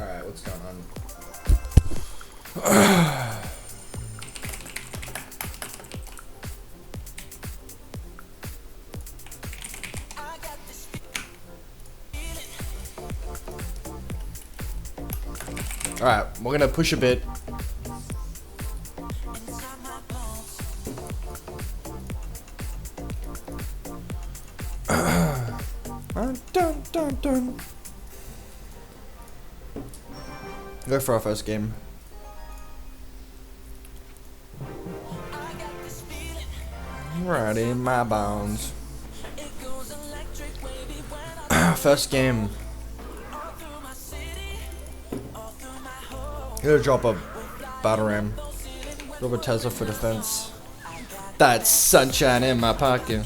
Alright, what's going on? Alright, we're gonna push a bit. Dun, dun, dun. Go for our first game. Right in my bones. First game. Gonna drop a battle ram. Drop a Tesla for defense. That's sunshine in my pocket.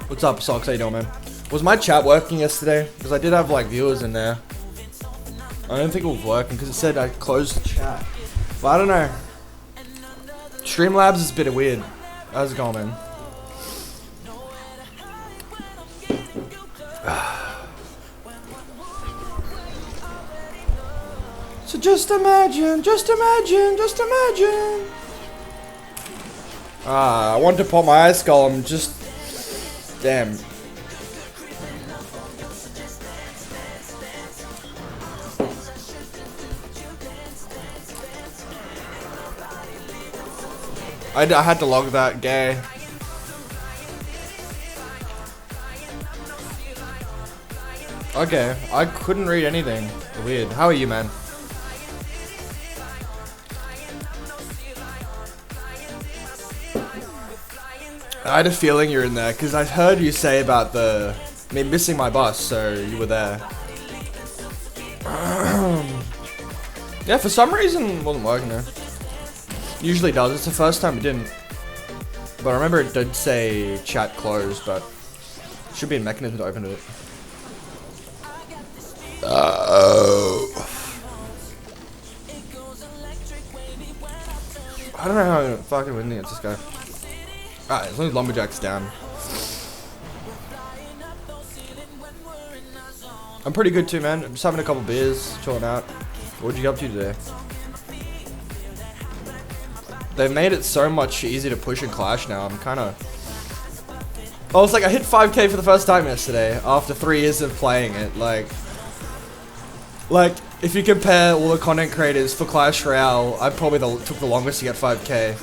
What's up, Socks? How you doing, man? Was my chat working yesterday? Because I did have like viewers in there. I don't think it was working because it said I closed the chat. But I don't know. Streamlabs is a bit weird. How's it going, man? So just imagine, just imagine, just imagine. I wanted to pop my ice golem, just... Damn. I had to log that, gay. Okay, I couldn't read anything. Weird. How are you, man? I had a feeling you're in there, because I heard you say about me missing my bus, so you were there. Yeah, for some reason it wasn't working there. Usually does, it's the first time it didn't. But I remember it did say chat closed, but should be a mechanism to open it. I don't know how I'm fucking winning against this guy. Alright, as long as Lumberjack's down. I'm pretty good too, man. I'm just having a couple beers, chilling out. What'd you get up to today? They've made it so much easier to push and clash now. I'm kind of... I was like, I hit 5k for the first time yesterday after 3 years of playing it. Like, if you compare all the content creators for Clash Royale, I probably took the longest to get 5k.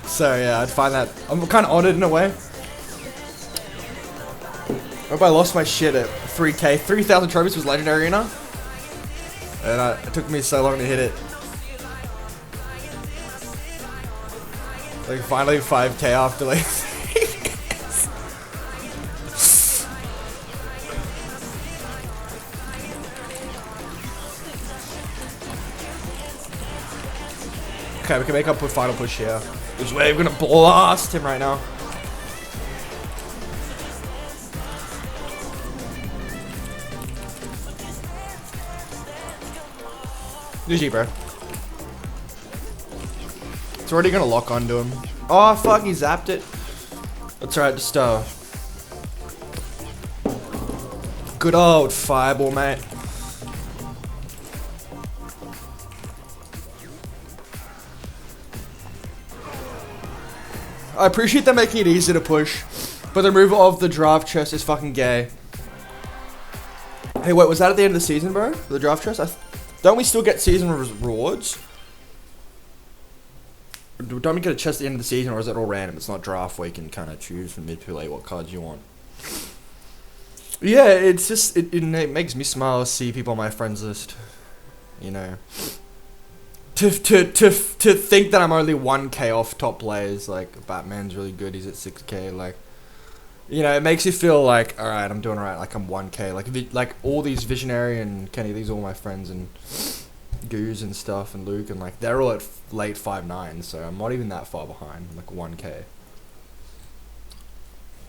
So yeah, I'd find that... I'm kind of honored in a way. I hope I lost my shit at 3k. 3,000 trophies was Legendary Arena. And it took me so long to hit it. Like finally 5k after like 3 years. Okay, we can make up with final push here. This way we're gonna blast him right now. GG, bro. It's already gonna lock onto him. Oh, fuck, he zapped it. That's right, just, good old fireball, mate. I appreciate them making it easy to push, but the removal of the draft chest is fucking gay. Hey, wait, was that at the end of the season, bro? The draft chest? Don't we still get season rewards? Don't we get a chest at the end of the season, or is it all random? It's not draft where you can kind of choose and manipulate what cards you want. Yeah, it's just, it makes me smile to see people on my friends list. You know. To think that I'm only 1k off top players, like, Batman's really good, he's at 6k, like, you know, it makes you feel like, alright, I'm doing alright, like, I'm 1k, like, all these Visionary and Kenny, these are all my friends, and Goose and stuff, and Luke, and, like, they're all at late 5.9, so I'm not even that far behind, like, 1k.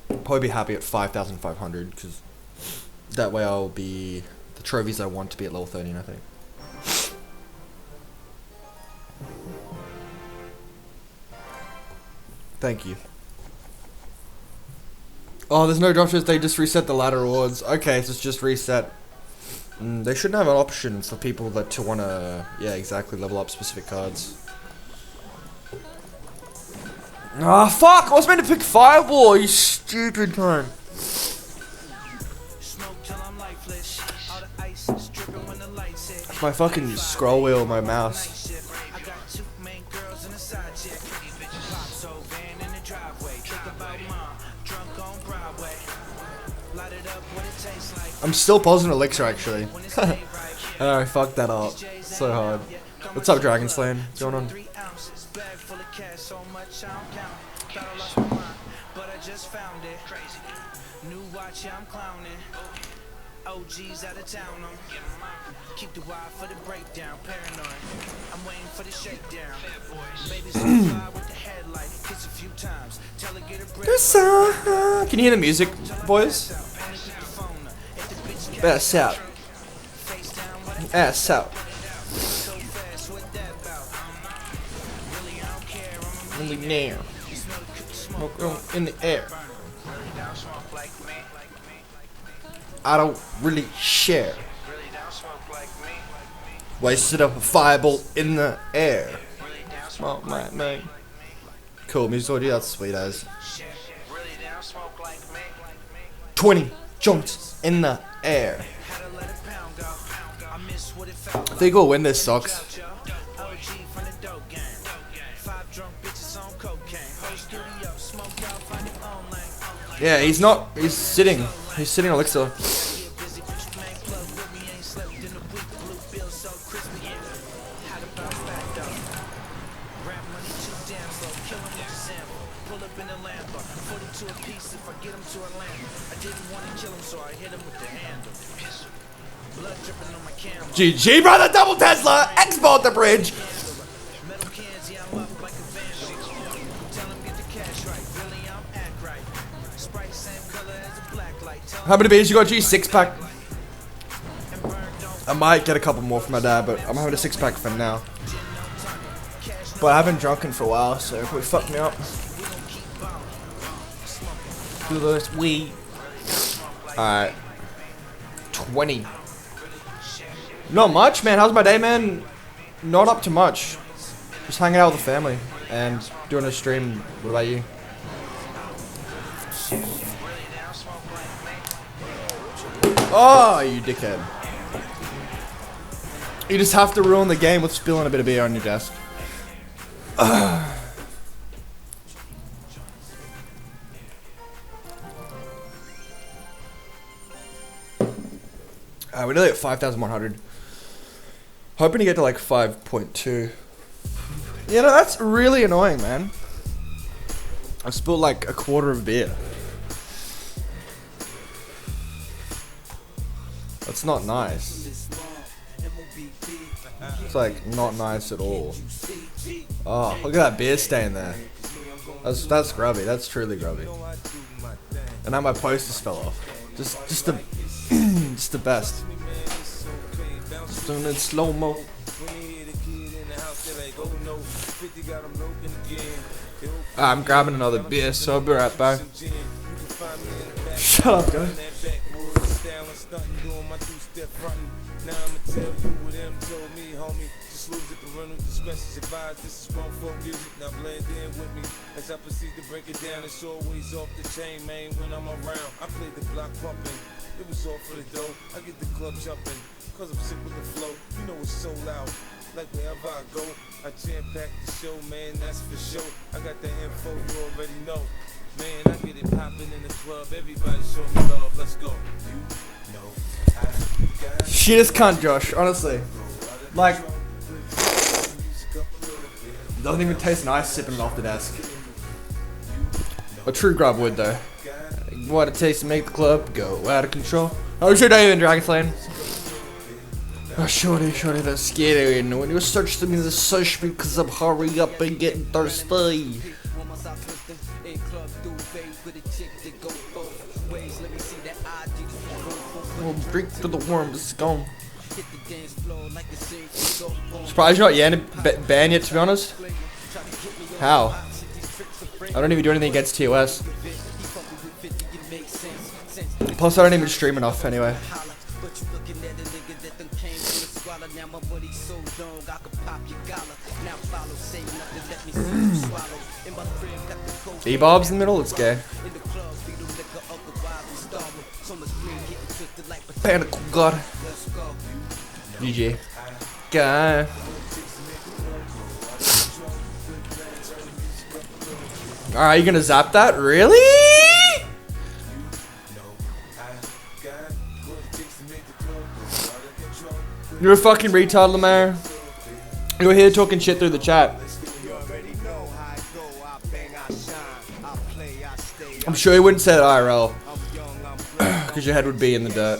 Probably be happy at 5,500, because that way I'll be, the trophies I want to be at level 13, I think. Thank you. Oh, there's no drop ships. They just reset the ladder rewards. Okay, so it's just reset. They shouldn't have an option for people that to wanna, yeah, exactly, level up specific cards. Ah, fuck! I was meant to pick Fireball, you stupid cunt. My fucking scroll wheel on my mouse. I'm still pausing Elixir actually. I fucked that up so hard. What's up, Dragon Slain? What's going on? OG's out of town, keep the wire for the breakdown, paranoid. I'm waiting for the shakedown. Baby's so fly with the headlight, kiss a few times, tell her get a break. Can you hear the music, boys? Ass out. Ass out. Really near. Smoke in the air. I don't really share. Wasted up a fireball in the air. Smoke like me. Cool, music audio, that's sweet as. 20 jumps in the air. I think we'll win this, sucks. Yeah, he's not. He's sitting. He's sitting on Elixir. GG, brother! Double Tesla! Export the bridge! How many beers you got, G? 6-pack? I might get a couple more from my dad, but I'm having a 6-pack for now. But I haven't drunken for a while, so it would fuck me up. Do this weed. Alright. 20. Not much, man. How's my day, man? Not up to much. Just hanging out with the family and doing a stream. What about you? Oh, you dickhead. You just have to ruin the game with spilling a bit of beer on your desk. Alright, we're nearly at 5,100. Hoping to get to like 5.2. You know, that's really annoying, man. I spilled like a quarter of beer. That's not nice. It's like not nice at all. Oh, look at that beer stain there. That's grubby. That's truly grubby. And now my posters fell off. Just the just the best. Just doing it in slow mo. I'm grabbing another beer, so I'll be right back. Shut up, guys. Now I'ma tell you what them told me, homie. Just lose it, parental discretion advised. This is wrong folk music, now blend in with me. As I proceed to break it down, it's always off the chain, man. When I'm around, I play the block pumping. It was all for the dough, I get the club jumping. Cause I'm sick with the flow, you know it's so loud. Like wherever I go, I jam-pack the show, man, that's for sure. I got the info, you already know. Man, I get it popping in the club, everybody show me love, let's go. You know shit is cunt, Josh, honestly. Like, doesn't even taste nice sipping it off the desk. A true grub would, though. What it tastes to make the club go out of control. Oh, sure, David, Dragon Slain. Oh, shorty, that's scary. And when you search to me, the search because I'm hurry up and getting thirsty. We'll drink to the worm, it's gone. Surprised you're not banned yet, to be honest. How? I don't even do anything against TOS. Plus, I don't even stream enough anyway. E-Bob's in the middle, it's gay. Panic, God. GG. Guy. Alright, you gonna zap that? Really? You're a fucking retard, Lamar. You were here talking shit through the chat. I'm sure you wouldn't say that IRL. Because your head would be in the dirt.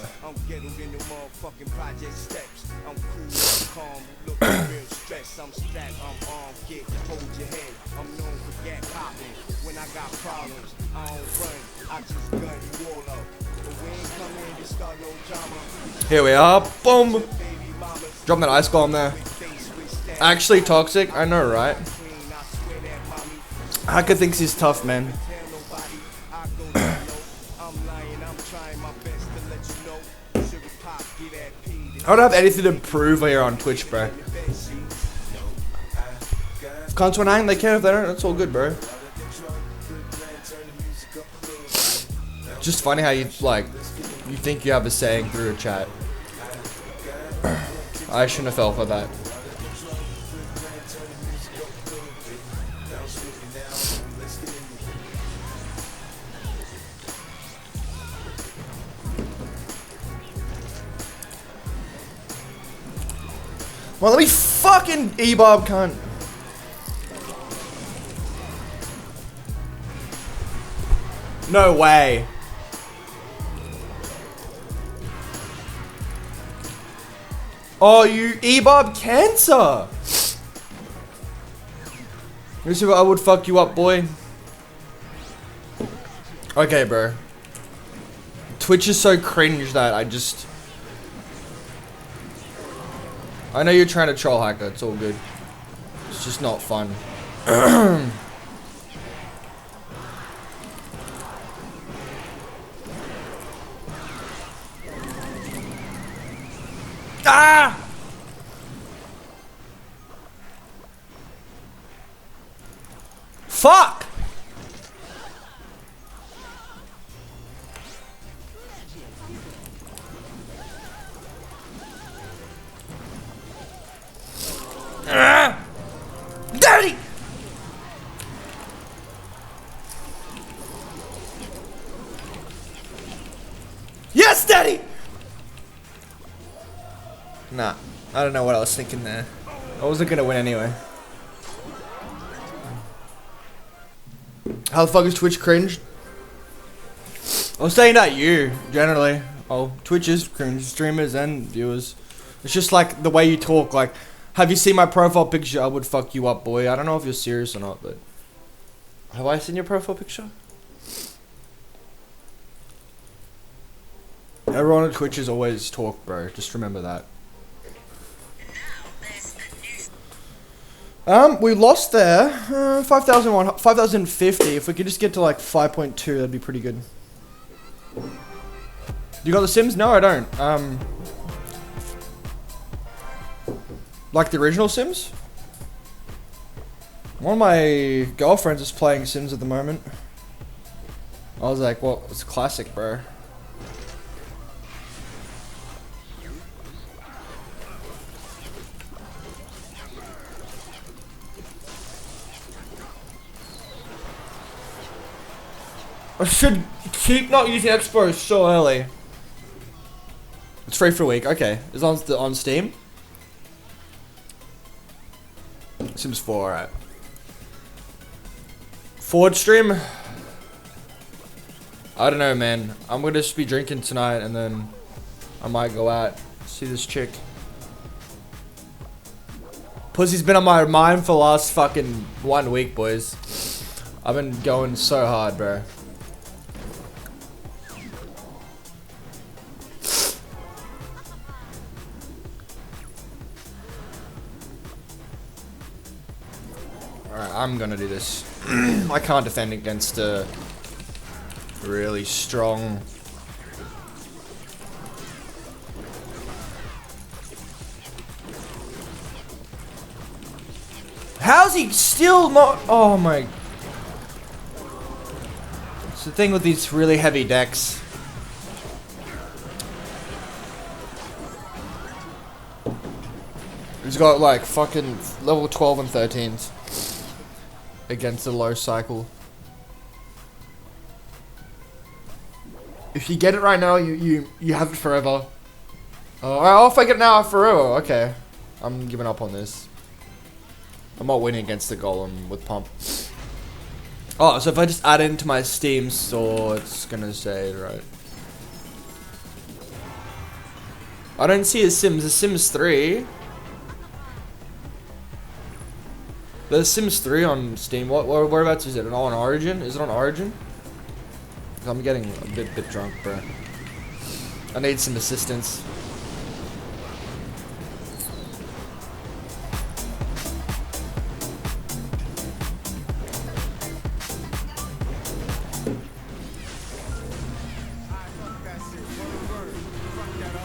Here we are. Boom. Drop that ice golem there. Actually toxic. I know, right? Hacker thinks he's tough, man. I don't have anything to prove here on Twitch, bro. If cunts want to hang, they can. If they don't, that's all good, bro. Just funny how you, like, you think you have a saying through a chat. I shouldn't have fell for that. Well, let me fucking E-Bob, cunt. No way. Oh, you E-Bob cancer. You see what I would fuck you up, boy. Okay, bro. Twitch is so cringe that I know you're trying to troll hacker, it's all good. It's just not fun. Ah! Fuck! Daddy! Yes, Daddy! Nah, I don't know what I was thinking there. I wasn't gonna win anyway. How the fuck is Twitch cringe? I was saying that you, generally. Oh, Twitch is cringe, streamers and viewers. It's just like the way you talk, like, have you seen my profile picture? I would fuck you up, boy. I don't know if you're serious or not, but... Have I seen your profile picture? Everyone on Twitch is always talk, bro. Just remember that. We lost there. 5,050. If we could just get to like 5.2, that'd be pretty good. You got the Sims? No, I don't. Like the original Sims? One of my girlfriends is playing Sims at the moment. I was like, well, it's classic, bro. I should keep not using Expo so early. It's free for a week. Okay, it's on Steam. Sims 4, alright. Forward stream. I don't know, man. I'm gonna just be drinking tonight, and then I might go out see this chick. Pussy's been on my mind for the last fucking 1 week, boys. I've been going so hard, bro. Alright, I'm gonna do this. I can't defend against a really strong How's he still not? Oh my. It's the thing with these really heavy decks. He's got like fucking level 12 and 13s against the low cycle. If you get it right now, you have it forever. I'll fake it now forever. Okay, I'm giving up on this. I'm not winning against the golem with pump. Oh, so if I just add it into my Steam store, it's gonna say it right. I don't see a Sims. A Sims 3. There's Sims 3 on Steam. Whereabouts is it? On Origin? Is it on Origin? I'm getting a bit drunk, bro. I need some assistance.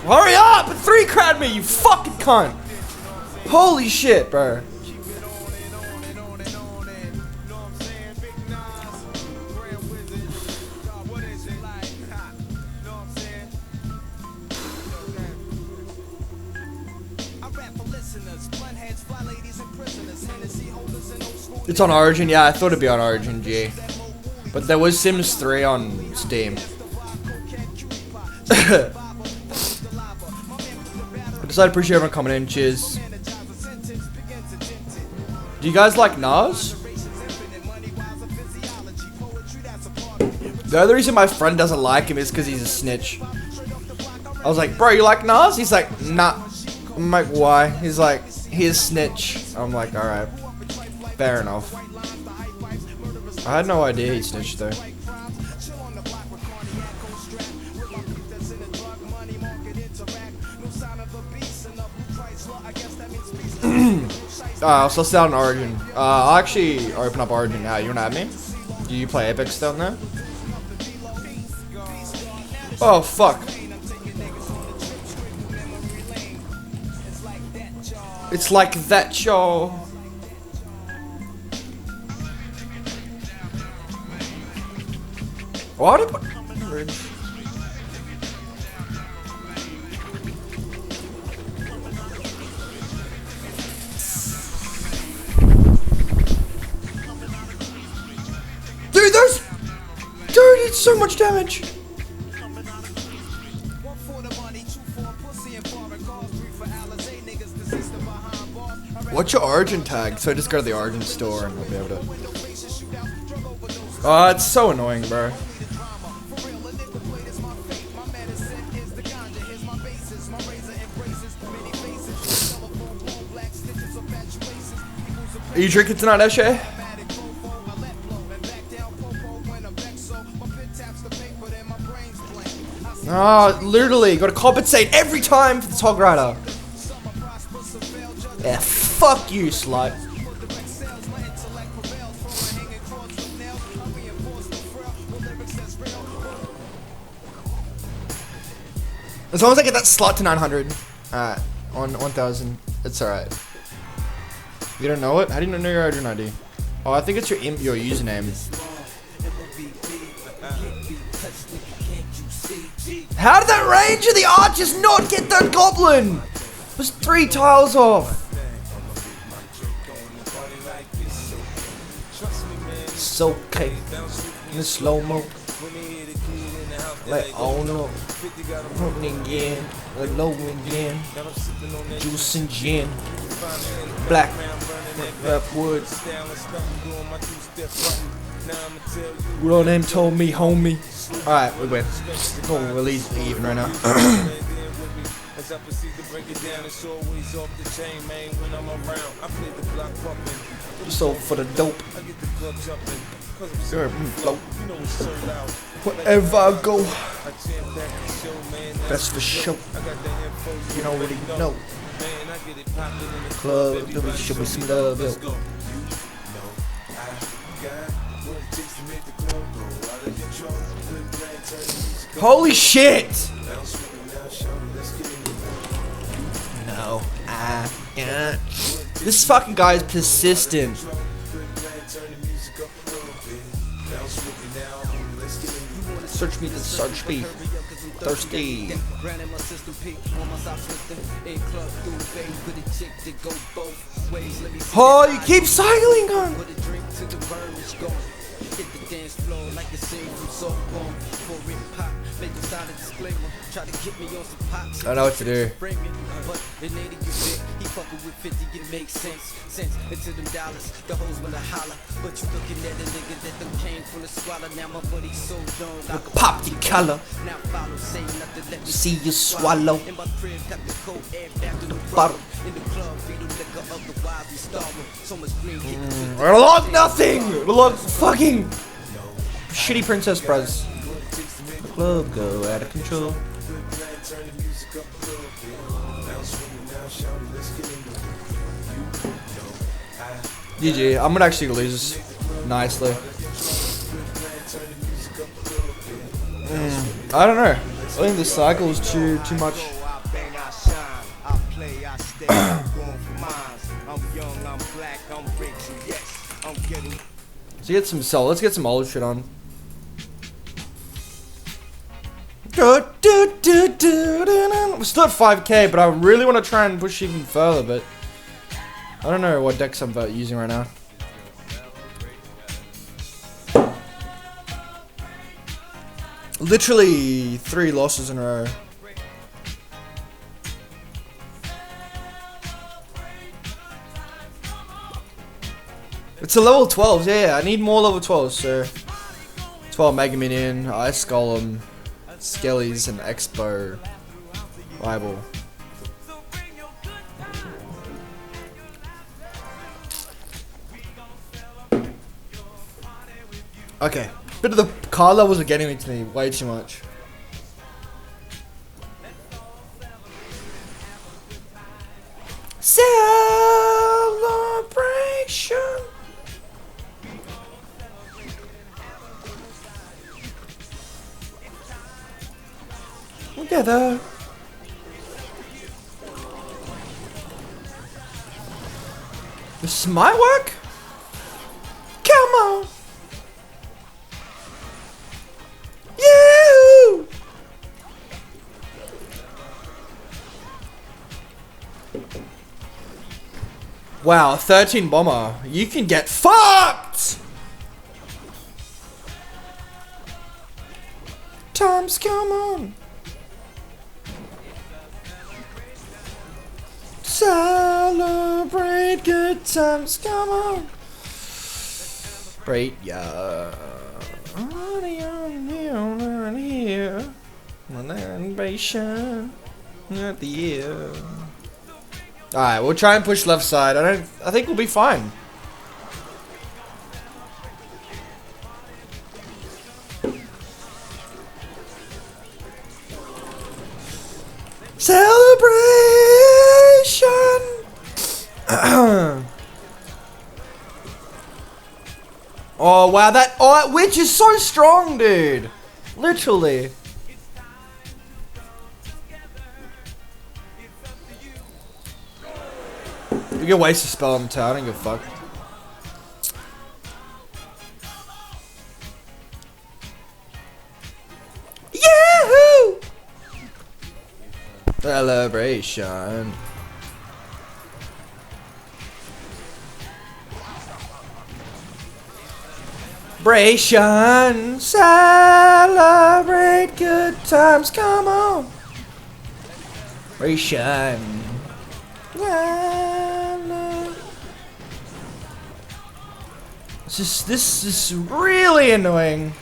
Hurry up! 3 crowd me, you fucking cunt! Holy shit, bro. It's on Origin, yeah, I thought it'd be on Origin, G. But there was Sims 3 on Steam. I decided to appreciate everyone coming in, cheers. Do you guys like Nas? The other reason my friend doesn't like him is because he's a snitch. I was like, bro, you like Nas? He's like, nah. I'm like, why? He's like, he's a snitch. I'm like, alright. Fair enough. I had no idea he snitched though. So let's down Origin. I'll actually open up Origin now. You wanna add me? Do you play Apex down there? Oh fuck. It's like that, y'all. Why did I put bridge? Dude, those... Dude, it's so much damage. What's your Origin tag? So just go to the Origin store and we'll be able to... Oh, it's so annoying, bro. Are you drinking tonight, Eshe? Ah, literally, gotta compensate every time for this hog rider. Yeah, fuck you, slut. As long as I get that slot to 900, on 1000, it's alright. You don't know it? How do you know your Origin ID? Oh, I think it's your username. How did that range of the archers not get that goblin? It was 3 tiles off. It's okay. In the slow-mo. Like, oh no. Running again. Like low again. Juice and gin. Black. Rap wood. Real name told me, homie. Alright, we win. Oh, we're even right now. So for the dope. Wherever I go, that's for sure. You don't really know. Club, there should be some love, yo. Holy shit! No, I can't. This fucking guy is persistent. Search me to search me. Thirsty. Oh, you keep cycling on. I know what to do. Look, pop the color. See you swallow. I love nothing. I love fucking shitty Princess Bros. The club go out of control. GG. I'm gonna actually lose this nicely. I don't know. I think the cycle is too much. Let's get some old shit on. We're still at 5k, but I really want to try and push even further, but I don't know what decks I'm using right now. Literally 3 losses in a row. It's a level 12s, yeah, I need more level 12s, so 12 Mega Minion, Ice Golem, Skellies, and Expo Bible. Okay, bit of the card levels are getting to me way too much. Celebration. Together. This is my work? Come on. You. Wow, 13 bomber. You can get fucked. Times come on. Celebrate good times, come on. Great, yeah. Celebration at the end. Alright, we'll try and push left side. I think we'll be fine. Celebration. Oh wow, that witch is so strong, dude. Literally. You can waste a spell on the tower, I don't give a fuck. Yahoo! Celebration. Celebration. Celebrate good times, come on. Celebration. This is really annoying.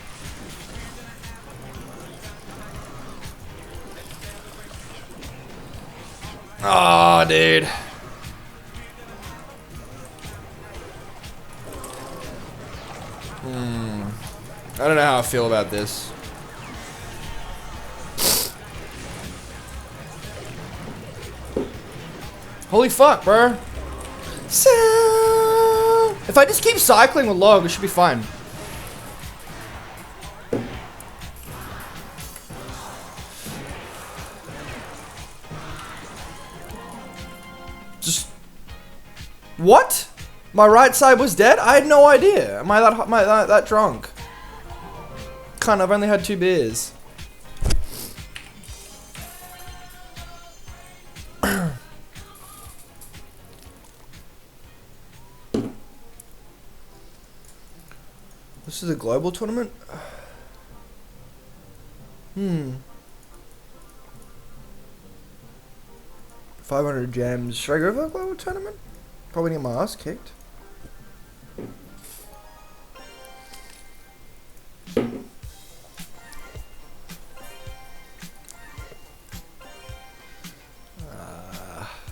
Oh, dude. I don't know how I feel about this. Holy fuck, bro. So, if I just keep cycling with log, it should be fine. What? My right side was dead? I had no idea. Am I that drunk? Cunt, I've only had 2 beers. This is a global tournament? 500 gems. Should I go for a global tournament? Probably get my ass kicked.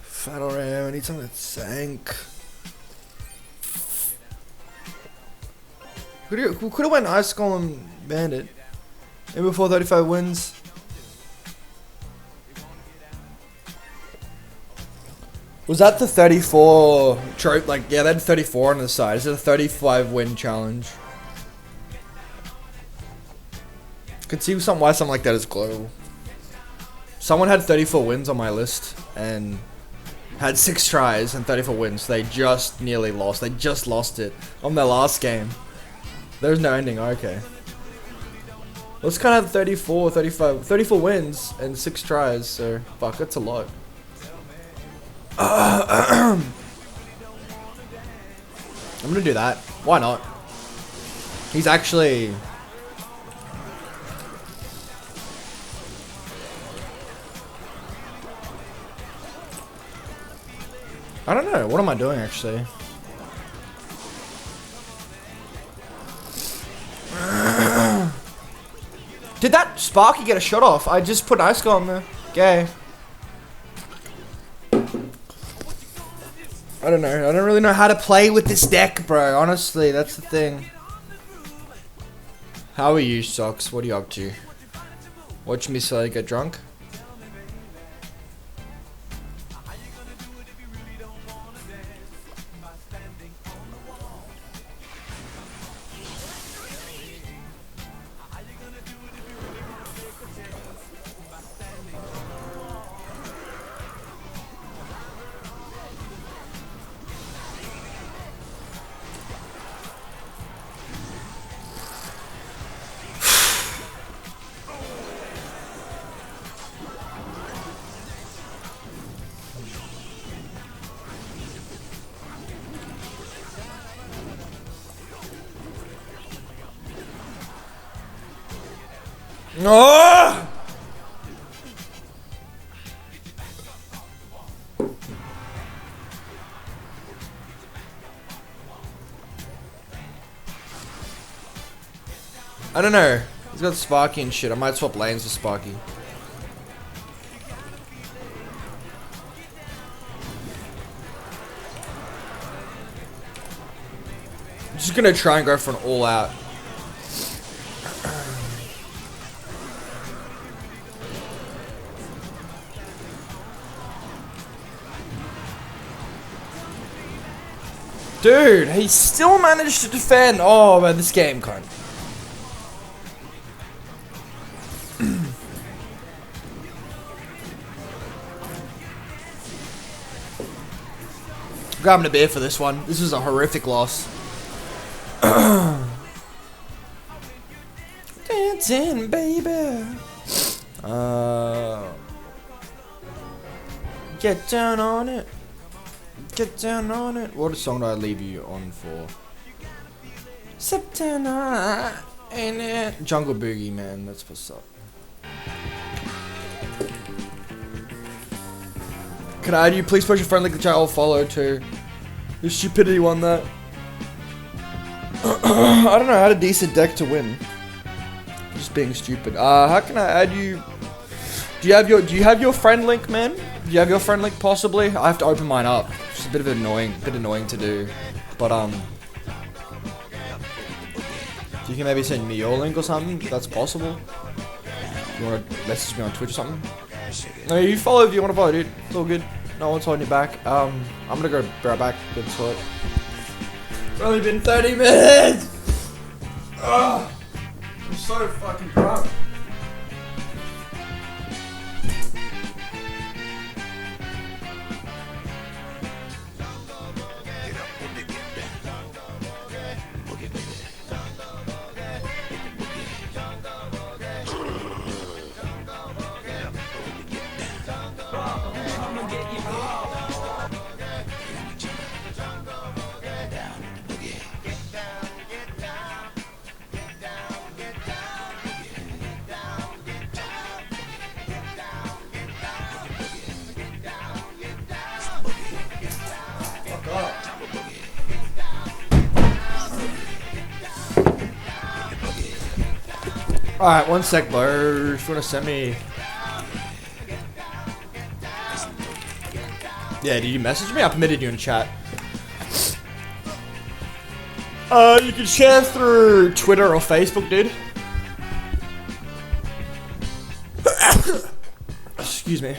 Fat around. I need something that sank. We could have went Ice Golem Bandit. And before 35 wins. Was that the 34 trope? Like, yeah, they had 34 on the side. Is it a 35 win challenge? Could see why something like that is global. Someone had 34 wins on my list and had 6 tries and 34 wins. They just nearly lost. They just lost it on their last game. There's no ending. Okay. Let's kind of have 34 wins and 6 tries. So, fuck, that's a lot. I'm gonna do that. Why not? He's actually... I don't know. What am I doing, actually? Did that Sparky get a shot off? I just put Ice Golem there. Gay. I don't know. I don't really know how to play with this deck, bro. Honestly, that's the thing. How are you, Socks? What are you up to? Watch me slowly get drunk? Oh! I don't know. He's got Sparky and shit. I might swap lanes with Sparky. I'm just gonna try and go for an all out. Dude, he still managed to defend. Oh man, this game cunt. Grabbing a beer for this one. This was a horrific loss. Dancing, baby. Get down on it. Get down on it. What song do I leave you on for? September in it. Jungle Boogie, man. That's what's up. Can I add you? Please push your friend link the chat. I'll follow too. There's stupidity on that. I don't know how to decent deck to win. Just being stupid. How can I add you? Do you have your friend link, man? Do you have your friend link possibly? I have to open mine up. It's a bit of annoying to do. But you can maybe send me your link or something. If that's possible. You wanna message me on Twitch or something? No, you follow if you wanna follow, dude. It's all good. No one's holding you back. I'm gonna go right back. Good sort. It's only been 30 minutes. Ugh. I'm so fucking drunk. Alright, one sec, bro. If you wanna send me. Yeah, did you message me? I permitted you in chat. You can share through Twitter or Facebook, dude. Excuse me.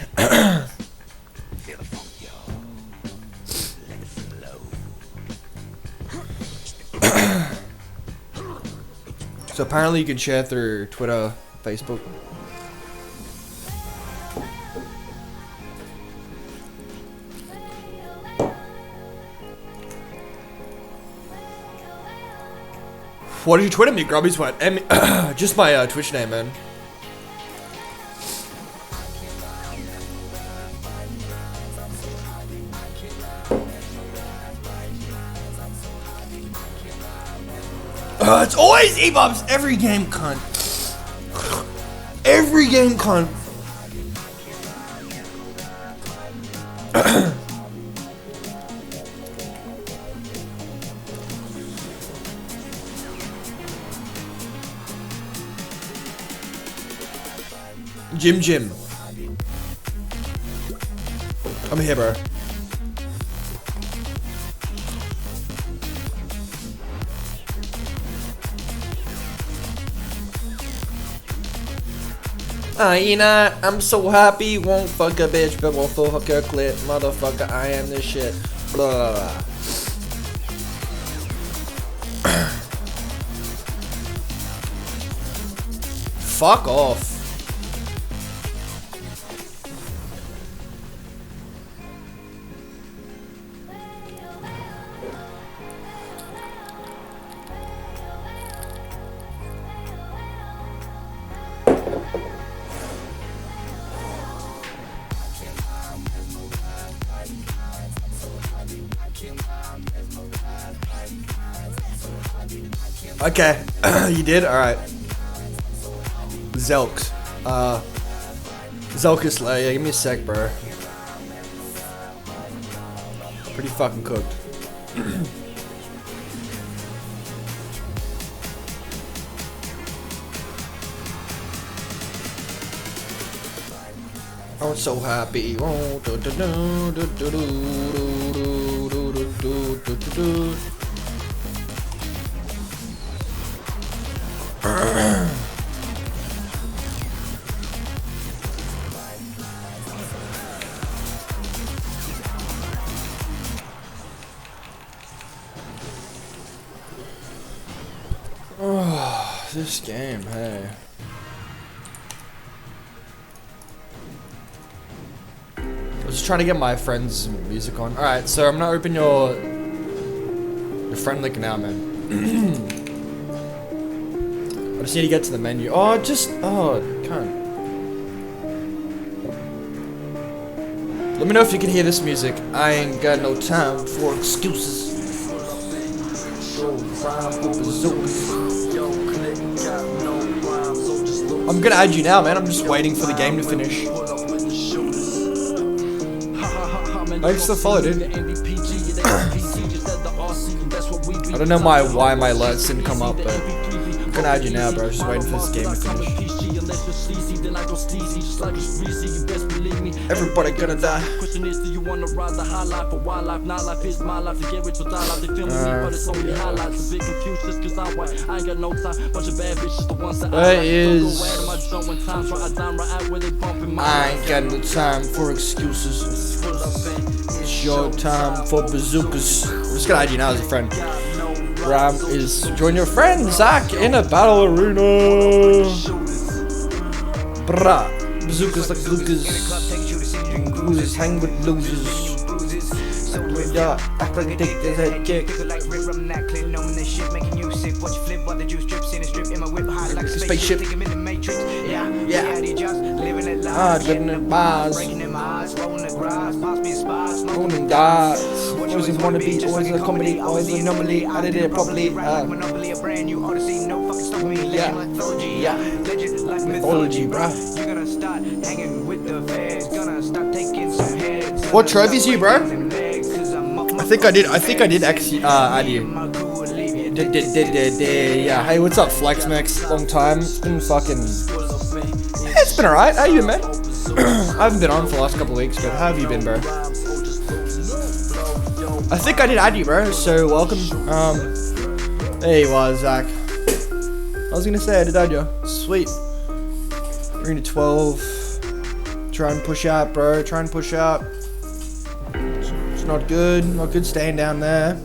So apparently you can share through Twitter, Facebook. What did you Twitter me, Megrubbieswet? Just my Twitch name, man. It's always E-bobs every game, cunt. Every game, cunt. Jim. I'm here, bro. You know, I'm so happy, won't fuck a bitch, but will fuck her clit. Motherfucker, I am this shit. Blah, blah, blah. Fuck off. Okay, you did? Alright. Zelks. Zelkus, yeah, give me a sec, bro. Pretty fucking cooked. I'm so happy. Oh, this game, hey. I was just trying to get my friend's music on. Alright, so I'm gonna open your friend link now, man. I just need to get to the menu. Oh, can't. Let me know if you can hear this music. I ain't got no time for excuses. I'm gonna add you now, man. I'm just waiting for the game to finish. Thanks for the follow, dude. I don't know why my alerts didn't come up, but I'm gonna add you now, bro. Just waiting for this game to finish. Everybody gonna die. That is. I ain't got no time for excuses. It's your time for bazookas. I'm just gonna add you now as a friend. Ram is join your friend Zach in a battle arena. Brah, bazookas like Lucas. Losers hang with losers. Yeah, act like a dick, there's head kick. Spaceship. Yeah. Living in bars. Rolling dice. Always wanna be, always a comedy, always an anomaly. I did it properly. Yeah. Mythology, bruh. You're gonna start hanging with the feds. Gonna start taking some heads. What trophies you, bro? I think I did actually add you. Yeah, hey, what's up, Flex Mix? Long time. It's been fucking. Yeah, it's been alright. How you been, man? I haven't been on for the last couple of weeks, but how have you been, bro? I think I did add you, bro, so welcome. There you are, Zach. I was gonna say I did add you. Sweet. We're into 12. Try and push out, bro. Try and push out. It's not good. Not good staying down there.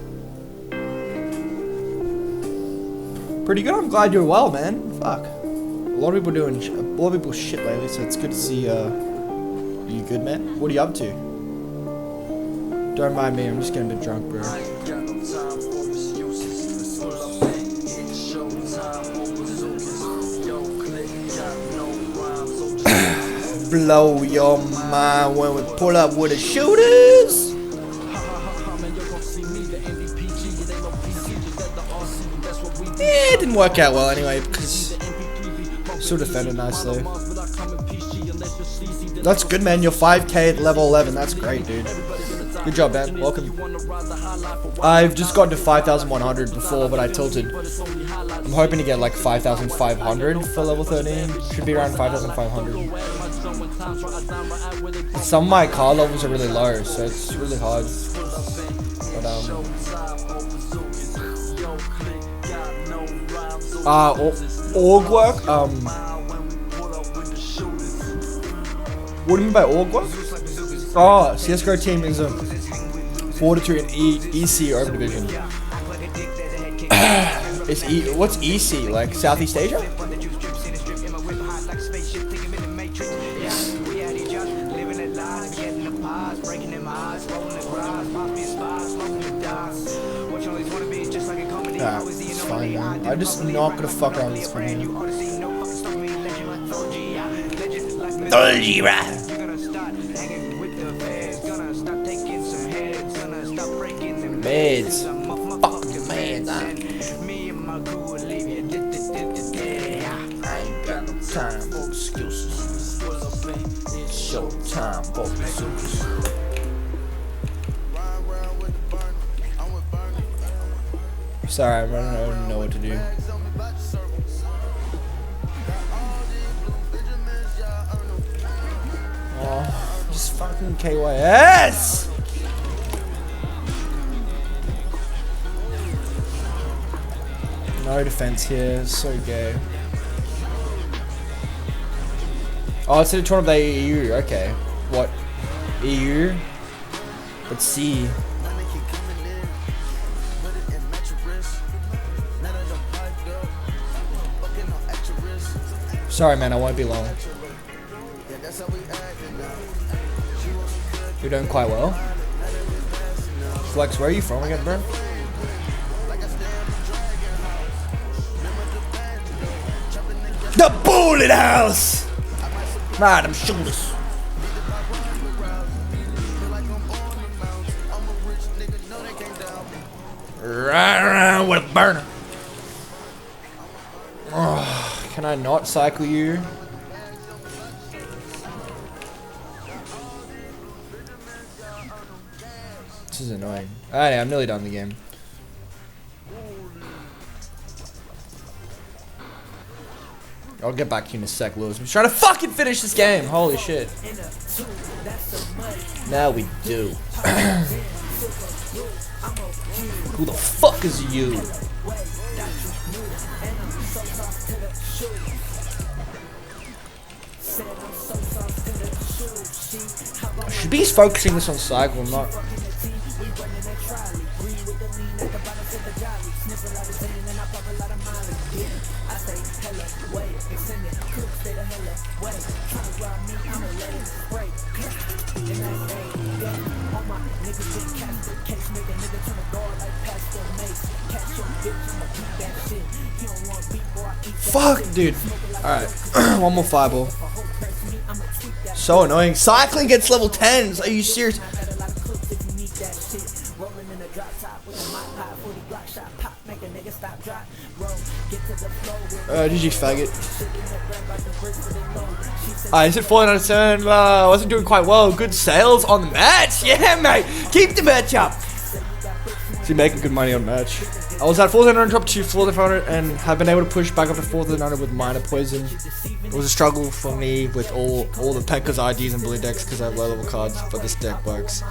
Pretty good. I'm glad you're well, man. Fuck. A lot of people shit lately, so it's good to see you good, man. What are you up to? Don't mind me. I'm just getting a bit drunk, bro. Blow your mind when we pull up with the shooters. Yeah, it didn't work out well anyway because still defended nicely. That's good, man. You're 5k at level 11. That's great, dude. Good job, man. Welcome. I've just gotten to 5,100 before, but I tilted. I'm hoping to get like 5,500 for level 13. Should be around 5,500. Some of my car levels are really low, so it's really hard. But org work. What do you mean by org work? Oh, CS:GO team is a Fortitude and EC Open Division. What's EC? Like Southeast Asia? It's fine, man. I'm just not gonna fuck around with this one. Meds. Fuck your meds, I ain't got no time for excuses. It's show time for excuses. Sorry, I don't know what to do. Oh, just fucking KYS! No defense here, so gay. Oh, it's in a tournament of the EU, okay. What? EU? Let's see. Sorry, man, I won't be long. You're doing quite well. Flex, where are you from again, bro? The Bullet House! Nah, them shoulders. Right around with a burner. Oh, can I not cycle you? This is annoying. Alright, I'm nearly done the game. I'll get back to you in a sec, Lewis. I'm trying to fucking finish this game. Holy shit. Now we do. Who the fuck is you? I should be focusing this on cycle, not. Fuck, dude. Alright, one more fireball. So annoying. Cycling gets level 10s. Are you serious? GG faggot. Is it 4 out of 10? Wasn't doing quite well. Good sales on the match. Yeah, mate. Keep the match up. Is he making good money on match? I was at 4,900, dropped to 4,500, and have been able to push back up to 4,900 with minor poison. It was a struggle for me with all the Pekka's IDs and blue decks because I have low level cards, but this deck works.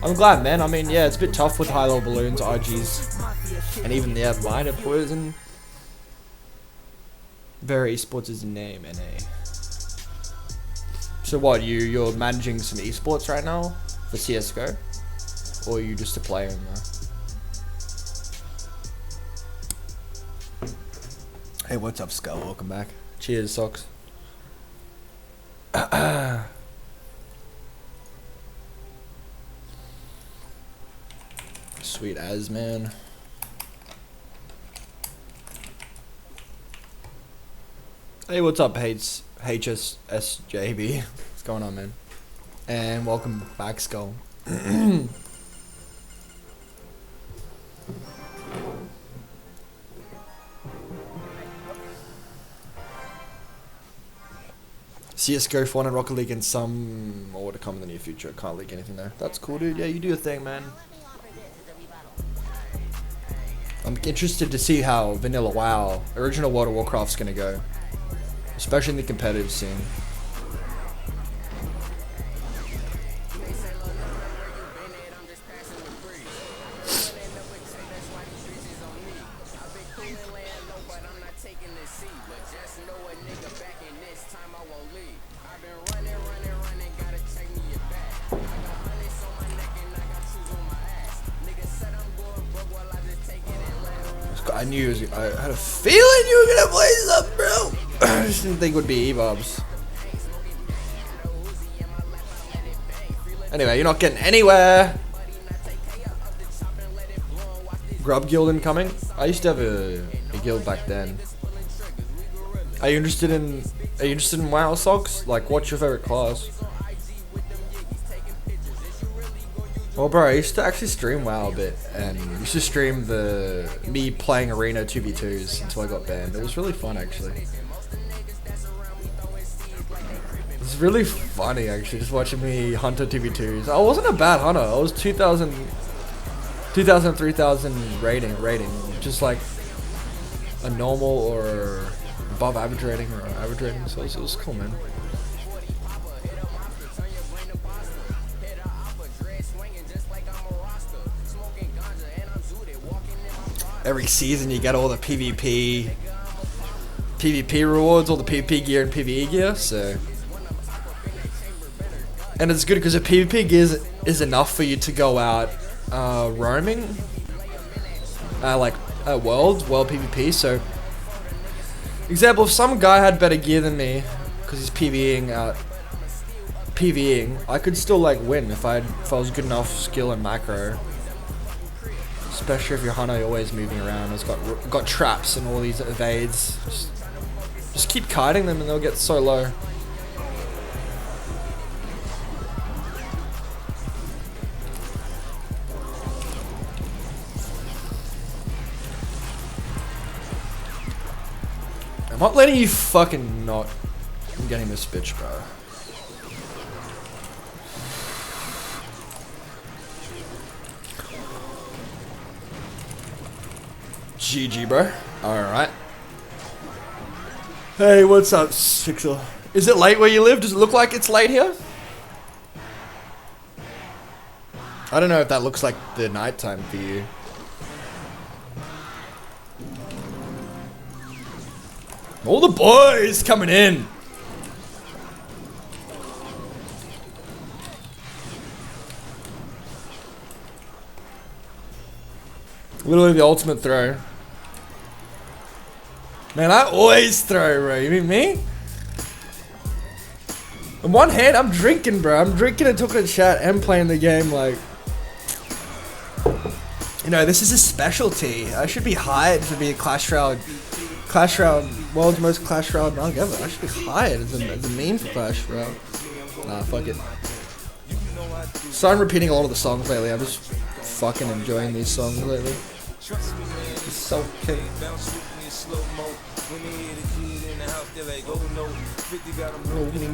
I'm glad, man. I mean, yeah, it's a bit tough with high level balloons, IGs, and even the minor poison. Very esports is the name, NA. So what, you're managing some esports right now for CSGO? Or are you just a player in there? Hey, what's up, Skull? Welcome back. Cheers, Socks. Sweet as, man. Hey, what's up, HSSJB? What's going on, man? And welcome back, Skull. CSGO, Fortnite, Rocket League, and some more to come in the near future. Can't leak anything there. That's cool, dude. Yeah, you do your thing, man. I'm interested to see how Vanilla WoW, original World of Warcraft's gonna go. Especially in the competitive scene. I knew I had a feeling you were gonna play something, bro. I just didn't think it would be Evobs. Anyway, you're not getting anywhere. Grub guild incoming. I used to have a guild back then. Are you interested in WoW, Socks? Like, what's your favorite class? Well, bro, I used to actually stream WoW a bit, and used to stream me playing Arena 2v2s until I got banned. It was really fun, actually. It was really funny, actually, just watching me hunter 2v2s. I wasn't a bad hunter. I was 2,000, 3,000 rating, just like a normal or above average rating or average rating. So it was cool, man. Every season you get all the PvP rewards, all the PvP gear and PvE gear, so. And it's good because the PvP gear is enough for you to go out roaming, like world PvP. So, example, if some guy had better gear than me because he's PvEing, I could still like win if I was good enough skill and macro. Especially if your hunter, you're always moving around. It's got traps and all these evades. Just keep kiting them and they'll get so low. I'm not letting you fucking not. I'm getting this bitch, bro. GG, bro. Alright. Hey, what's up, Sixel? Is it late where you live? Does it look like it's late here? I don't know if that looks like the nighttime for you. All the boys coming in. Literally the ultimate throw. Man, I always throw, bro. You mean me? On one hand, I'm drinking, bro. I'm drinking and talking to chat and playing the game, like. You know, this is a specialty. I should be hired to be a Clash Royale, world's most Clash Royale dog ever. I should be hired as a meme for Clash Royale. Nah, fuck it. So I'm repeating a lot of the songs lately. I'm just fucking enjoying these songs lately. It's so okay. Open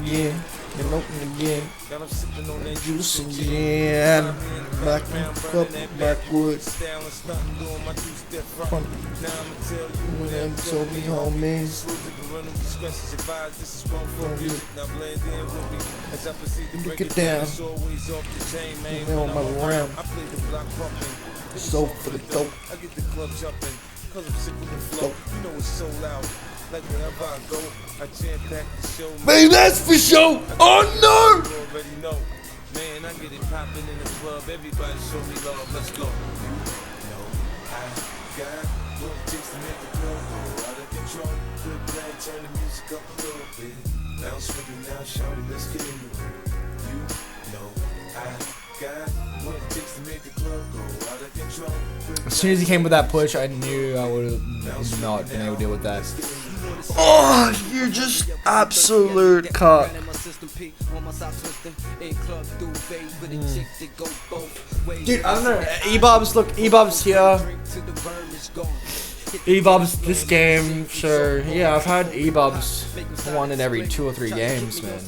again, and open again. Juice again. Back up, backwards. When them told me homies. Look it down. On my ram. So for the dope. I get the club jumping, cause I'm sick with the flow. You know it's so loud. Like wherever I go, I jam pack the show. Man, that's for sure. Oh no! You already know. Man, I get it popping in the club. Everybody show me love. Let's go. You know I got what it takes to make the club go out of control. Good plan, turn the music up a little bit. Now swing it now, shawty, let's get into it. You know I got what it takes to make the club go out of control. As soon as he came with that push, I knew I would have not been able to deal with that. Oh, you're just absolute cock. Dude, I don't know. E-Bob's, look, E-Bob's here. E-Bob's this game, so yeah, I've had E-Bob's one in every 2 or 3 games, man.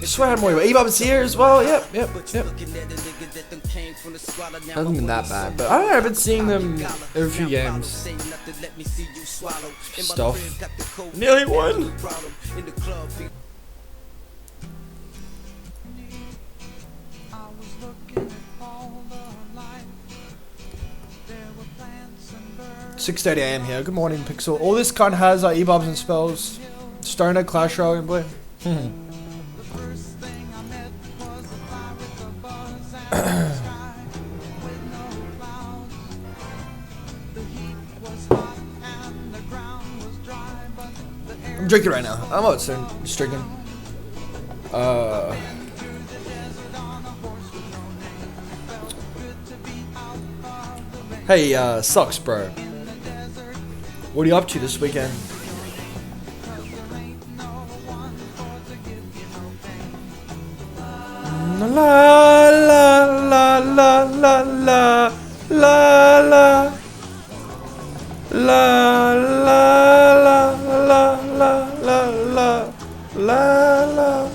I swear I had more, but E-Bob's here as well, yep. Hasn't been that bad, but I don't know, I've been seeing them every few games. Stuff. Nearly won! .30 AM here. Good morning, Pixel. All this cunt has are E-Bobs and spells. Stoner, Clash Royale, and play. I'm drinking right now. I'm out soon. Just drinking. Hey, sucks, bro. What are you up to this weekend? La la la la la la la la la la la la la la.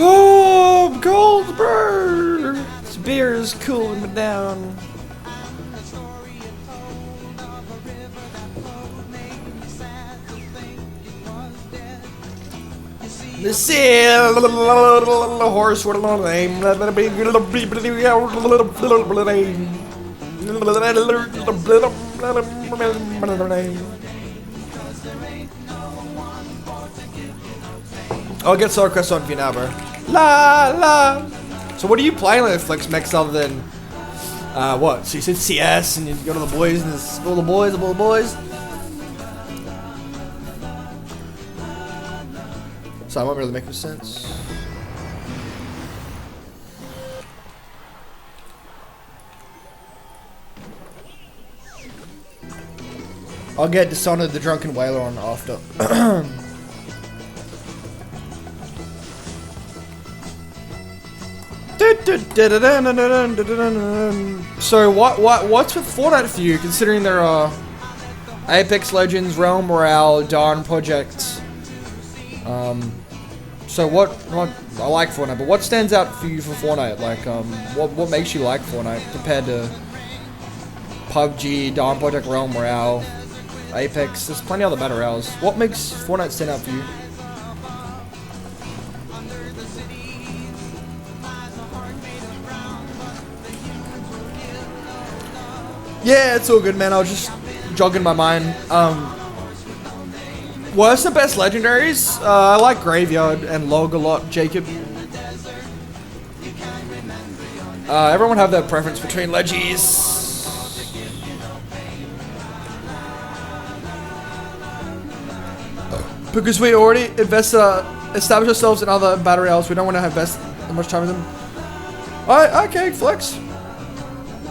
Oh, Goldberg! This beer is cooling me down. The seal, horse with a little name. I'll get Soul Crest on for you now, bro. La la. So what are you playing on Netflix, Mex, other than what? So you said CS and you go to the boys and it's all the boys. So I won't really make any sense. I'll get Dishonored the Drunken Whaler on after. So what's with Fortnite for you, considering there are Apex Legends, Realm, Royale, Dawn projects? So what I like Fortnite, but what stands out for you for Fortnite? Like what makes you like Fortnite compared to PUBG, Dawn Project, Realm, Royale, Apex? There's plenty of other battle royales. What makes Fortnite stand out for you? Yeah, it's all good, man. I was just jogging my mind. Worst and best legendaries? I like Graveyard and Log a lot, Jacob. Everyone have their preference between legies. Because we already established ourselves in other battle royales, we don't want to invest that much time with them. Alright, okay, flex.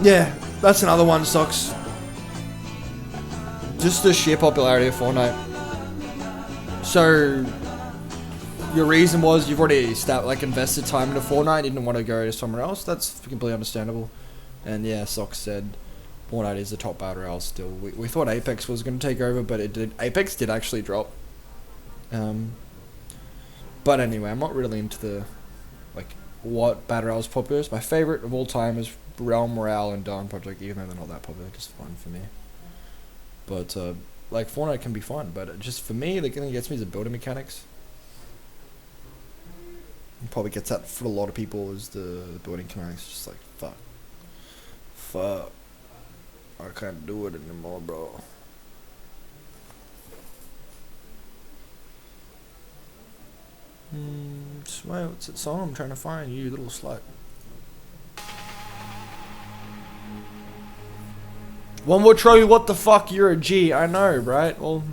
Yeah. That's another one, sucks. Just the sheer popularity of Fortnite. So your reason was you've already invested time into Fortnite, didn't want to go to somewhere else. That's completely understandable. And yeah, Sox said Fortnite is the top battle royale still. We thought Apex was going to take over, but it did. Apex did actually drop. But anyway, I'm not really into the what battle royale is popular. My favorite of all time is Realm, Royale, and Dawn Project, even though they're not that popular, just fun for me. But Fortnite can be fun, but just for me, the thing that gets me is the building mechanics. Probably gets that for a lot of people is the building mechanics. Just like fuck, I can't do it anymore, bro. What's that song I'm trying to find? You little slut. One more trophy, what the fuck, you're a G. I know, right? Well,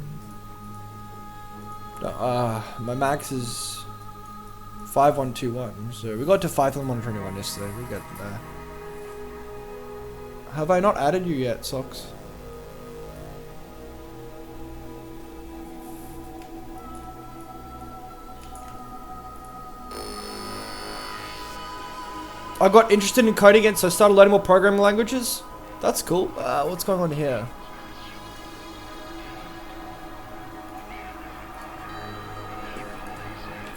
my max is 5121, so we got to 5121 yesterday. We got there. Have I not added you yet, Socks? I got interested in coding again, so I started learning more programming languages. That's cool. What's going on here?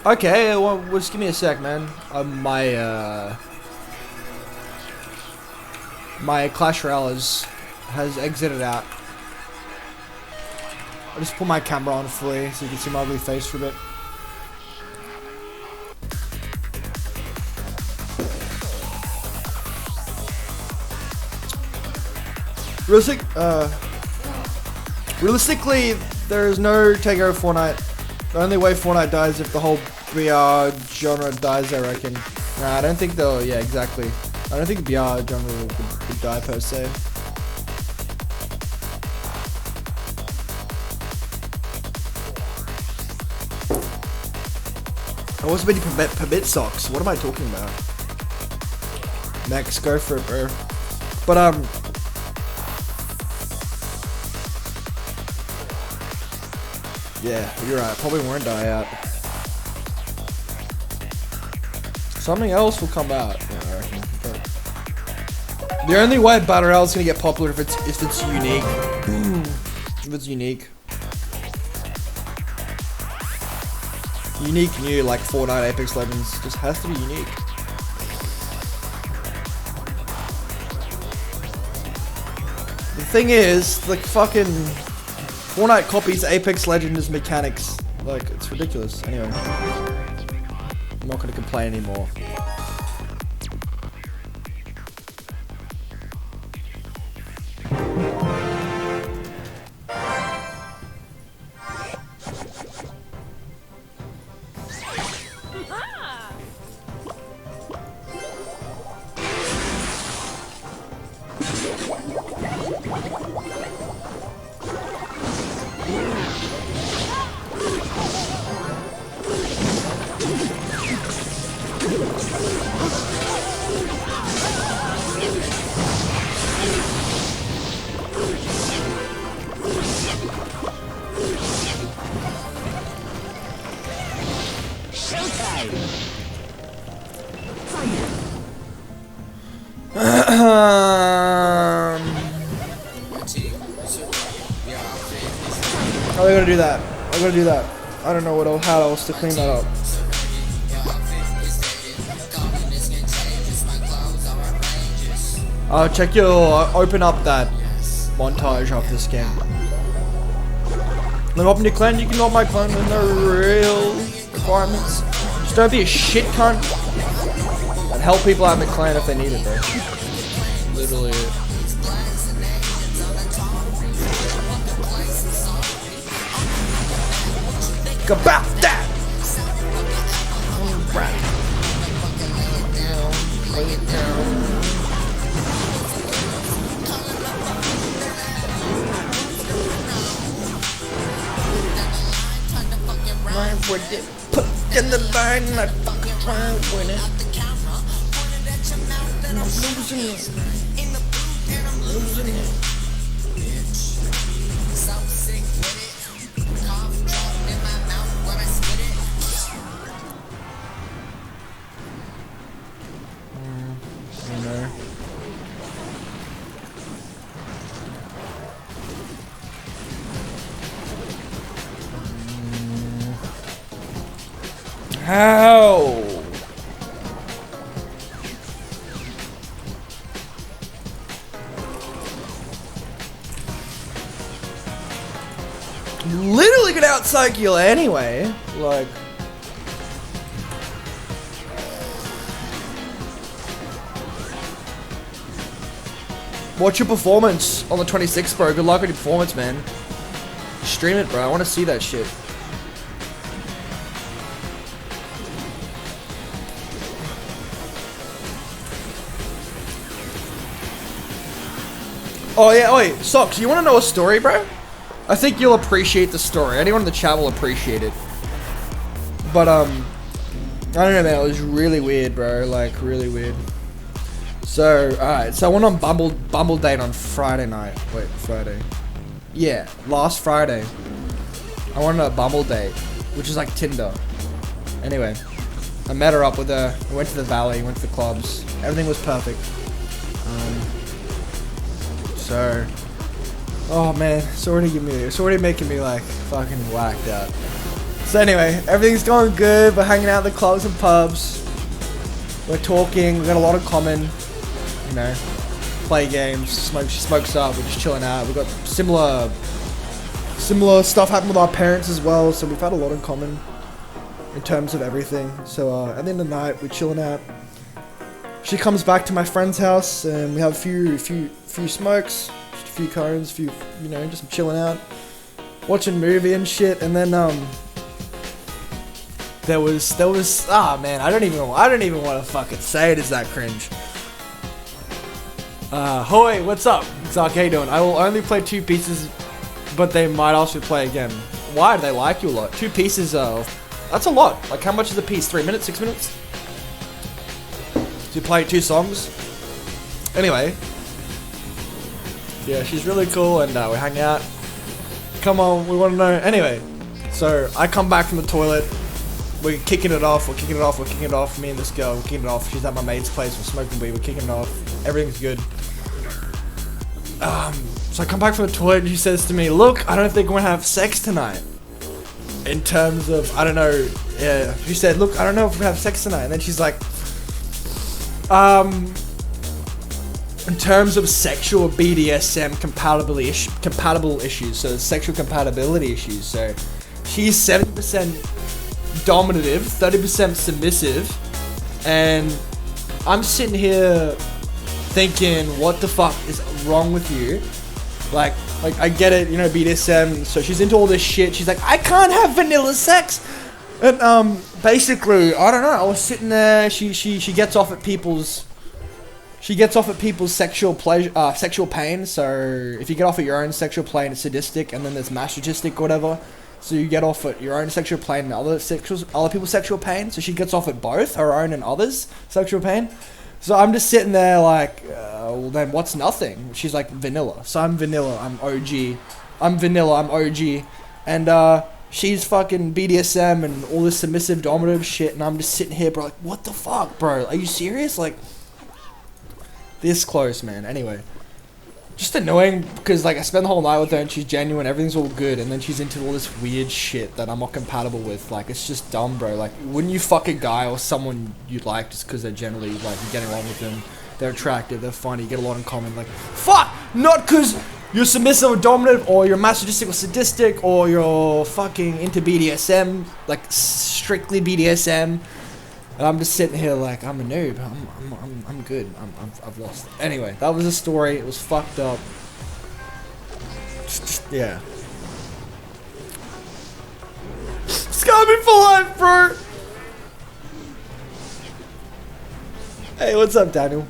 Okay, well, just give me a sec, man. My Clash Royale has exited out. I'll just put my camera on fully so you can see my ugly face for a bit. Realistically, there is no takeover of Fortnite. The only way Fortnite dies is if the whole BR genre dies, I reckon. Nah, I don't think they'll, yeah, exactly. I don't think the BR genre would die per se. I wasn't ready to permit socks. What am I talking about? Max, go for it, bro. But, yeah, you're right. Probably won't die out. Something else will come out. Yeah, I reckon. But the only way Battle Royale is gonna get popular if it's unique. If it's unique. Unique new like Fortnite, Apex Legends just has to be unique. The thing is, like fucking Fortnite copies Apex Legends mechanics. Like, it's ridiculous. Anyway. I'm not gonna complain anymore. How are we gonna do that? I'm gonna do that. I don't know how else to clean that up. Check your open up that montage of this game. Then open your clan. You can open my clan with no real requirements. Just don't be a shit cunt and help people out in the clan if they need it, bro. Literally it. About that. With it, put in the line, and I fucking rhyme with it. And I'm losing it. Losing it. How? Literally gonna out-psych you anyway. Like. Watch your performance on the 26th, bro. Good luck with your performance, man. Stream it, bro. I want to see that shit. Oh, yeah. Wait, Socks, you want to know a story, bro? I think you'll appreciate the story. Anyone in the chat will appreciate it. But, I don't know, man. It was really weird, bro. Like, really weird. So, alright, so I went on Bumble date on Friday night. Wait, Friday. Yeah, last Friday. I went on a Bumble date, which is like Tinder. Anyway, I met her up with her. We went to the valley, went to the clubs. Everything was perfect. So, oh man, it's already making me like fucking whacked out. So anyway, everything's going good. We're hanging out at the clubs and pubs. We're talking. We got a lot in common. You know, play games, she smokes up, we're just chilling out. We've got similar stuff happening with our parents as well, so we've had a lot in common in terms of everything. So at the end of the night, we're chilling out. She comes back to my friend's house, and we have a few smokes, just a few cones, you know, just chilling out, watching a movie and shit. And then there was man, I don't even want to fucking say it. Is that cringe? Hoy, what's up? Zark, how you doing? I will only play 2 pieces, but they might also play again. Why? Do they like you a lot? 2 pieces that's a lot. Like, how much is a piece? 3 minutes? 6 minutes? Do you play 2 songs? Anyway. Yeah, she's really cool, and we hang out. Come on, we want to know. Anyway, so I come back from the toilet. We're kicking it off. Me and this girl, we're kicking it off. She's at my mate's place. We're smoking weed. We're kicking it off. Everything's good. So I come back from the toilet and she says to me, look, I don't think we're gonna have sex tonight. In terms of, I don't know, yeah. She said, look, I don't know if we're gonna have sex tonight. And then she's like, in terms of sexual BDSM compatible issues, so sexual compatibility issues. So she's 70% dominative, 30% submissive, and I'm sitting here thinking, what the fuck is wrong with you? Like I get it, you know, BDSM. So she's into all this shit. She's like, I can't have vanilla sex. And basically, I don't know. I was sitting there. She gets off at people's. She gets off at people's sexual pleasure, sexual pain. So if you get off at your own sexual plane, it's sadistic, and then there's masochistic or whatever. So you get off at your own sexual plane and other people's sexual pain. So she gets off at both her own and others' sexual pain. So I'm just sitting there like, well then what's nothing? She's like, vanilla. So I'm vanilla, I'm OG. I'm vanilla, I'm OG. And she's fucking BDSM and all this submissive dominative shit. And I'm just sitting here, bro, like, what the fuck, bro? Are you serious? Like, this close, man. Anyway. Just annoying because like I spend the whole night with her and she's genuine, everything's all good, and then she's into all this weird shit that I'm not compatible with. Like, it's just dumb, bro. Like, wouldn't you fuck a guy or someone you like just because they're generally like you're getting along with them, they're attractive, they're funny, you get a lot in common? Like, fuck, not because you're submissive or dominant, or you're masochistic or sadistic, or you're fucking into BDSM, like strictly BDSM. And I'm just sitting here like, I'm a noob. I'm good. I've lost. Anyway, that was a story. It was fucked up. Yeah. Scar me for life, bro. Hey, what's up, Daniel?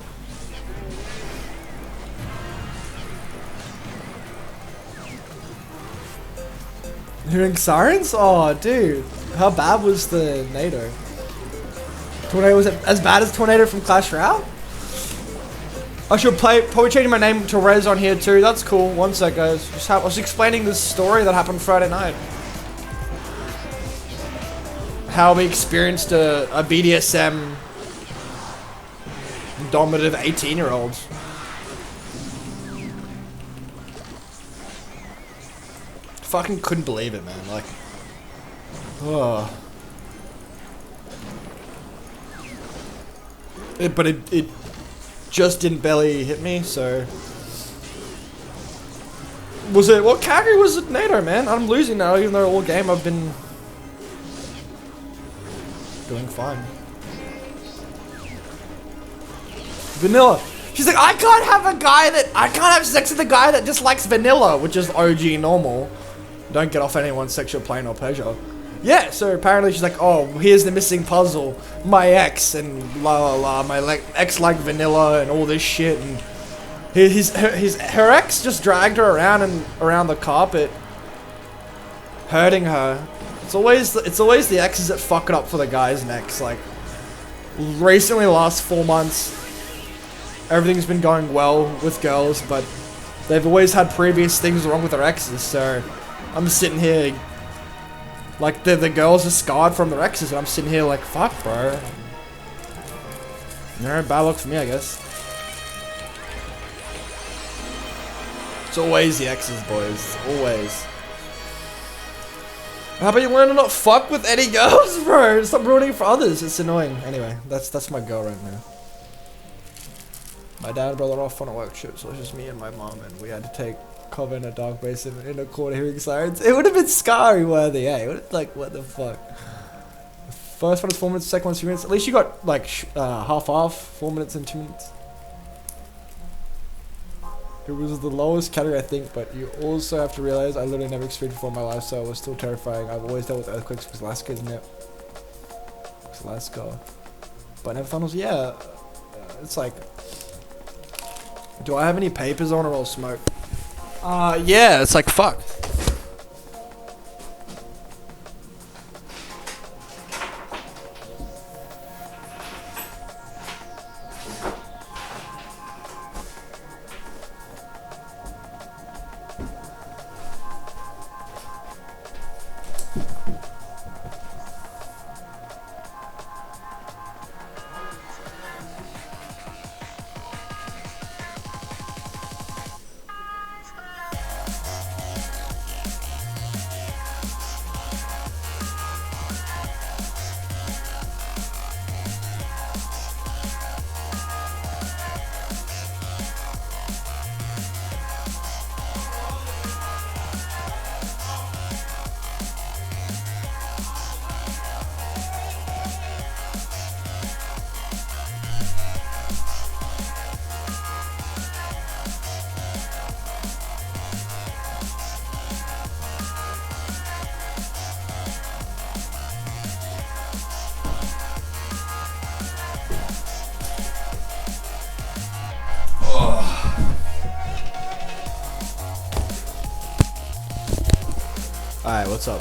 Hearing sirens? Oh, dude. How bad was the NATO? Tornado, was it as bad as Tornado from Clash Royale? I should probably changing my name to Rez on here too. That's cool. One sec, guys. I was explaining this story that happened Friday night. How we experienced a BDSM dominative 18-year-old. Fucking couldn't believe it, man. Like, oh. But it just didn't barely hit me, so... Was it... What category was it NATO, man? I'm losing now, even though all game I've been... doing fine. Vanilla. She's like, I can't have sex with a guy that just likes vanilla, which is OG normal. Don't get off anyone's sexual plane or pleasure. Yeah, so apparently she's like, oh, here's the missing puzzle. My ex and la la la. My ex liked vanilla and all this shit, and her ex just dragged her around and around the carpet, hurting her. It's always the exes that fuck it up for the guys next. Like, recently, the last 4 months, everything's been going well with girls, but they've always had previous things wrong with their exes. So I'm sitting here, like the girls are scarred from their exes, and I'm sitting here like, fuck, bro. No, bad luck for me, I guess. It's always the exes, boys. Always. How about you learn to not fuck with any girls, bro? Stop ruining it for others. It's annoying. Anyway, that's my girl right now. My dad and brother off on a work trip, so it was just me and my mom, and we had to take cover in a dark basin in a corner hearing sirens. It would have been scary worthy, eh? It would have, like, what the fuck? First one is 4 minutes, second one's 2 minutes. At least you got, like, half, 4 minutes and 2 minutes. It was the lowest category, I think, but you also have to realize I literally never experienced before in my life, so it was still terrifying. I've always dealt with earthquakes because Alaska, isn't it? It's Alaska. But never thought it was, yeah. It's like, do I have any papers on or I'll smoke? Yeah, it's like, fuck. Alright, what's up?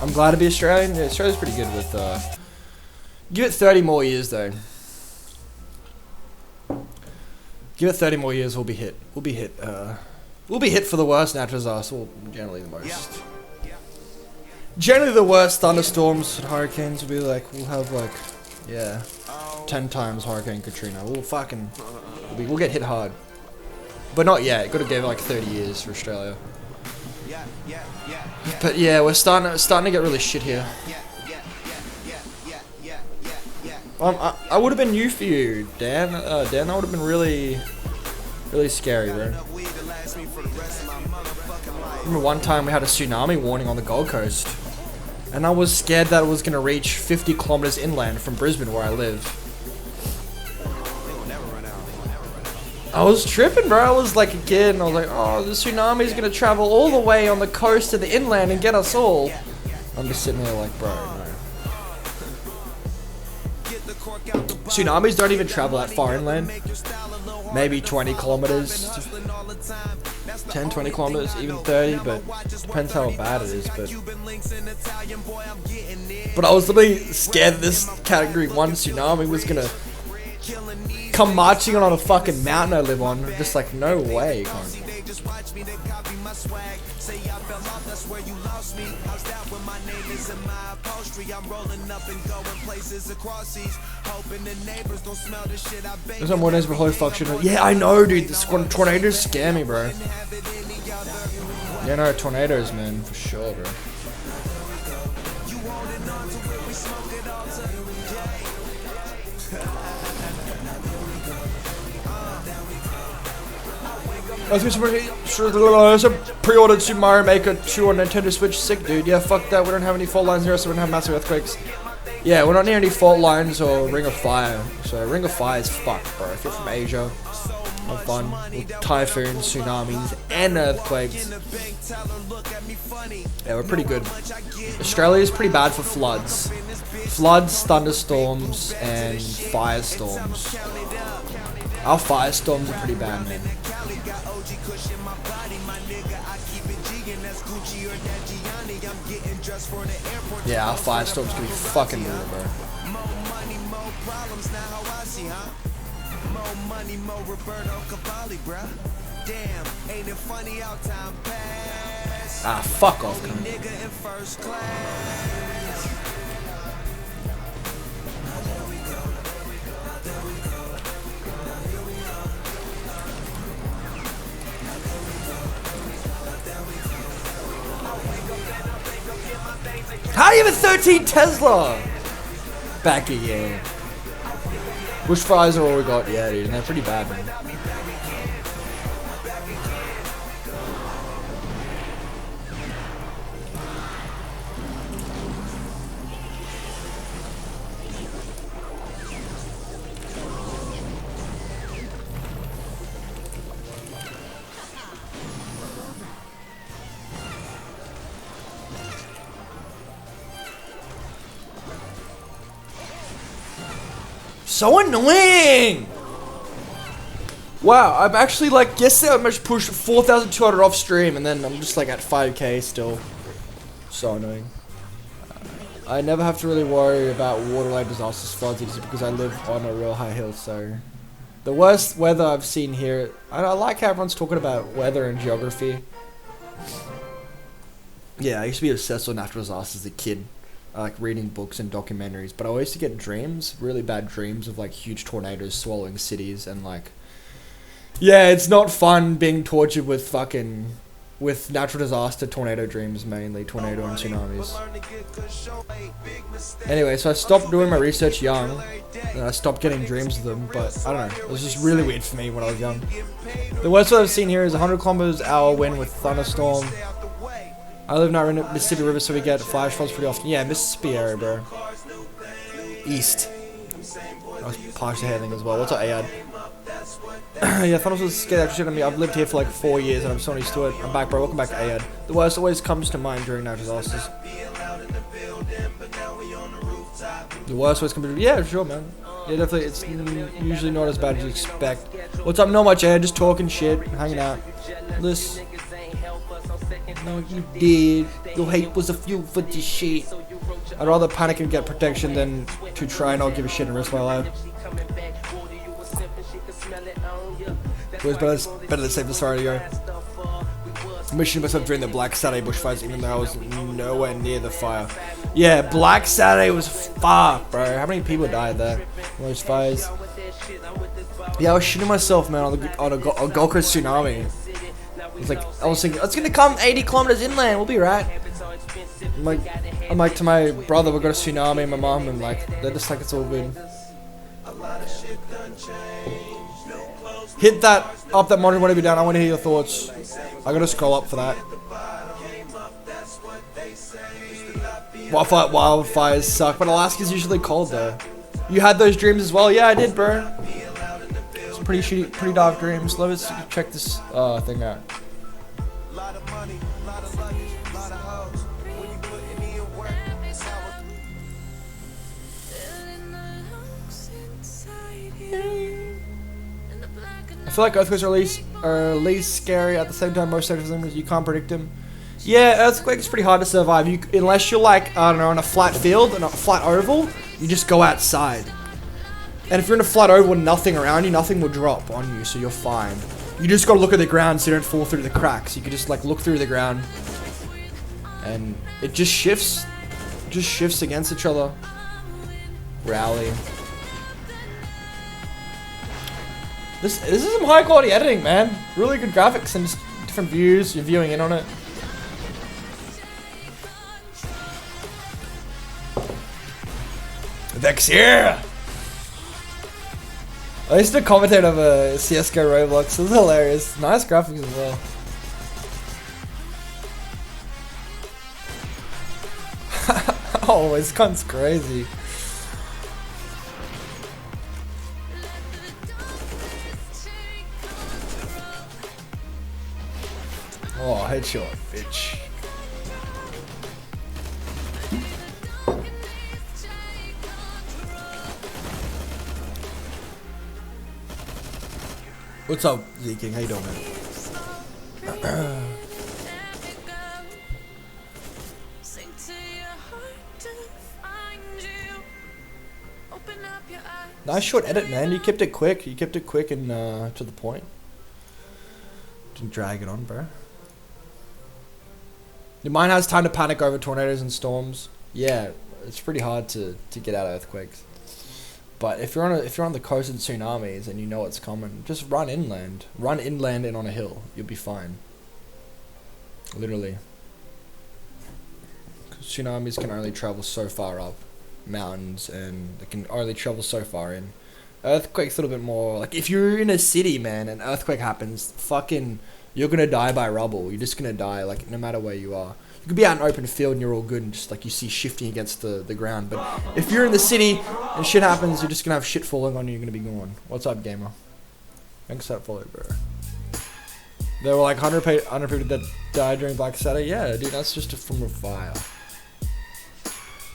I'm glad to be Australian. Yeah, Australia's pretty good with, give it 30 more years, though. Give it 30 more years, we'll be hit. We'll be hit for the worst natural disaster, well, generally the most. Generally the worst thunderstorms and hurricanes will be like, we'll have like, yeah, 10 times Hurricane Katrina. We'll get hit hard. But not yet. Gotta give it like 30 years for Australia. But yeah, we're starting to get really shit here. I would have been new for you, Dan. Dan, that would have been really scary, bro. Remember one time we had a tsunami warning on the Gold Coast, and I was scared that it was gonna reach 50 kilometers inland from Brisbane, where I live. I was tripping, bro. I was like a kid, and I was like, oh, the tsunami's gonna travel all the way on the coast to the inland and get us all. I'm just sitting there like, bro, no. Tsunamis don't even travel that far inland. Maybe 20 kilometers. 10, 20 kilometers, even 30, but depends how bad it is. But I was literally scared that this Category 1 tsunami was gonna come marching on a fucking mountain I live on. Just like, no way, you can't. There's no more days for holy function. Yeah, I know, dude. This tornadoes scare me, bro. Yeah, no, tornadoes, man, for sure, bro. I was pre-ordered Super Mario Maker 2 on Nintendo Switch. Sick, dude. Yeah, fuck that. We don't have any fault lines here, so we don't have massive earthquakes. Yeah, we're not near any fault lines or Ring of Fire. So Ring of Fire is fucked, bro. If you're from Asia, have fun with typhoons, tsunamis, and earthquakes. Yeah, we're pretty good. Australia is pretty bad for floods. Floods, thunderstorms, and firestorms. Our firestorms are pretty bad, man. Yeah, our firestorms can be fucking brutal, bro. Ah, fuck off, cunt. How do you have a 13 Tesla? Back again. Bushfires are all we got, yeah, dude, and they're pretty bad, man. So annoying! Wow, I'm actually like, yesterday I managed to push 4,200 off stream and then I'm just like at 5k still. So annoying. I never have to really worry about waterline disasters, floods, because I live on a real high hill, so. The worst weather I've seen here, I like how everyone's talking about weather and geography. Yeah, I used to be obsessed with natural disasters as a kid. I like reading books and documentaries, but I always used to get dreams, really bad dreams of like huge tornadoes swallowing cities and like, yeah, it's not fun being tortured with natural disaster tornado dreams, mainly tornado and tsunamis. Anyway, so I stopped doing my research young, and I stopped getting dreams of them, but I don't know, it was just really weird for me when I was young. The worst I've seen here is 100 kilometers an hour wind with thunderstorm. I live near the Mississippi River, so we get flash floods pretty often. Yeah, Mississippi area, bro. East. I was partially hailing as well. What's up, Ayad? Yeah, thunders was scared actually on me. I've lived here for like 4 years and I'm so used to it. I'm back, bro. Welcome back, Ayad. The worst always comes to mind during natural disasters. The worst always comes to... Yeah, sure, man. Yeah, definitely. It's usually not as bad as you expect. What's up? Not much, Ayad. Just talking shit, hanging out. Listen. No, you did. Your hate was a fuel for this shit. I'd rather panic and get protection than to try and not give a shit and risk my life. It was better to save the sorry to go. I'm wishing myself during the Black Saturday bushfires, even though I was nowhere near the fire. Yeah, Black Saturday was fuck, bro. How many people died there? Those fires. Yeah, I was shitting myself, man, on a Gold Coast tsunami. It's like, I was thinking, it's gonna come 80 kilometers inland, we'll be right. I'm like to my brother, we got a tsunami, and my mom, and like, they're just like, it's all good. Hit that, up that monitor, whatever you're down, I want to hear your thoughts. I gotta scroll up for that. Wildfires suck, but Alaska's usually cold though. You had those dreams as well? Yeah, I did, bro. Some pretty shitty, pretty dark dreams. Let's check this thing out. I feel like earthquakes are least scary. At the same time, most sectors you can't predict them. Yeah, earthquakes pretty hard to survive. Unless you're like, I don't know, on a flat field and a flat oval, you just go outside. And if you're in a flat oval with nothing around you, nothing will drop on you, so you're fine. You just gotta look at the ground so you don't fall through the cracks. You can just like look through the ground, and it just shifts against each other. Rally. This is some high quality editing, man. Really good graphics and just different views. You're viewing in on it. Vex here! I used to commentate on a CSGO Roblox. It was hilarious. Nice graphics as well. Oh, this cunt's crazy. Oh, headshot, bitch. What's up, Z-King? How you doing, man? Nice short edit, man. You kept it quick. You kept it quick and to the point. Didn't drag it on, bro. Your mind has time to panic over tornadoes and storms. Yeah, it's pretty hard to get out of earthquakes. But if you're on the coast of tsunamis and you know it's coming, just run inland. Run inland and on a hill. You'll be fine. Literally. 'Cause tsunamis can only travel so far up mountains, and they can only travel so far in. Earthquake's a little bit more like if you're in a city, man, and earthquake happens, fucking you're gonna die by rubble. You're just gonna die, like, no matter where you are. You could be out in an open field and you're all good and just like you see shifting against the ground. But if you're in the city and shit happens, you're just gonna have shit falling on you. You're gonna be gone. What's up, gamer? Thanks for that follow, bro. There were like 100 people that died during Black Saturday. Yeah, dude, that's just from a fire.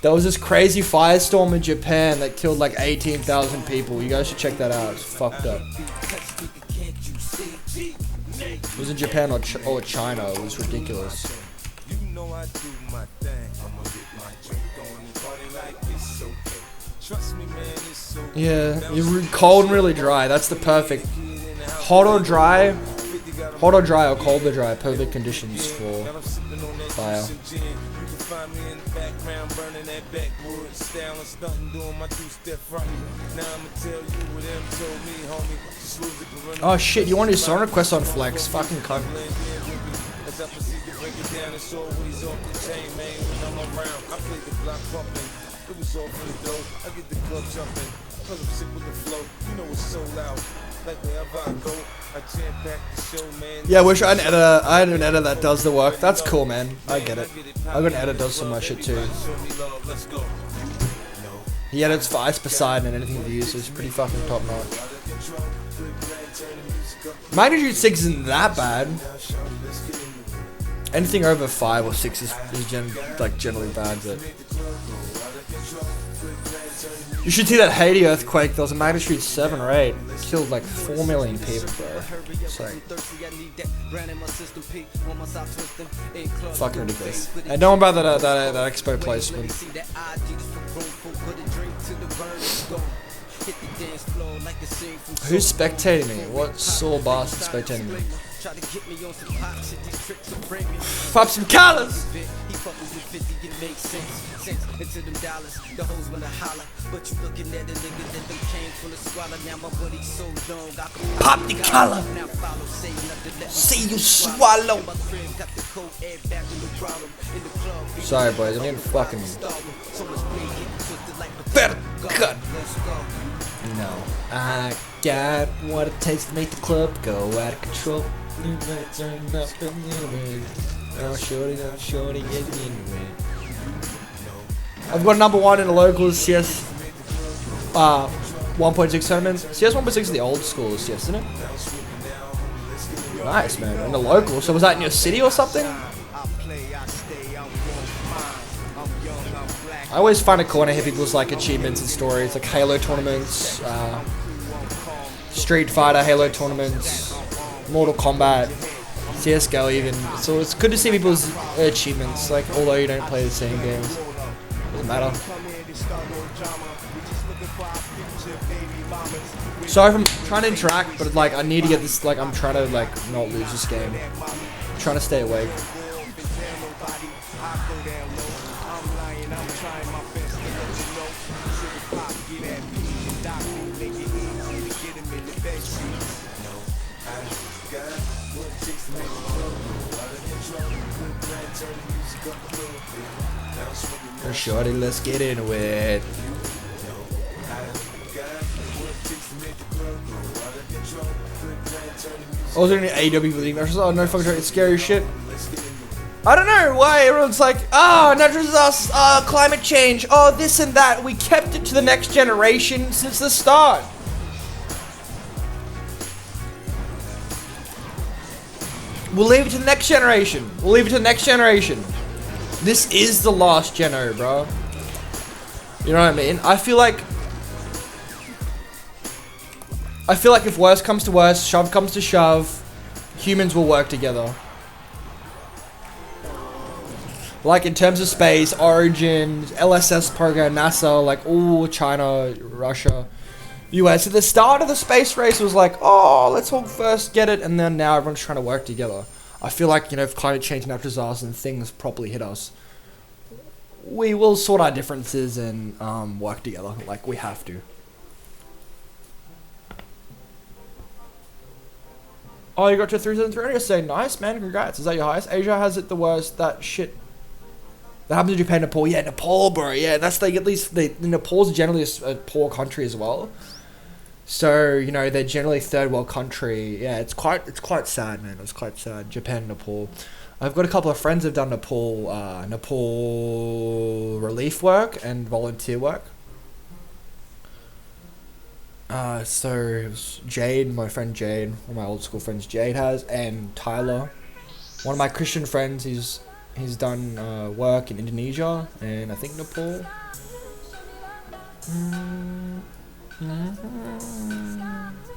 There was this crazy firestorm in Japan that killed like 18,000 people. You guys should check that out. It's fucked up. It was in Japan or China. It was ridiculous. Yeah, you're cold and really dry. That's the perfect. Hot or dry or cold or dry. Perfect conditions for fire. Oh shit, you want your song request on Flex? Fucking cunt. Yeah, I wish I had an editor that does the work. That's cool, man. I get it. I got an editor that does some of my shit too. He edits for Ice Poseidon and anything he uses. Pretty fucking top notch. Magnitude 6 isn't that bad. Anything over 5 or 6 is generally bad, but you should see that Haiti earthquake. There was a magnitude 7 or 8. It killed like 4 million people, bro. It's like fucking ridiculous. And know about that expo placement. Who's spectating me? What sore bastard spectating me? Pop some collars! Pop the collar! See you swallow! Sorry boys, I need a fucking better cut. No, I got what it takes to make the club go out of control. Shorty, get into it. I've got number 1 in the locals CS 1.6 tournament. CS 1.6 is the old school CS, isn't it? Nice, man. In the local. So was that in your city or something? I always find it cool when I hear people's like achievements and stories, like Halo tournaments, Street Fighter, Halo tournaments, Mortal Kombat, CSGO even. So it's good to see people's achievements, like although you don't play the same games. Doesn't matter. Sorry if I'm trying to interact, but like I need to get this, like I'm trying to like not lose this game. I'm trying to stay awake. Shorty, let's get into it. I was doing an AW thing. I was just, oh no fucking joke, it's scary as shit. I don't know why everyone's like, natural disasters, climate change, this and that. We kept it to the next generation since the start. We'll leave it to the next generation. We'll leave it to the next generation. This is the last Geno, bro. You know what I mean? I feel like if worst comes to worst, shove comes to shove, humans will work together. Like in terms of space, Origin, LSS program, NASA, like all China, Russia, US. At the start of the space race was like, let's all first get it, and then now everyone's trying to work together. I feel like, if climate change, natural disasters, and things properly hit us, we will sort our differences and work together. Like we have to. Oh, you got to 373. I say nice, man. Congrats. Is that your highest? Asia has it the worst. That shit. That happens in Japan, Nepal. Yeah, Nepal, bro. Yeah, that's like at least Nepal's generally a poor country as well. So they're generally third world country. Yeah, it's quite sad, man. It's quite sad. Japan, Nepal. I've got a couple of friends who've done Nepal relief work and volunteer work. So it was Jade, my friend Jade, one of my old school friends Jade has, and Tyler, one of my Christian friends. He's done work in Indonesia and I think Nepal.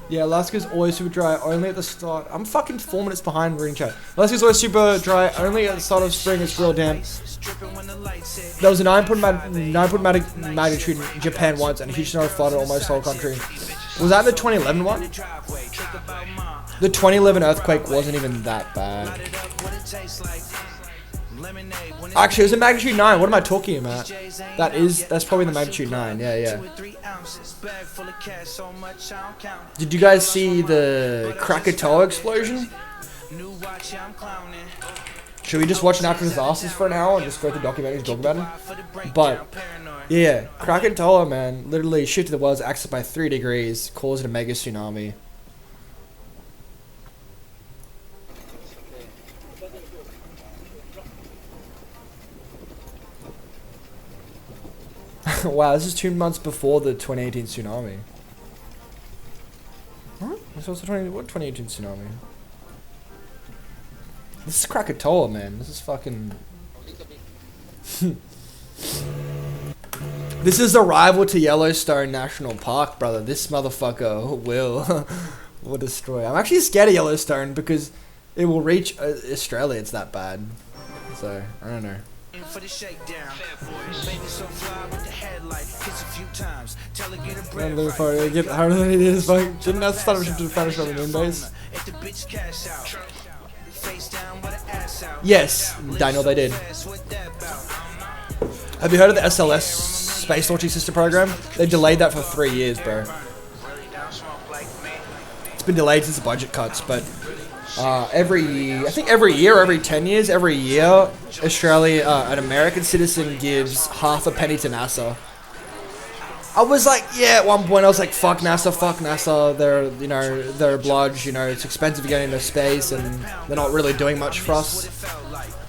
Yeah, Alaska's always super dry, only at the start. I'm fucking 4 minutes behind reading chat. Alaska's always super dry, only at the start of spring it's real damp. There was a 9.0 magnitude in Japan once, and a huge snow flooded almost the whole country. Was that the 2011 one? The 2011 earthquake wasn't even that bad. Actually, it was a magnitude 9. What am I talking about? That's probably the magnitude 9. Yeah. Did you guys see the Krakatoa explosion? Should we just watch natural disasters for an hour and just go through documentaries and talk about it? But yeah, Krakatoa, man, literally shifted the world's axis by 3 degrees, caused a mega tsunami. Wow, this is 2 months before the 2018 tsunami. Huh? What 2018 tsunami? This is Krakatoa, man. This is fucking... This is the rival to Yellowstone National Park, brother. This motherfucker will destroy. I'm actually scared of Yellowstone because it will reach Australia. It's that bad. So, I don't know. For the shakedown, baby so fly with the headlight, kiss a few times, tell her get a bread right. Get how many it is like didn't that start to vanish on the moon base? Yes, Daniel, they did. Have you heard of the SLS space launching system program? They delayed that for 3 years, bro. It's been delayed since the budget cuts, but every year or every 10 years, every year, Australia, an American citizen gives half a penny to NASA. I was like, at one point I was like, fuck NASA, they're obliged, it's expensive to get into space and they're not really doing much for us.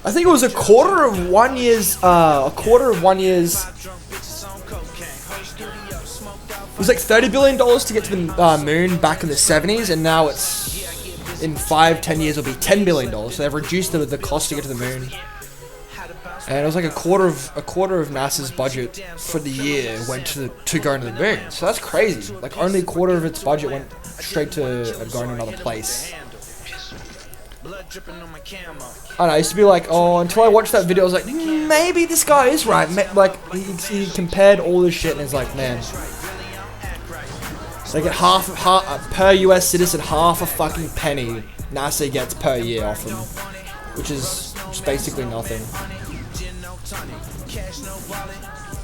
I think it was a quarter of one year's, it was like $30 billion to get to the moon back in the 70s, and now it's, in 5-10 years, it'll be $10 billion. So they've reduced the cost to get to the moon. And it was like a quarter of NASA's budget for the year went to going to the moon. So that's crazy. Like only a quarter of its budget went straight to going to another place. I don't know, I used to be like, until I watched that video, I was like, maybe this guy is right. Like, he compared all this shit and he's like, man, they get half per US citizen, half a fucking penny NASA gets per year off them, which is just basically nothing.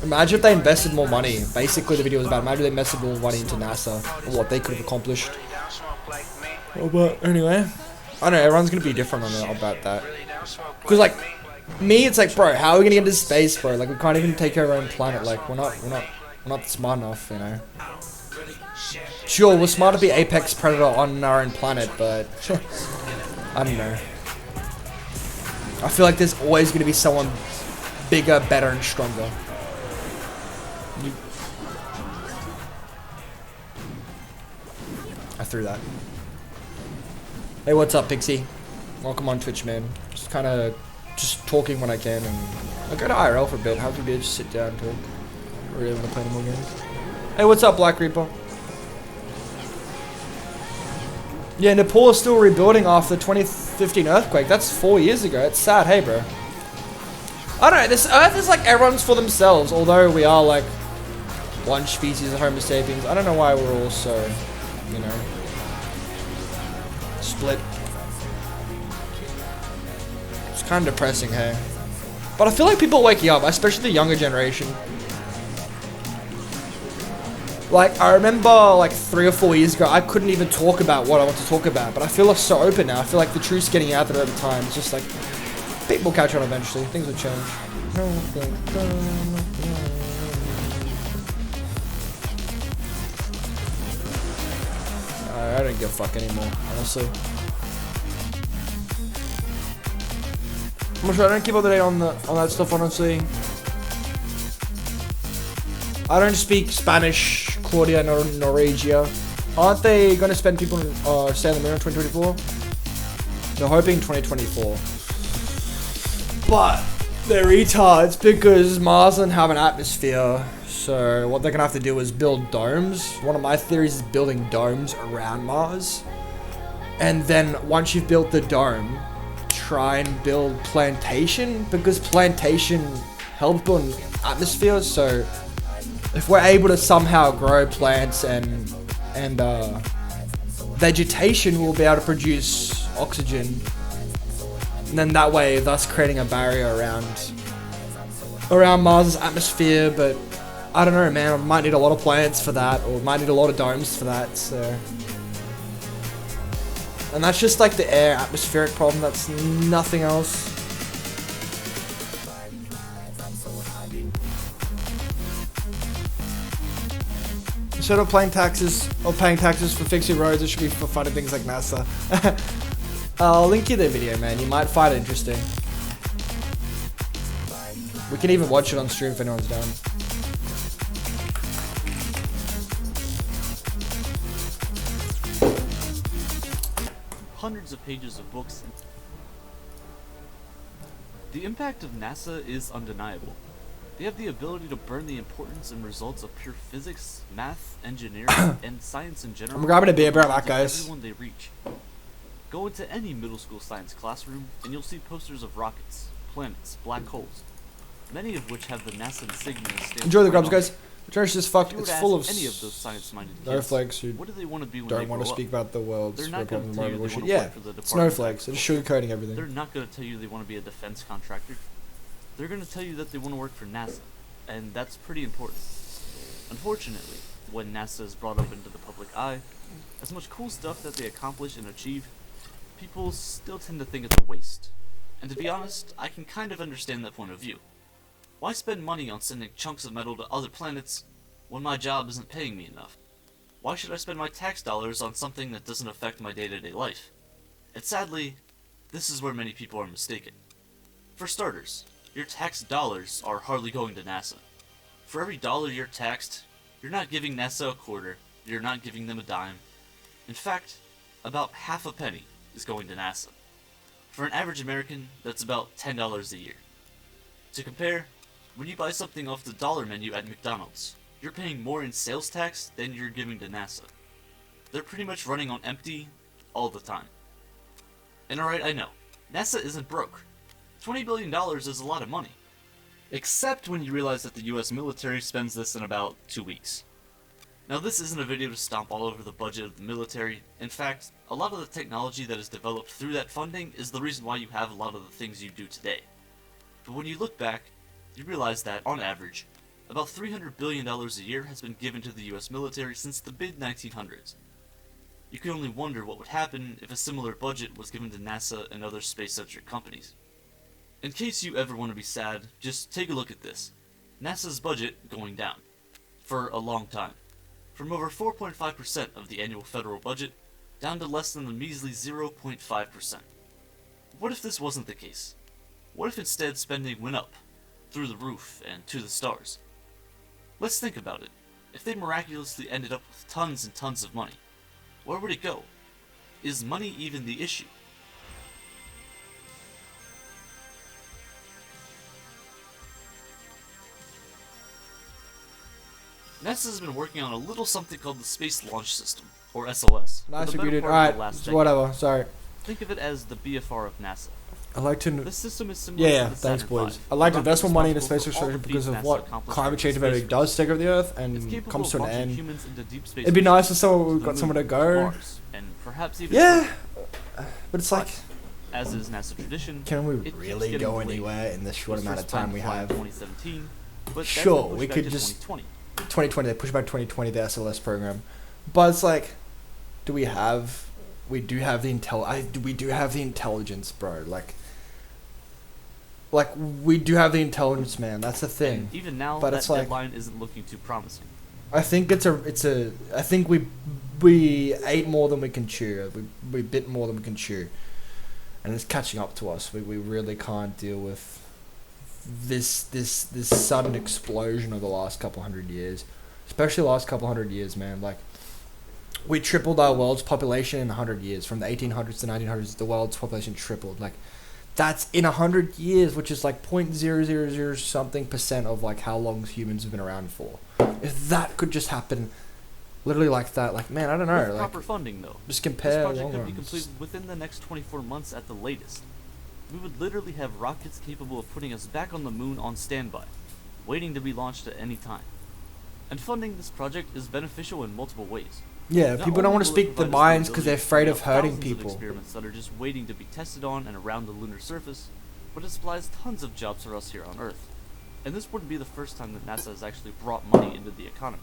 Imagine if they invested more money. Basically, the video was about imagine they invested more money into NASA and what they could have accomplished. Oh, but anyway, I don't know. Everyone's gonna be different about that. Because like me, it's like, bro, how are we gonna get into space, bro? Like we can't even take care of our own planet. Like we're not smart enough, Sure, we're smart to be apex predator on our own planet, but I don't know. I feel like there's always going to be someone bigger, better, and stronger. I threw that. Hey, what's up, Pixie? Welcome on Twitch, man. Just kind of just talking when I can, and I'll go to IRL for a bit. How would you be just sit down and talk? I really want to play any more games. Hey, what's up, Black Reaper? Yeah, Nepal is still rebuilding after the 2015 earthquake. That's 4 years ago. It's sad, hey, bro. I don't know. This Earth is like everyone's for themselves, although we are like one species of Homo sapiens. I don't know why we're all so, you know, split. It's kind of depressing, hey. But I feel like people are waking up, especially the younger generation. Like, I remember, like, 3 or 4 years ago, I couldn't even talk about what I want to talk about. But I feel like so open now. I feel like the truth's getting out there over time. It's just like, people catch on eventually. Things will change. I don't give a fuck anymore, honestly. I'm sure I don't keep up to date on that stuff, honestly. I don't speak Spanish, Claudia, nor Norwegia. Aren't they going to spend people stay on the moon in 2024? They're hoping 2024. But they're retards because Mars doesn't have an atmosphere. So what they're going to have to do is build domes. One of my theories is building domes around Mars. And then once you've built the dome, try and build plantation. Because plantation helps build an atmosphere. So if we're able to somehow grow plants and vegetation, we'll be able to produce oxygen, and then that way, thus creating a barrier around Mars's atmosphere. But I don't know, man. I might need a lot of plants for that, or might need a lot of domes for that. So, and that's just like the air atmospheric problem. That's nothing else. Instead of paying taxes for fixing roads, it should be for funding things like NASA. I'll link you the video, man. You might find it interesting. We can even watch it on stream if anyone's down. Hundreds of pages of books. The impact of NASA is undeniable. They have the ability to burn the importance and results of pure physics, math, engineering, and science in general. I'm grabbing a beer, bro, that guys. Everyone they reach. Go into any middle school science classroom, and you'll see posters of rockets, planets, black holes, many of which have the NASA insignia. Enjoy the grubs, guys. The church is fucked. It's full of any of those science-minded kids, snowflakes who what do they want to be when don't want to speak about the world's They're not going to tell you they want to yeah, work for the snowflakes. They're just sugarcoating everything. They're not going to tell you they want to be a defense contractor. They're going to tell you that they want to work for NASA, and that's pretty important. Unfortunately, when NASA is brought up into the public eye, as much cool stuff that they accomplish and achieve, people still tend to think it's a waste. And to be honest, I can kind of understand that point of view. Why spend money on sending chunks of metal to other planets when my job isn't paying me enough? Why should I spend my tax dollars on something that doesn't affect my day-to-day life? And sadly, this is where many people are mistaken. For starters, your tax dollars are hardly going to NASA. For every dollar you're taxed, you're not giving NASA a quarter, you're not giving them a dime. In fact, about half a penny is going to NASA. For an average American, that's about $10 a year. To compare, when you buy something off the dollar menu at McDonald's, you're paying more in sales tax than you're giving to NASA. They're pretty much running on empty all the time. And alright, I know, NASA isn't broke. $20 billion is a lot of money. Except when you realize that the US military spends this in about 2 weeks. Now this isn't a video to stomp all over the budget of the military. In fact, a lot of the technology that is developed through that funding is the reason why you have a lot of the things you do today. But when you look back, you realize that, on average, about $300 billion a year has been given to the US military since the mid-1900s. You can only wonder what would happen if a similar budget was given to NASA and other space-centric companies. In case you ever want to be sad, just take a look at this. NASA's budget going down. For a long time. from over 4.5% of the annual federal budget down to less than the measly 0.5%. What if this wasn't the case? What if instead spending went up, through the roof and to the stars? Let's think about it. If they miraculously ended up with tons and tons of money, where would it go? Is money even the issue? NASA's been working on a little something called the Space Launch System, or SLS. Nice for the better repeated. part of Alright, the last so decade. whatever. Sorry. Think of it as the BFR of NASA. I like to. This system is similar Yeah, to the thanks, Saturn boys. V, I like to rocket invest more money into responsible space for all the exploration because feats of NASA what accomplished climate during change the eventually space does take over the Earth It's and capable comes of to an launching end. humans into deep space It'd be nice if to someone the got moon, somewhere to to go. Mars, and perhaps even Yeah, further. but it's like, As is NASA tradition, can we it keeps really getting go delayed. anywhere in this short Was amount of first planned time we to fly in have? 2017, but that's Sure, been pushed we back could to just- 2020. 2020, they pushed back 2020 the SLS program, but it's like, do we have? We do have the we do have the intelligence, bro. Like we do have the intelligence, man. That's the thing. And even now, But that it's like- deadline isn't looking too promising. I think I think we ate more than we can chew. We bit more than we can chew, and it's catching up to us. We really can't deal with this sudden explosion of the last couple hundred years, especially the last couple hundred years, man. Like we tripled our world's population in 100 years, from the 1800s to 1900s. The world's population tripled. Like that's in 100 years, which is like 0.000 something % of like how long humans have been around for. If that could just happen, literally like that, like man, I don't know, With like proper funding, though, just this compare project long could be runs. completed within the next 24 months at the latest. We would literally have rockets capable of putting us back on the moon on standby, waiting to be launched at any time. And funding this project is beneficial in multiple ways. Yeah, Not people don't only want to will it speak their provide us the minds because they're ability to afraid carry of out hurting thousands of people. experiments that are just waiting to be tested on and around the lunar surface, but it supplies tons of jobs for us here on Earth. And this wouldn't be the first time that NASA has actually brought money into the economy.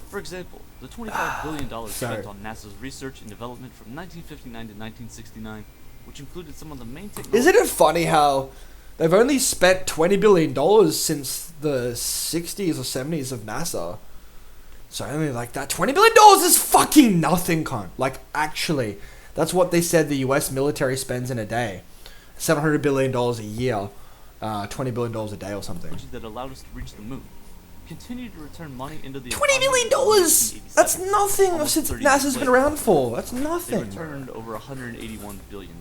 For example, the $25 billion spent Sorry. on NASA's research and development from 1959 to 1969, which included some of the main technology. Isn't it funny how they've only spent $20 billion since the 60s or 70s of NASA? So only like that $20 billion is fucking nothing, cunt. Like actually, that's what they said the US military spends in a day. $700 billion a year, $20 billion a day or something. that allowed us to reach the moon. Continued to return money into the $20 economy million! until 1987. That's nothing Almost since 30 NASA's years been later. around for. That's They nothing. returned over $181 billion.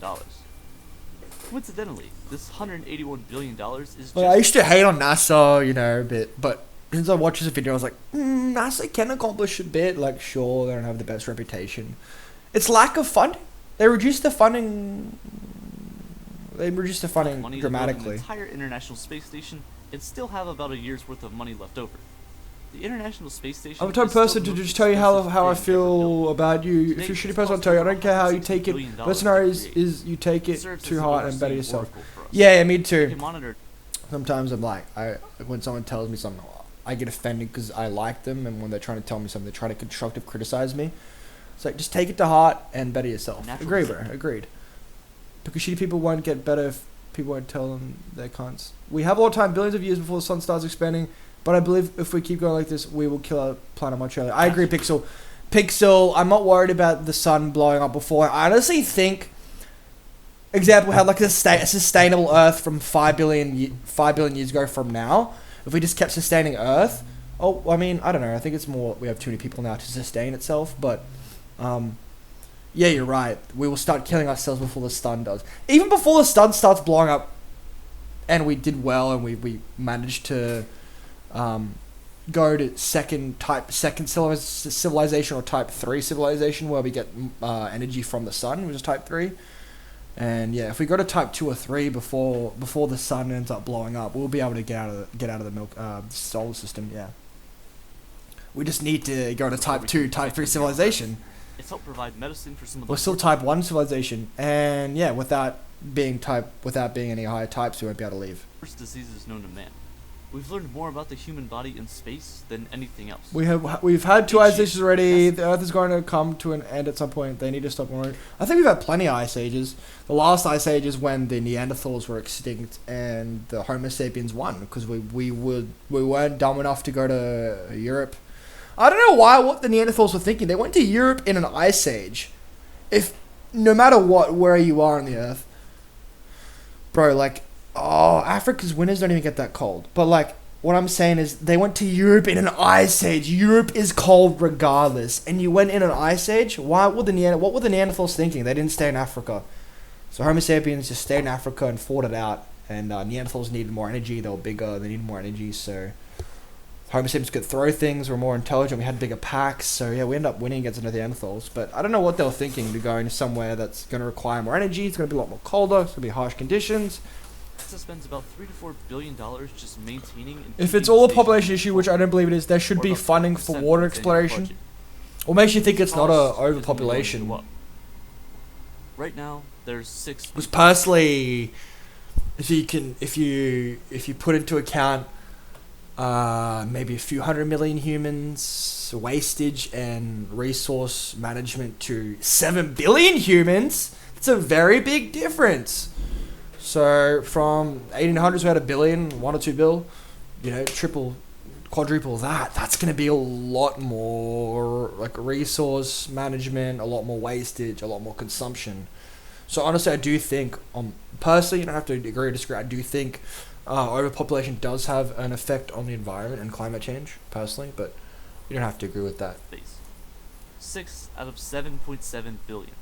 Coincidentally, this $181 billion is just Like, I used to hate on NASA, you know, a bit, but since I watched this video, I was like, NASA can accomplish a bit. Like, sure, they don't have the best reputation. It's lack of funding. They reduced the funding. They reduced the funding money to build an dramatically. entire International Space Station and still have about a year's worth of money left over. The International Space Station. I'm the type of is still person the to most just tell you how expensive I thing ever feel built. about you. If Today, you're a shitty it's person, I'll cost tell you. I over don't care how you $160 take it. billion Best scenario to create. is you take It it serves too as hard an and better overseeing yourself. oracle for us. Yeah, me We too. can monitor Sometimes I'm like, when someone tells me something, I get offended because I like them, and when they're trying to tell me something, they try to constructive criticize me. It's like, just take it to heart and better yourself. Natural Agree, bro. discipline. Agreed. Because shitty people won't get better if people won't tell them they can't. We have all time, billions of years before the sun starts expanding, but I believe if we keep going like this, we will kill our planet much earlier. I agree, Pixel. Pixel, I'm not worried about the sun blowing up before. I honestly think, example, we had like a sustainable Earth from 5 billion years ago from now. If we just kept sustaining Earth, I mean, I don't know. I think it's more we have too many people now to sustain itself. But, yeah, you're right. We will start killing ourselves before the sun does. Even before the sun starts blowing up, and we did well, and we managed to go to second civilization or type 3 civilization where we get energy from the sun, which is type 3. And yeah, if we go to type 2 or 3 before the sun ends up blowing up, we'll be able to get out of the solar system. Yeah, we just need to go to type 2, type 3 civilization. It's helped provide medicine for some of the We're still type 1 civilization, and yeah, without being any higher types, we won't be able to leave. worst diseases known to man. We've learned more about the human body in space than anything else. We've had 2 Each ice year. ages already. Yes. The Earth is going to come to an end at some point. They need to stop worrying. I think we've had plenty of ice ages. The last ice age is when the Neanderthals were extinct and the Homo sapiens won because we weren't dumb enough to go to Europe. I don't know what the Neanderthals were thinking. They went to Europe in an ice age. If no matter where you are on the earth, bro, like, oh, Africa's winters don't even get that cold. But like, what I'm saying is, they went to Europe in an ice age. Europe is cold regardless, and you went in an ice age. What were the Neanderthals thinking? They didn't stay in Africa, so Homo sapiens just stayed in Africa and fought it out. And Neanderthals needed more energy. They were bigger. They needed more energy, so Homo sapiens could throw things. We're more intelligent. We had bigger packs. So yeah, we ended up winning against the Neanderthals. But I don't know what they were thinking to go into somewhere that's going to require more energy. It's going to be a lot more colder. It's going to be harsh conditions. NASA spends about $3 to $4 billion just maintaining. And if it's all a population issue, which I don't believe it is, there should be funding for water exploration. What makes you think it's not a overpopulation? Right now, there's 6. Because personally, if you put into account maybe a few 100 million humans, wastage and resource management to 7 billion humans, it's a very big difference. So from 1800s we had 1 billion, 1 or 2 bill, triple, quadruple that. That's going to be a lot more like resource management, a lot more wastage, a lot more consumption. So honestly, I do think, personally, you don't have to agree or disagree, I do think overpopulation does have an effect on the environment and climate change, personally, but you don't have to agree with that. 6 out of 7.7 billion.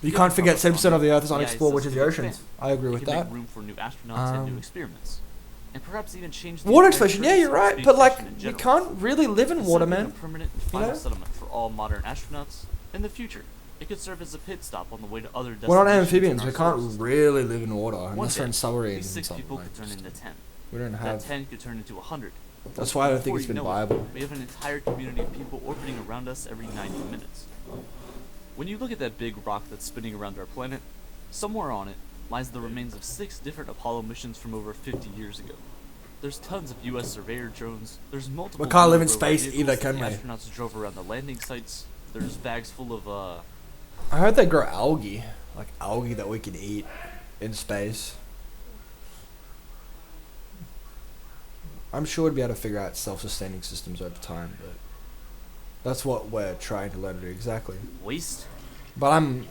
You can't forget 7% of the Earth is unexplored, which is the oceans. I agree with that. Make room for new astronauts and new experiments, and perhaps even change the water exploration. Yeah, you're right, but like, you can't really live in water, man. A permanent and final settlement for all modern astronauts in the future. It could serve as a pit stop on the way to other destinations. We're not amphibians. We can't really live in water unless we're in submarines. These 6 people could turn into 10. We don't have. That 10 could turn into 100. That's why I don't think it's been viable. We have an entire community of people orbiting around us every 90 minutes. When you look at that big rock that's spinning around our planet, somewhere on it lies the remains of 6 different Apollo missions from over 50 years ago. There's tons of U.S. surveyor drones. There's multiple. We can't live in space either, can we? Astronauts drove around the landing sites. There's bags full of I heard they grow algae, like algae that we can eat in space. I'm sure we'd be able to figure out self-sustaining systems over time, but that's what we're trying to learn to do exactly. Waste? But I'm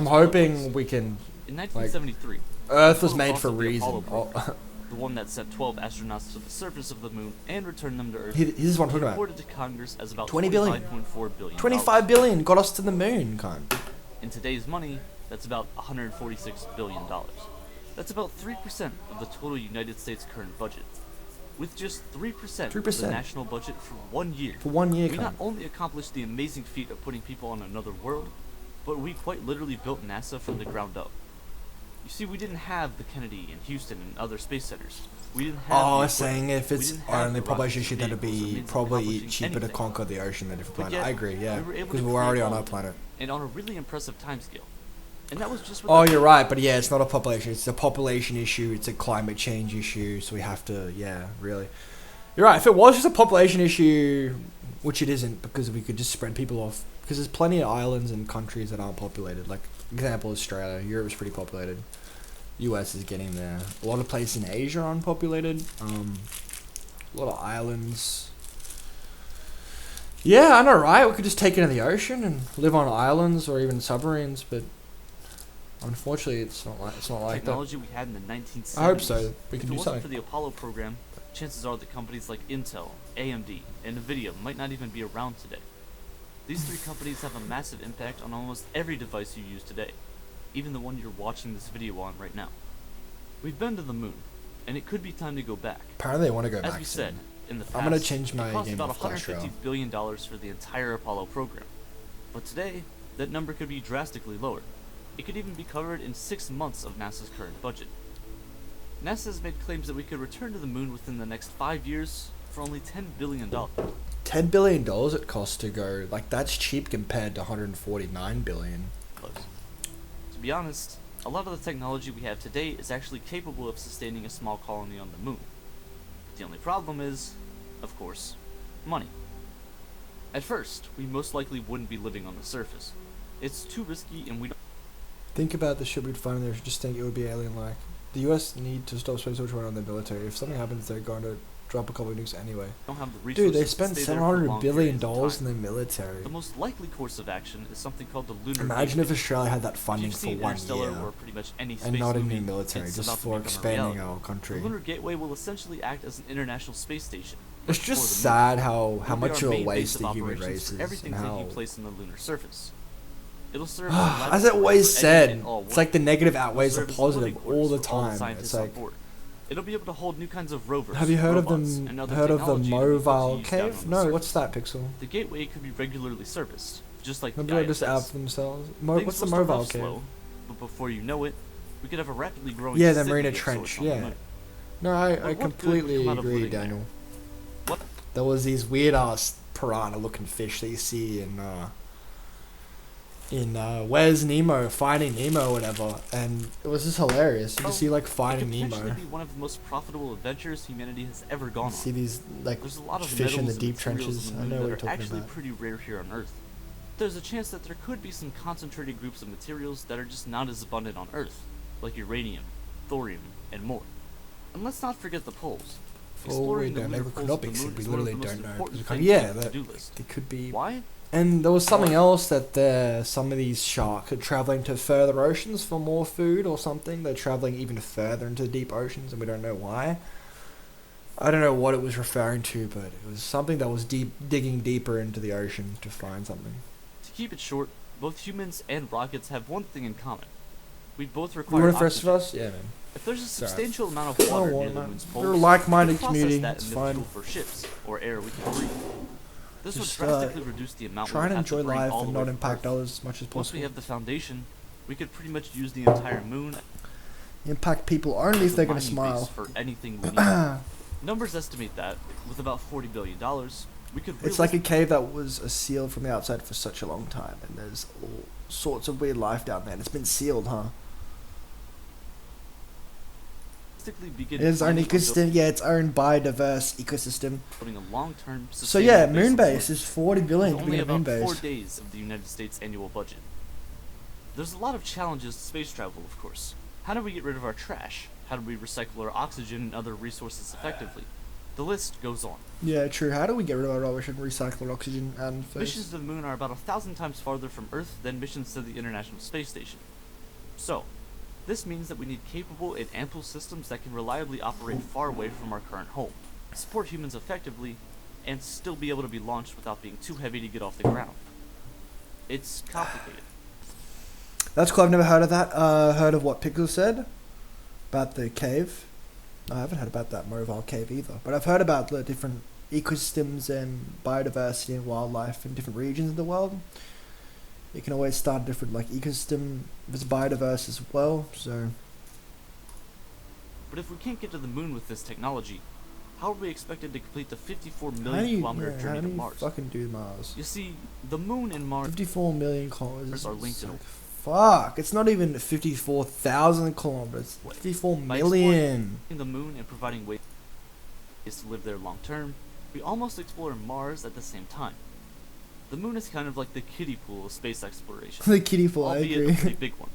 hoping we can. In 1973, Earth was made for a reason. The one that sent 12 astronauts to the surface of the moon and returned them to Earth. This is what I'm talking about. Reported to Congress as about 20 billion. 25.4 billion. 25 billion got us to the moon, cunt. In today's money, that's about $146 billion. That's about 3% of the total United States current budget. With just 3% of the national budget for 1 year. For 1 year, we not only accomplished the amazing feat of putting people on another world, but we quite literally built NASA from the ground up. You see, we didn't have the Kennedy and Houston and other space centers. We didn't have saying if it's only population issue, then it'd be probably cheaper to conquer the ocean than a different planet. I agree, yeah, because we're already on our planet. And on a really impressive timescale. And that was just you're right, but yeah, it's not a population. It's a population issue. It's a climate change issue. So we have to, really. You're right. If it was just a population issue, which it isn't, because we could just spread people off. Because there's plenty of islands and countries that aren't populated. Like, example, Australia. Europe is pretty populated. US is getting there. A lot of places in Asia are unpopulated. A lot of islands. Yeah, I know, right? We could just take it in the ocean and live on islands or even submarines, but unfortunately, it's not like technology we had in the 1970s. I hope so. We can do something. If it wasn't for the Apollo program, chances are that companies like Intel, AMD, and Nvidia might not even be around today. These 3 companies have a massive impact on almost every device you use today, even the one you're watching this video on right now. We've been to the moon, and it could be time to go back. Apparently, they want to go back. As we said, in the past, I'm gonna change my it cost game about of Clash Royale. $150 billion for the entire Apollo program. But today, that number could be drastically lower. It could even be covered in 6 months of NASA's current budget. NASA has made claims that we could return to the moon within the next 5 years for only $10 billion. $10 billion it costs to go. Like, that's cheap compared to $149 billion. Close. To be honest, a lot of the technology we have today is actually capable of sustaining a small colony on the moon. The only problem is, of course, money. At first, we most likely wouldn't be living on the surface. It's too risky and we don't think about the shit we'd find there. Just think it would be alien-like. The US need to stop space exploration on their military. If something happens, they're going to drop a couple of nukes anyway. Don't have the resources Dude, they to spent stay there for $700 long billion periods of in time. the military. The most likely course of action is something called the lunar Imagine if gateway. Australia had that If funding you've for seen 1 Interstellar year or pretty much any space and not in movie, the military, it's just about to for become a expanding reality. our country. The lunar gateway will essentially act as an international space station. It's for just the sad how It'll be much our of a main base waste of the human operations race for is everything and how... taking place on the lunar surface. It'll serve as a As it laboratory always for any said, and all it's work. like the negative It'll outweighs the serve as living positive all the quarters for all time. scientists It's on like, board. It'll be able to hold new kinds of rovers, have you heard of robots, them? and other Heard of the technology to be put to Mobile use down Cave? on the No, surface. what's that, Pixel? The gateway could be regularly serviced, just like Maybe the they're just out ISS. for themselves. Things What's the will start Mobile off Cave? slow, but before you know it, we could have a rapidly growing Yeah, the city Marina of Trench, sorts on the yeah. moon. No, But I what good would completely come out of agree, living there? Daniel. What? There was these weird ass piranha looking fish that you see in Where's Nemo, Finding Nemo or whatever, and it was just hilarious. You can see like It Finding could potentially Nemo. be one of the most profitable adventures humanity has ever You gone see on. these like There's a lot of fish in the metals and deep materials trenches. on I the know moon what that you're are talking actually about. pretty rare here on Earth. There's a chance that there could be some concentrated groups of materials that are just not as abundant on Earth, like uranium, thorium, and more. And let's not forget the poles. Oh, we Exploring the don't know. lunar We poles could of the not moon be. We is one of the literally most don't know. important Because- things yeah, on the that to-do list. they could be. Why? And there was something Why? else that some of these sharks are traveling to further oceans for more food or something. They're traveling even further into the deep oceans, and we don't know why. I don't know what it was referring to, but it was something that was digging deeper into the ocean to find something. To keep it short, both humans and rockets have one thing in common. We both You require want to first oxygen. of us? Yeah, man. If there's a alright. substantial amount of water Oh, near the man. moon's We're a poles, like-minded we can process community. that It's into fine. fuel for ships or air we can breathe. This Just, would drastically reduce the amount Try we and would have to enjoy bring life all and the not way from impact Earth. others as much as Once we possible. have the foundation, we could pretty much use the entire moon Impact people only if as a they're gonna mining smile. base for anything we need. Numbers estimate that, with about $40 billion, we could It's like a cave that was sealed from the outside for such a long time, and there's all sorts of weird life down there. And it's been sealed, huh? realistically begin Its own planning on ecosystem, yeah, its own biodiverse ecosystem. building a long-term So yeah, sustainable moon base base is 40 with billion to only be a moon about 4 base. days of the United States annual budget. There's a lot of challenges to space travel, of course. How do we get rid of our trash? How do we recycle our oxygen and other resources effectively? The list goes on. Yeah, true. How do we get rid of our rubbish and recycle oxygen and Missions face? to the moon are about 1,000 times farther from Earth than missions to the International Space Station. So, this means that we need capable and ample systems that can reliably operate far away from our current home, support humans effectively, and still be able to be launched without being too heavy to get off the ground. It's complicated. That's cool. I've never heard of that. Heard of what Pickle said about the cave. I haven't heard about that Mobile Cave either. But I've heard about the different ecosystems and biodiversity and wildlife in different regions of the world. You can always start a different like ecosystem if it's biodiverse as well. So But if we can't get to the moon with this technology, how are we expected to complete the 54 how do million you, kilometer how journey do to you Mars? fucking do Mars? You see, the moon and Mars 54 million kilometers. are linked in a Fuck! It's not even 54,000 kilometers. 54 By million. the moon and providing ways to live there long term, we almost explore Mars at the same time. The moon is kind of like the kiddie pool of space exploration, The kiddie pool. I albeit a agree. pretty big one.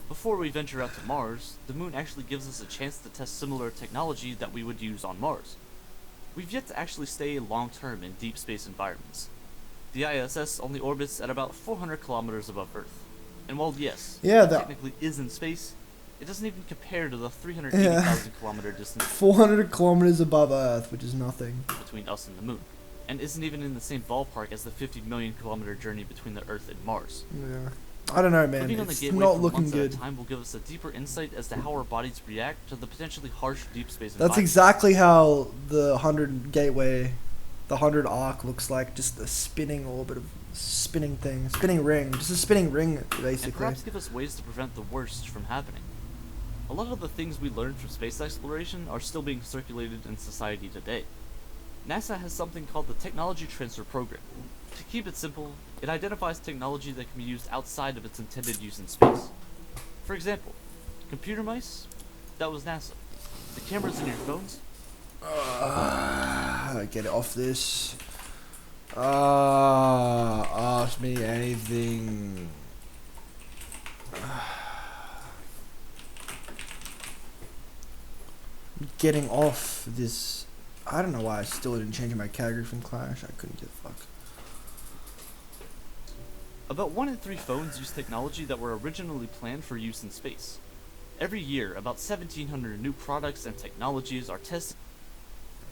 Before we venture out to Mars, the moon actually gives us a chance to test similar technology that we would use on Mars. We've yet to actually stay long term in deep space environments. The ISS only orbits at about 400 kilometers above Earth. And while yes, Yeah, it that technically is in space, it doesn't even compare to the 380,000 kilometer distance 400 kilometers above Earth, which is nothing. between us and the moon, and isn't even in the same ballpark as the 50 million kilometer journey between the Earth and Mars. Yeah. I don't know, man. Living on the It's gateway not for looking months good. at a time will give us a deeper insight as to how our bodies react to the potentially harsh deep space That's environment. exactly how the 100 gateway, the 100 arc looks like. Just a spinning orbit of spinning thing, spinning ring, just a spinning ring, And basically. perhaps give us ways to prevent the worst from happening. A lot of the things we learned from space exploration are still being circulated in society today. NASA has something called the Technology Transfer Program. To keep it simple, it identifies technology that can be used outside of its intended use in space. For example, computer mice? That was NASA. The cameras in your phones? Get it off this. Ask me anything. Getting off this I don't know why I still didn't change my category from Clash. I couldn't give a fuck. About 1 in 3 phones use technology that were originally planned for use in space. Every year, about 1,700 new products and technologies are tested.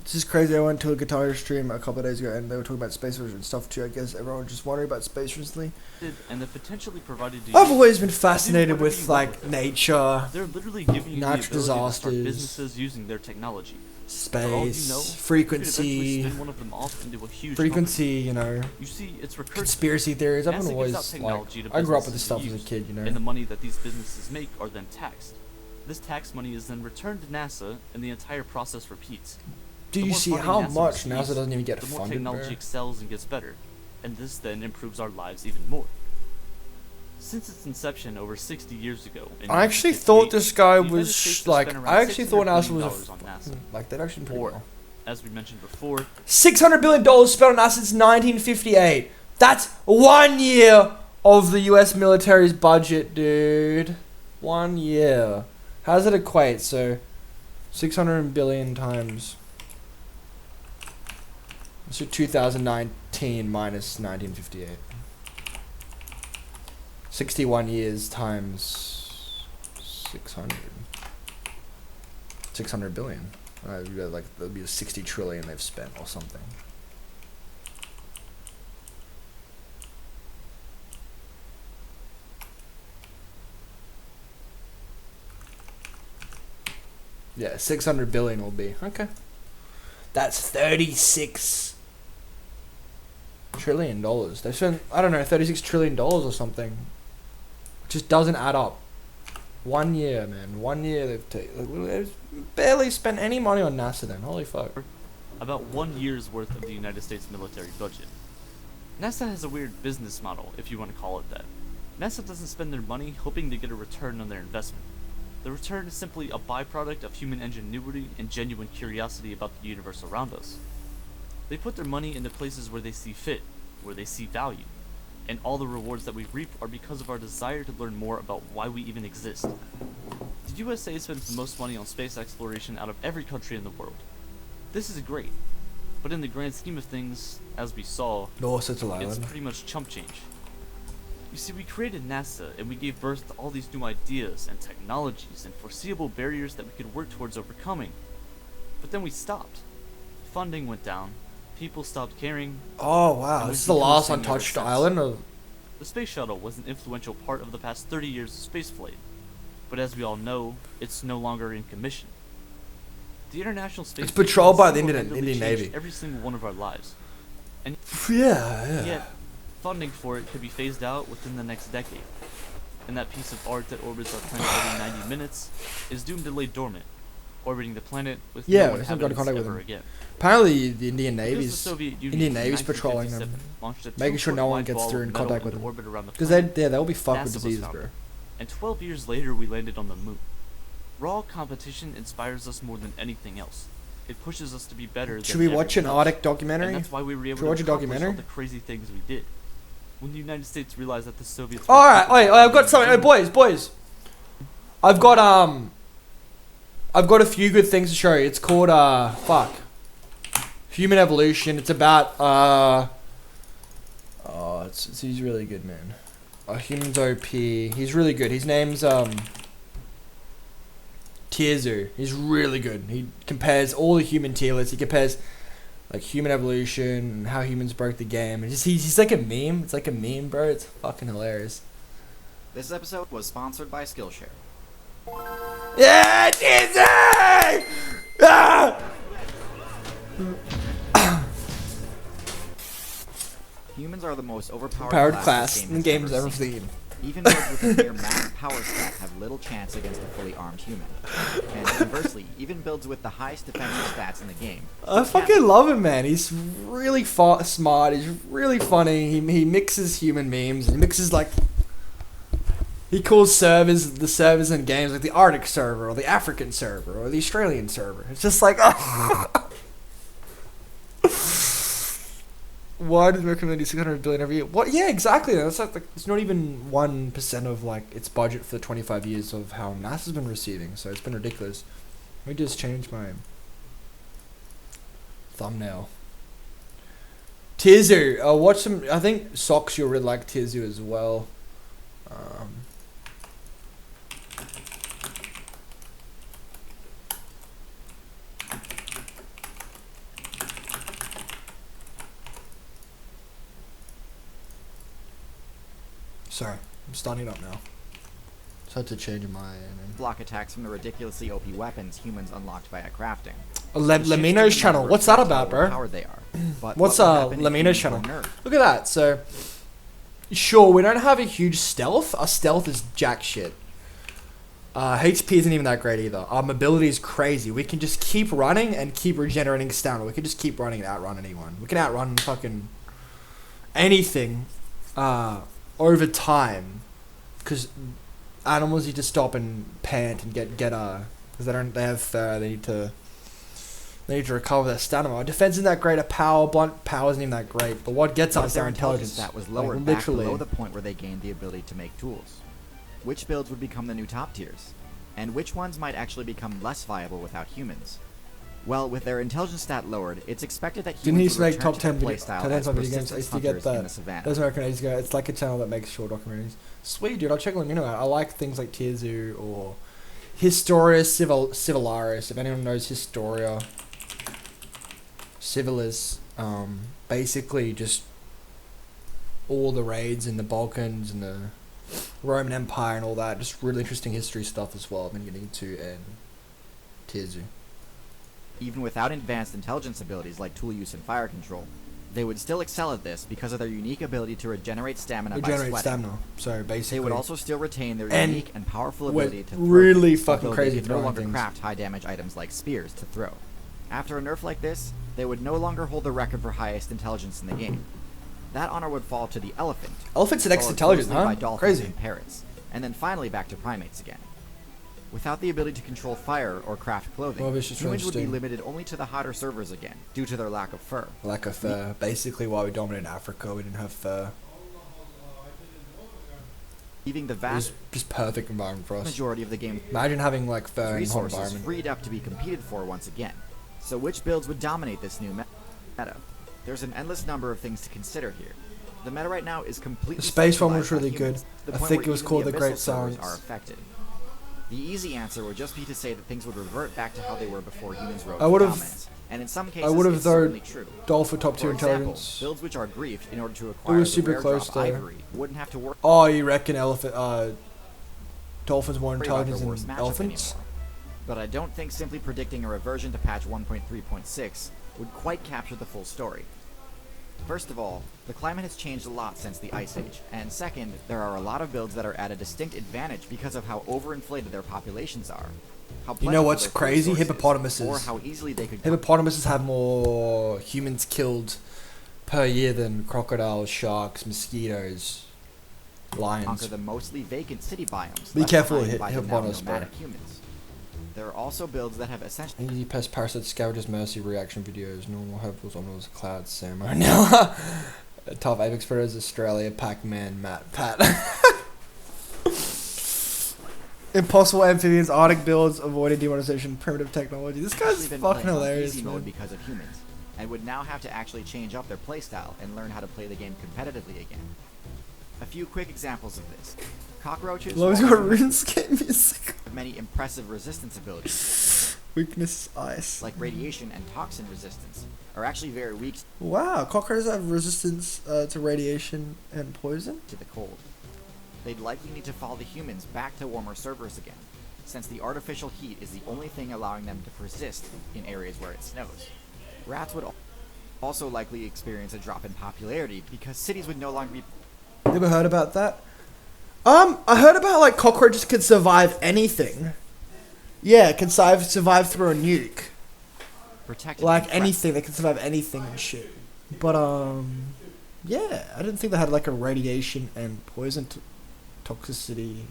This is crazy. I went to a guitar stream a couple of days ago and they were talking about space and stuff too. I guess everyone was just wondering about space recently. And they're potentially provided to I've you. always been fascinated with like nature, They're literally giving you natural the ability to disasters, start businesses using their technology. space, You know, frequency, spin one of them off into a huge frequency. company. You know, You see, it's recursive. conspiracy theories. I've NASA been gives out always technology like. to I grew up with businesses this stuff to as a use, kid. You and the know. money that these businesses make are then taxed. This tax money is then returned to NASA, and the entire process repeats. Do The you more see funding how NASA much receives, NASA doesn't even get the more funded, technology bro? excels and gets better, and this then improves our lives even more. Since its inception over 60 years ago, in I actually thought 1958, this guy the United was States has like. spent around I actually thought $600 NASA was billion on NASA. like that actually pretty Or, well. as we mentioned before, $600 billion spent on NASA since 1958. That's 1 year of the U.S. military's budget, dude. 1 year. How does it equate? So, 600 billion times. So 2019 minus 1958. 61 years times 600. 600 billion. Like that'd be 60 trillion they've spent or something. Yeah, 600 billion will be. Okay. That's 36 trillion dollars. They spent, I don't know, 36 trillion dollars or something. It just doesn't add up. 1 year, man. 1 year they've barely spent any money on NASA then. Holy fuck. about 1 year's worth of the United States military budget. NASA has a weird business model, if you want to call it that. NASA doesn't spend their money hoping to get a return on their investment. The return is simply a byproduct of human ingenuity and genuine curiosity about the universe around us. They put their money into places where they see fit, where they see value, and all the rewards that we reap are because of our desire to learn more about why we even exist. The USA spends the most money on space exploration out of every country in the world. This is great, but in the grand scheme of things, as we saw, North Central it's Island. pretty much chump change. You see, we created NASA and we gave birth to all these new ideas and technologies and foreseeable barriers that we could work towards overcoming. But then we stopped. Funding went down, people stopped caring. Oh wow, and this is we've the become last the same ever untouched since. island of. The space shuttle was an influential part of the past 30 years of spaceflight, but as we all know, it's no longer in commission. The International Space It's patrolled by the Station Indian single-handedly changed Navy. every single one of our lives. Yeah. Yet, funding for it could be phased out within the next decade, and that piece of art that orbits our planet every 90 minutes is doomed to lay dormant, orbiting the planet with Yeah, no it's not got in inhabitants contact with ever them. again. Apparently, the Indian Because the Navy's Soviet Union Indian in Navy's patrolling them, 1957 launched a making sure no one 2-foot gets wide through ball in of metal contact with into them. orbit around the because planet. they'll be fucked with NASA was disease, founded. bro. And 12 years later, we landed on the moon. Raw competition inspires us more than anything else. It pushes us to be better Should than we watch an everyone else. Arctic And documentary? that's why we were able Should we watch to a accomplish all documentary? the crazy things we did. When the United States realized that the Soviets All right, wait, I've got something. Oh, boys. I've got a few good things to show you. It's called Human Evolution. It's about he's really good, man. Human's OP. He's really good. His name's Tierzu. He's really good. He compares all the human tier lists. He compares like human evolution and how humans broke the game. And he's like a meme. It's like a meme, bro. It's fucking hilarious. This episode was sponsored by Skillshare. Yeah, Tierzu! Ah! Humans are the most overpowered Powered class class this in the game game's has ever ever seen. seen. Even those with a near max power stat have little chance against a fully armed human. And conversely, even builds with the highest defensive stats in the game. I fucking love him, man. He's really smart. He's really funny. He mixes human memes. He mixes like. He calls the servers in games like the Arctic server or the African server or the Australian server. It's just like. Why does American do 600 billion every year? What? Yeah, exactly. That's like it's not even 1% of like its budget for the 25 years of how NASA's been receiving. So it's been ridiculous. Let me just change my. thumbnail. Tizu. I'll watch some. I think Socks, you'll really like Tizu as well. Sorry, I'm starting up now. Just had to change my name. Block attacks from the ridiculously OP weapons humans unlocked via crafting. Lamino's channel. What's that about, bro? How they are. But What's what would happen if Lamino's humans channel? were nerfed? Look at that. So, sure, we don't have a huge stealth. Our stealth is jack shit. HP isn't even that great either. Our mobility is crazy. We can just keep running and keep regenerating stamina. We can just keep running and outrun anyone. We can outrun fucking anything over time. Because animals need to stop and pant and get because they have fur. They need to recover their stamina. Our defense isn't that great. Our blunt power isn't even that great. But what gets us is our intelligence. That was lowered Like, back literally. below the point where they gained the ability to make tools. Which builds would become the new top tiers? And which ones might actually become less viable without humans? Well, with their intelligence stat lowered, it's expected that Didn't he humans would make return top to 10 their video, playstyle 10 as on video games? I persistent used to get hunters in that. the savannah. Those American ages ago. It's like a channel that makes short documentaries. Sweet, dude. I'll check Lamino out. I like things like Tier Zoo or Historia Civilaris. If anyone knows Historia Civilis, basically just all the raids in the Balkans and the Roman Empire and all that. Just really interesting history stuff as well. I've been getting into in Tier Zoo. Even without advanced intelligence abilities like tool use and fire control, they would still excel at this because of their unique ability to regenerate stamina by sweating. So basically, They would also still retain their And unique and powerful we're ability to throw, really fucking although crazy they could no throwing longer things. craft high damage items like spears to throw. After a nerf like this, they would no longer hold the record for highest intelligence in the game. That honor would fall to the elephant. Elephants are next followed intelligent, closely huh? by dolphins Crazy. and parrots, and then finally back to primates again. Without the ability to control fire or craft clothing, Well, this is humans would be interesting. limited only to the hotter servers again, due to their lack of fur. Lack of fur. Basically, while we dominated Africa, we didn't have fur. Leaving the It was vast just perfect environment for us. majority of the game's Imagine having like fur in a hot resources environment. freed up to be competed for once again. So which builds would dominate this new meta? There's an endless number of things to consider here. The meta right now is completely The space one was centralized really on good. humans, to the I point think where it was even called the abyssal Great servers Silence. are affected. The easy answer would just be to say that things would revert back to how they were before humans rose I to would've- dominance. And in some I cases, would've it's thrown certainly true. Dolphin top tier For example, intelligence. builds which are griefed in order to acquire was the super rare close drop though. ivory wouldn't have to worry Oh, you reckon dolphins more about intelligent their worst than matchup elephants? anymore. But I don't think simply predicting a reversion to patch 1.3.6 would quite capture the full story. First of all, the climate has changed a lot since the Ice Age, and second, there are a lot of builds that are at a distinct advantage because of how overinflated their populations are. How You know plentiful what's their food crazy? sources, Hippopotamuses. or how easily they could Hippopotamuses have more humans killed per year than crocodiles, sharks, mosquitoes, lions. conquer the mostly vacant city biomes. Be left careful behind with by the now hippopotamus, bro. nomadic humans. There are also builds that have essentially Easy pest parasite scavengers mercy reaction videos. Normal hopefuls omnivores cloud ceremonial. Top apex predators Australia Pac-Man Matt Pat. Impossible amphibians Arctic builds avoided demonetization primitive technology. This guy's been fucking playing on hilarious, easy man. mode because of humans, and would now have to actually change up their playstyle and learn how to play the game competitively again. A few quick examples of this. Cockroaches Lowe's while got humans RuneScape music. have many impressive resistance abilities, Weakness ice. like radiation and toxin resistance, are actually very weak Wow, cockroaches have resistance to radiation and poison. to the cold. They'd likely need to follow the humans back to warmer servers again, since the artificial heat is the only thing allowing them to persist in areas where it snows. Rats would also likely experience a drop in popularity because cities would no longer be Never heard about that. I heard about like cockroaches can survive anything. Yeah, can survive through a nuke. protected. Like from threats. anything, they can survive anything and shit. But yeah, I didn't think they had like a radiation and poison toxicity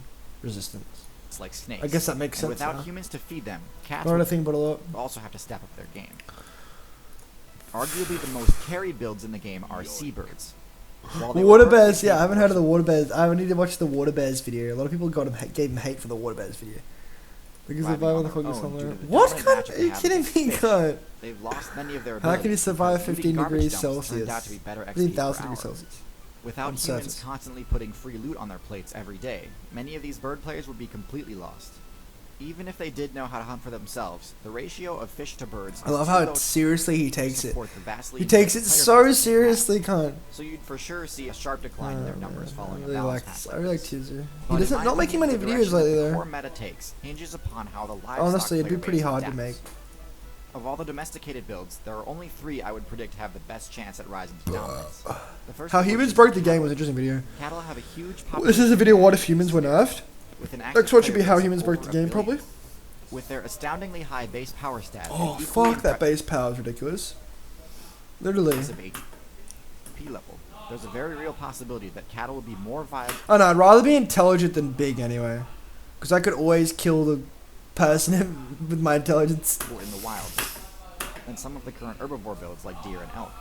resistance. It's like snakes. I guess that makes And sense. without now. humans to feed them, cats Not would anything but a lot. also have to step up their game. Arguably the most carried builds in the game are seabirds. While they were Water perfectly bears, yeah, I haven't heard of the capable water bears. I need to watch the water bears video. A lot of people gave him hate for the water bears video. They can thriving survive on on the their fucking own due sunlight. to the What dominant kind? matchup Are they you have kidding against me, fish. cunt? They've lost many of their How can you abilities survive because 15 looting garbage degrees dumps turned Celsius? out to be better XP 15,000 per hour. degrees Celsius. Without on humans surface. constantly putting free loot on their plates every day, many of these bird players would be completely lost. Even if they did know how to hunt for themselves, the ratio of fish to birds I love is too how low seriously he to takes it. support the vastly He takes it increased player so base they have. seriously, cunt. So you'd for sure see a sharp decline in their numbers following I a really balance like. patch I really like this. Teaser. He But in doesn't my not making opinion, many the videos direction that lately the though. core meta takes hinges upon how the livestock Honestly, it'd be player pretty base hard to adapts. make. Of all the domesticated builds, there are only 3 I would predict have the best chance at rising to dominance. The first How of which humans is broke the cattle. game was an interesting video. Cattle have a huge This is a population video. What if advantage humans were nerfed? with an active Next one should be player how base of humans broke over the game, 1 billion. probably. With their astoundingly high base power stat. Oh and equally fuck, that base power is ridiculous. Literally. impressive HP level, there's a very real possibility that cattle will be more viable Oh no, I'd rather be intelligent than big anyway. Because I could always kill the person with my intelligence. in the wild than some of the current herbivore builds like deer and elk.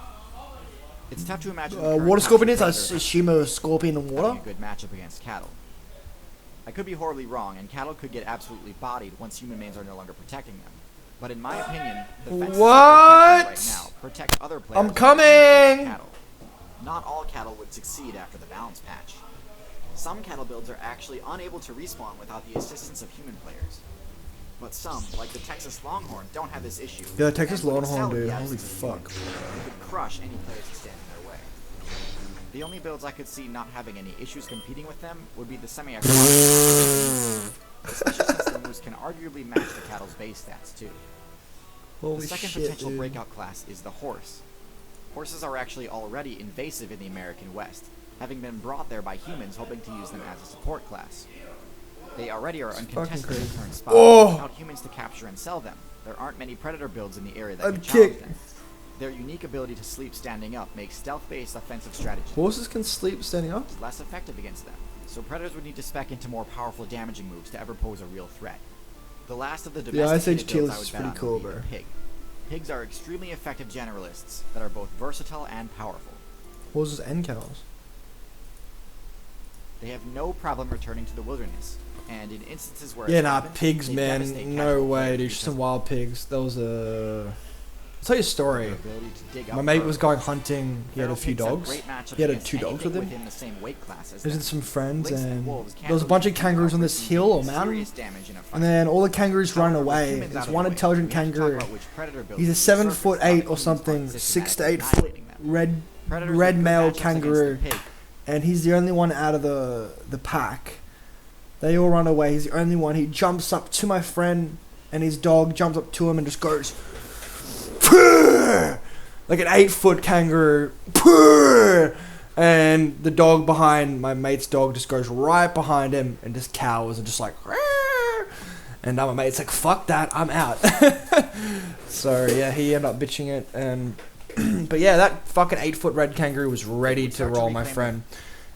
It's tough to imagine the current Water scorpion is captured a predators Shimo scorpion in having water. a good matchup against cattle. I could be horribly wrong, and cattle could get absolutely bodied once human mains are no longer protecting them. But in my opinion, the fences that they're protecting right now protect other players. I'm from coming! cattle. Not all cattle would succeed after the balance patch. Some cattle builds are actually unable to respawn without the assistance of human players. But some, like the Texas Longhorn, don't have this issue. Yeah, Texas and would Longhorn, excel at dude. the Holy absence of fuck. humans and could crush any players who stand in their way. The only builds I could see not having any issues competing with them would be the semi-aquatic, especially since the moose can arguably match the cattle's base stats too. Holy The second shit, potential dude. breakout class is the horse. Horses are actually already invasive in the American West, having been brought there by humans hoping to use them as a support class. They already are uncontested in crazy. the current spot, Oh! without humans to capture and sell them. There aren't many predator builds in the area that I'm can challenge kicked. them. Their unique ability to sleep standing up makes stealth-based offensive strategies Horses can sleep standing up? less effective against them, so predators would need to spec into more powerful damaging moves to ever pose a real threat. The last of the The Ice Age domesticated tier builds I list is would bet pretty on cool, would be bro. the pig. Pigs are extremely effective generalists that are both versatile and powerful. Horses and cows. They have no problem returning to the wilderness, and in instances where Yeah, it's nah, happened, pigs, they devastate man. No casual way, players dude. Just because some wild pigs. That was a. I'll tell you a of story. their ability to dig My up mate fur. was going hunting. He had a Feral few pigs have dogs. great matchups He had against 2 dogs with anything him. within the same weight class as He was them. with some friends, Lynx and wolves there was a bunch of cannibalism kangaroos on offer this hill or serious mountain. damage in a fight. And then all the kangaroos run However, with away. humans There's out of one the way, intelligent we have to talk kangaroo. about which predator builds He's a will 7'8" surface or without something, humans 6 to systematically 8 foot annihilating them. Predators red with good male matchups against the kangaroo, pig. and he's the only one out of the pack. They all run away. He's the only one. He jumps up to my friend, and his dog jumps up to him and just goes, "Purr!" Like an 8-foot kangaroo, "Purr!" And the dog behind my mate's dog just goes right behind him and just cowers and just like, "Rrrr!" And my mate's like, "Fuck that, I'm out." So yeah, he ended up bitching it, and but yeah, that fucking 8-foot red kangaroo was ready to Start to roll my reclaim friend,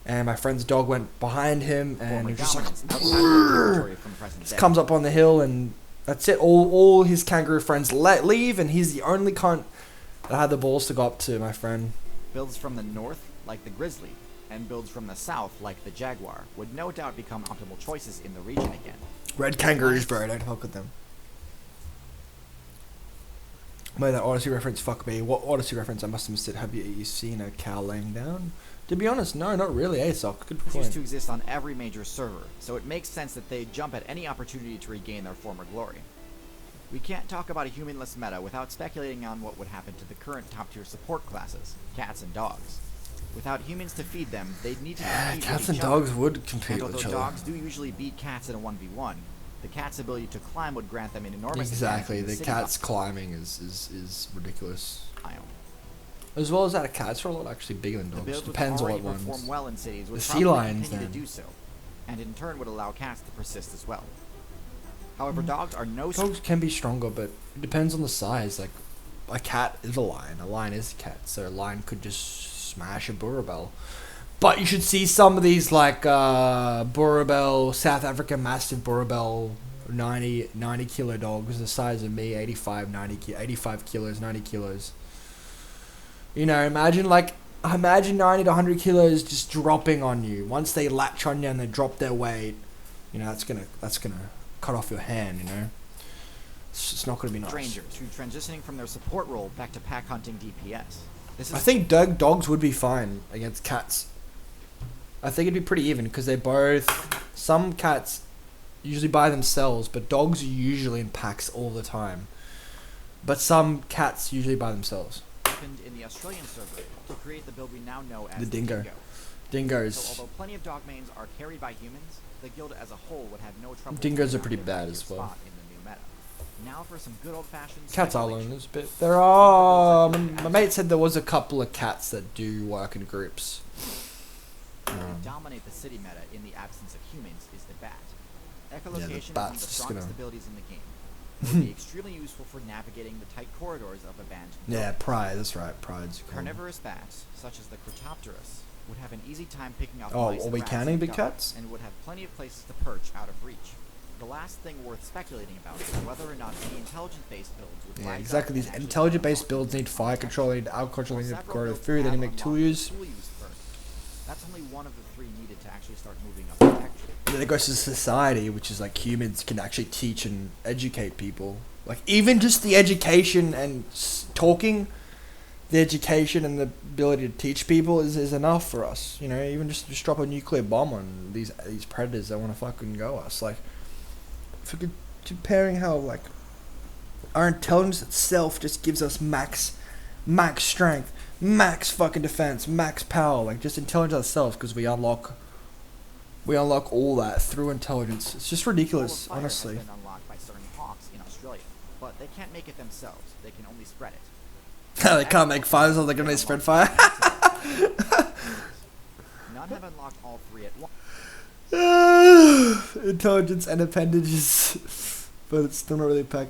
and my friend's dog went behind him and Former he just like dominance outside of their territory from present just day. comes up on the hill, and that's it. All his kangaroo friends leave, and he's the only cunt that had the balls to go up to my friend. Builds from the north, like the grizzly, and builds from the south, like the jaguar, would no doubt become optimal choices in the region again. Red kangaroos, bro. Don't fuck with them. Mate, that Odyssey reference, fuck me. What Odyssey reference? I must have missed it. Have you seen a cow laying down? To be honest, no, not really. ASOC, good This point. used to exist on every major server, so it makes sense that they jump at any opportunity to regain their former glory. We can't talk about a humanless meta without speculating on what would happen to the current top-tier support classes, cats and dogs. Without humans to feed them, they'd need to compete Cats with and each dogs other. would compete And with although each other. dogs do usually beat cats in a 1v1, the cat's ability to climb would grant them an enormous Exactly, advantage in the city cat's climbing is ridiculous. biome. As well as that, cats are a lot actually bigger than The dogs. builds which Depends on already what perform ones. well in cities would The sea probably lions, continue to then. do so, and in turn would allow cats to persist as well. However, dogs are no Dogs can be stronger, but it depends on the size. Like, a cat is a lion is a cat, so a lion could just smash a burrabell. But you should see some of these, like, burrabell, South African Mastiff burrabell, 90 kilo dogs, the size of me, 85 kilos, 90 kilos. You know, imagine 90 to 100 kilos just dropping on you. Once they latch on you and they drop their weight, you know, that's gonna cut off your hand, you know? It's not going to be nice. Strangers who transitioning from their support role back to pack hunting DPS. This is I think dogs would be fine against cats. I think it'd be pretty even because they're both. Some cats usually by themselves, but dogs are usually in packs all the time. But some cats usually by themselves. happened in the Australian server to create the build we now know as The dingo. Dingoes. So although plenty of dog mains are carried by humans, the guild as a whole would have no trouble. Dingoes are taking pretty out their bad as well. spot in the new meta. Now for some good old-fashioned Cats are speculation. loners, but there are. My mate said there was a couple of cats that do work in groups. They dominate the city meta in the absence of humans is the bat. Echolocation is one of bat's the just strongest gonna- abilities in the game. It would be extremely useful for navigating the tight corridors of abandoned Yeah, buildings. pride. That's right. Pride's cool. Carnivorous bats, such as the Cryptopterus, would have an easy time picking off Oh, mice are and we rats counting in big cover, cats? and would have plenty of places to perch out of reach. The last thing worth speculating about is whether or not any intelligent-based builds would Yeah, rise exactly. up These and actually intelligent-based unlock builds need fire control, they need agriculture, they need to Several grow the builds food, they have need to make unlocked tools. tool use first. That's only one of the three needed to actually start moving up the texture. Then it goes to society, which is like humans can actually teach and educate people. Like even just the education and talking, the education and the ability to teach people is enough for us. You know, even just drop a nuclear bomb on these predators that want to fucking go us. Like, if we could comparing how like our intelligence itself just gives us max strength, max fucking defense, max power. Like just intelligence ourselves because we unlock all that through intelligence. It's just ridiculous, Wall of Fire honestly. has been unlocked by certain hawks in Australia, but they can't make it themselves. They can only spread it. They can't make fire, so they're gonna spread fire. None have unlocked all three at once. Intelligence and appendages, but it's still not really pack.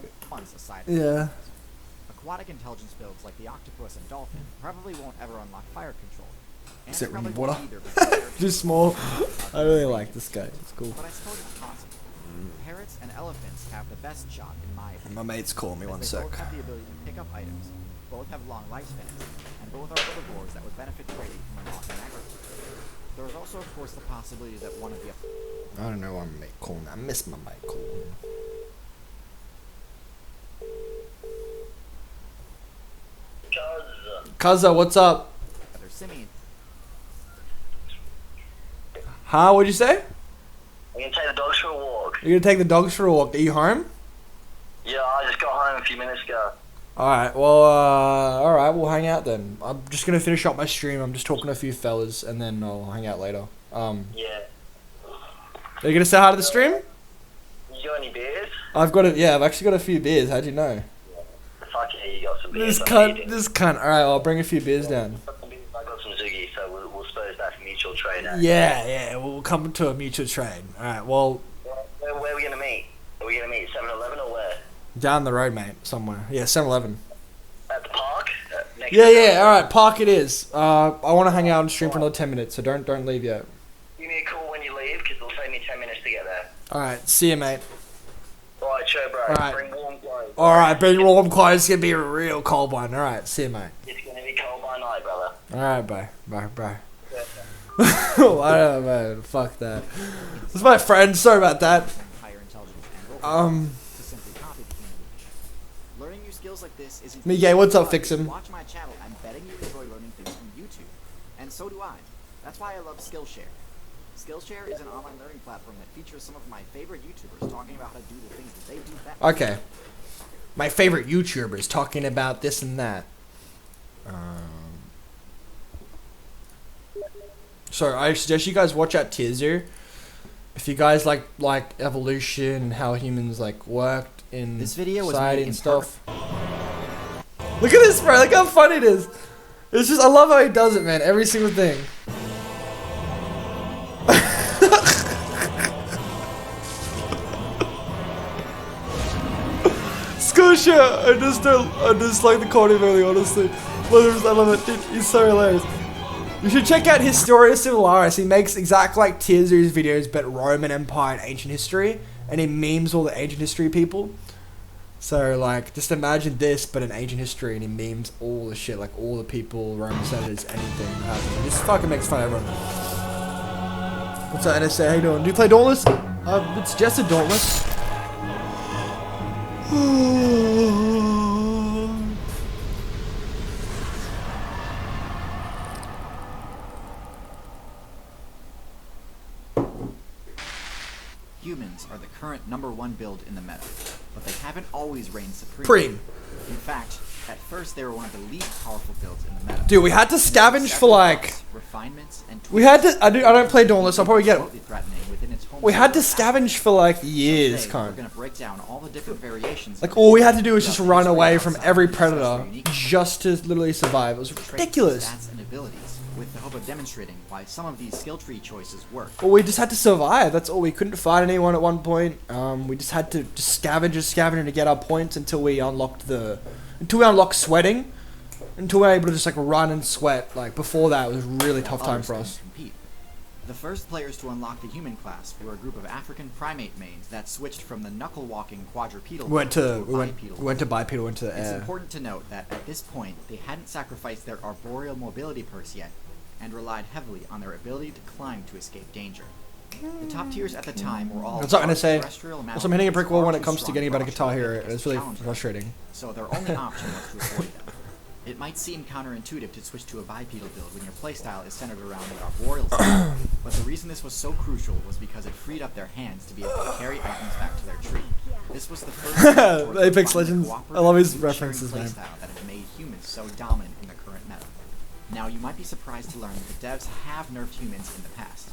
Aside from Yeah. aquatic intelligence builds like the octopus and dolphin probably won't ever unlock fire control. Ants Except probably in won't water. either because they're Just small. I really like this guy. It's cool. But I suppose it's possible. Parrots and elephants have the best shot in my opinion. My mate's calling me as one they sec. both have the ability to pick up items, both have long lifespans, and both are herbivores that would benefit greatly from unlocking agriculture. There is also, of course, the possibility that one of the I don't know why my mate calling. I miss my mate calling. Kaza, what's up? other simian Huh? What'd you say? I'm gonna take the dogs for a walk. You're gonna take the dogs for a walk. Are you home? Yeah, I just got home a few minutes ago. Alright, well, alright, we'll hang out then. I'm just gonna finish up my stream. I'm just talking to a few fellas, and then I'll hang out later. Yeah. Are you gonna say hi to the stream? You got any beers? I've actually got a few beers. How'd you know? Fuck yeah, you got some beers. This cunt. Alright, I'll bring a few beers down. I got some Zoogie, so we'll suppose that's a mutual trade. Eh? Yeah, we'll come to a mutual trade. Alright, well, Where are we gonna meet? Are we gonna meet 7-Eleven or where? down the road, mate, somewhere. Yeah, 7-Eleven. At the park? Next Yeah, alright, park it is. I wanna hang out and stream for another 10 minutes, so don't leave yet. Give me a call when you leave, because it'll take me 10 minutes to get there. Alright, see you, mate. Alright, show bro. Alright. Bring warm clothes. Alright, bring warm clothes. It's gonna be a real cold one. Alright, see you, mate. It's gonna be cold by night, brother. Alright, bye. Bye. Yeah. I don't know, man. Fuck that. This is my friend. Sorry about that. higher intelligence and to simply copy the human image. Learning new skills like this isn't Miguel, what's up, but Fix him? Watch my channel. I'm betting you enjoy learning things from YouTube. And so do I. That's why I love Skillshare. Skillshare is an online learning platform that features some of my favorite YouTubers talking about how to do the things that they do best. Okay. My favorite YouTubers talking about this and that. So I suggest you guys watch out Tizu. If you guys like evolution, how humans like worked in This video was society made and in stuff. Look at this, bro. Look how funny it is. It's just I love how he does it, man. Every single thing. Scotia, I just like the comedy really honestly. I love it. Dude, he's so hilarious. You should check out Historia Civilaris. He makes exactly like Tizu's videos, but Roman Empire and ancient history, and he memes all the ancient history people. So like, just imagine this, but in ancient history, and he memes all the shit, like all the people, Roman senators, anything. He just fucking makes fun of everyone. What's up, NSA? How you doing? Do you play Dauntless? It's just a Dauntless. Humans are the current #1 build in the meta, but they haven't always reigned supreme. Preem. In fact, at first they were one of the least powerful builds in the meta. Dude, we had to scavenge for like. refinements and We had to. I don't play Dauntless. I'll probably get it. remotely threatening within its home We had to server. scavenge for like So years, today, we're cunt. gonna break down all the different variations. Like of all we the had to do was just build run history away from outside every and discuss their predator unique just to literally survive. It was traits, ridiculous. stats, and abilities, with the hope of demonstrating why some of these skill tree choices work. Well, we just had to survive. That's all. We couldn't fight anyone at one point. We just had to just scavenge to get our points until we unlocked sweating. Until we were able to just like run and sweat. Like before that, it was a really tough time for us. Compete. The first players to unlock the human class were a group of African primate mains that switched from the knuckle-walking quadrupedal We went to bipedal. went to the It's air. important to note that at this point, they hadn't sacrificed their arboreal mobility perks yet, and relied heavily on their ability to climb to escape danger. The top tiers at the time were all That's what I'm gonna say. terrestrial Also, I'm hitting a brick wall when it comes to strong getting a better for guitar hero. Australian It's really challenge, frustrating. so their only option was to avoid them. It might seem counterintuitive to switch to a bipedal build when your playstyle is centered around the arboreal style, but the reason this was so crucial was because it freed up their hands to be able to carry items back to their tree. This was the first step towards Apex refining Legends. the I love his cooperative, references, sharing man. playstyle that has made humans so dominant in the current meta. Now, you might be surprised to learn that the devs have nerfed humans in the past.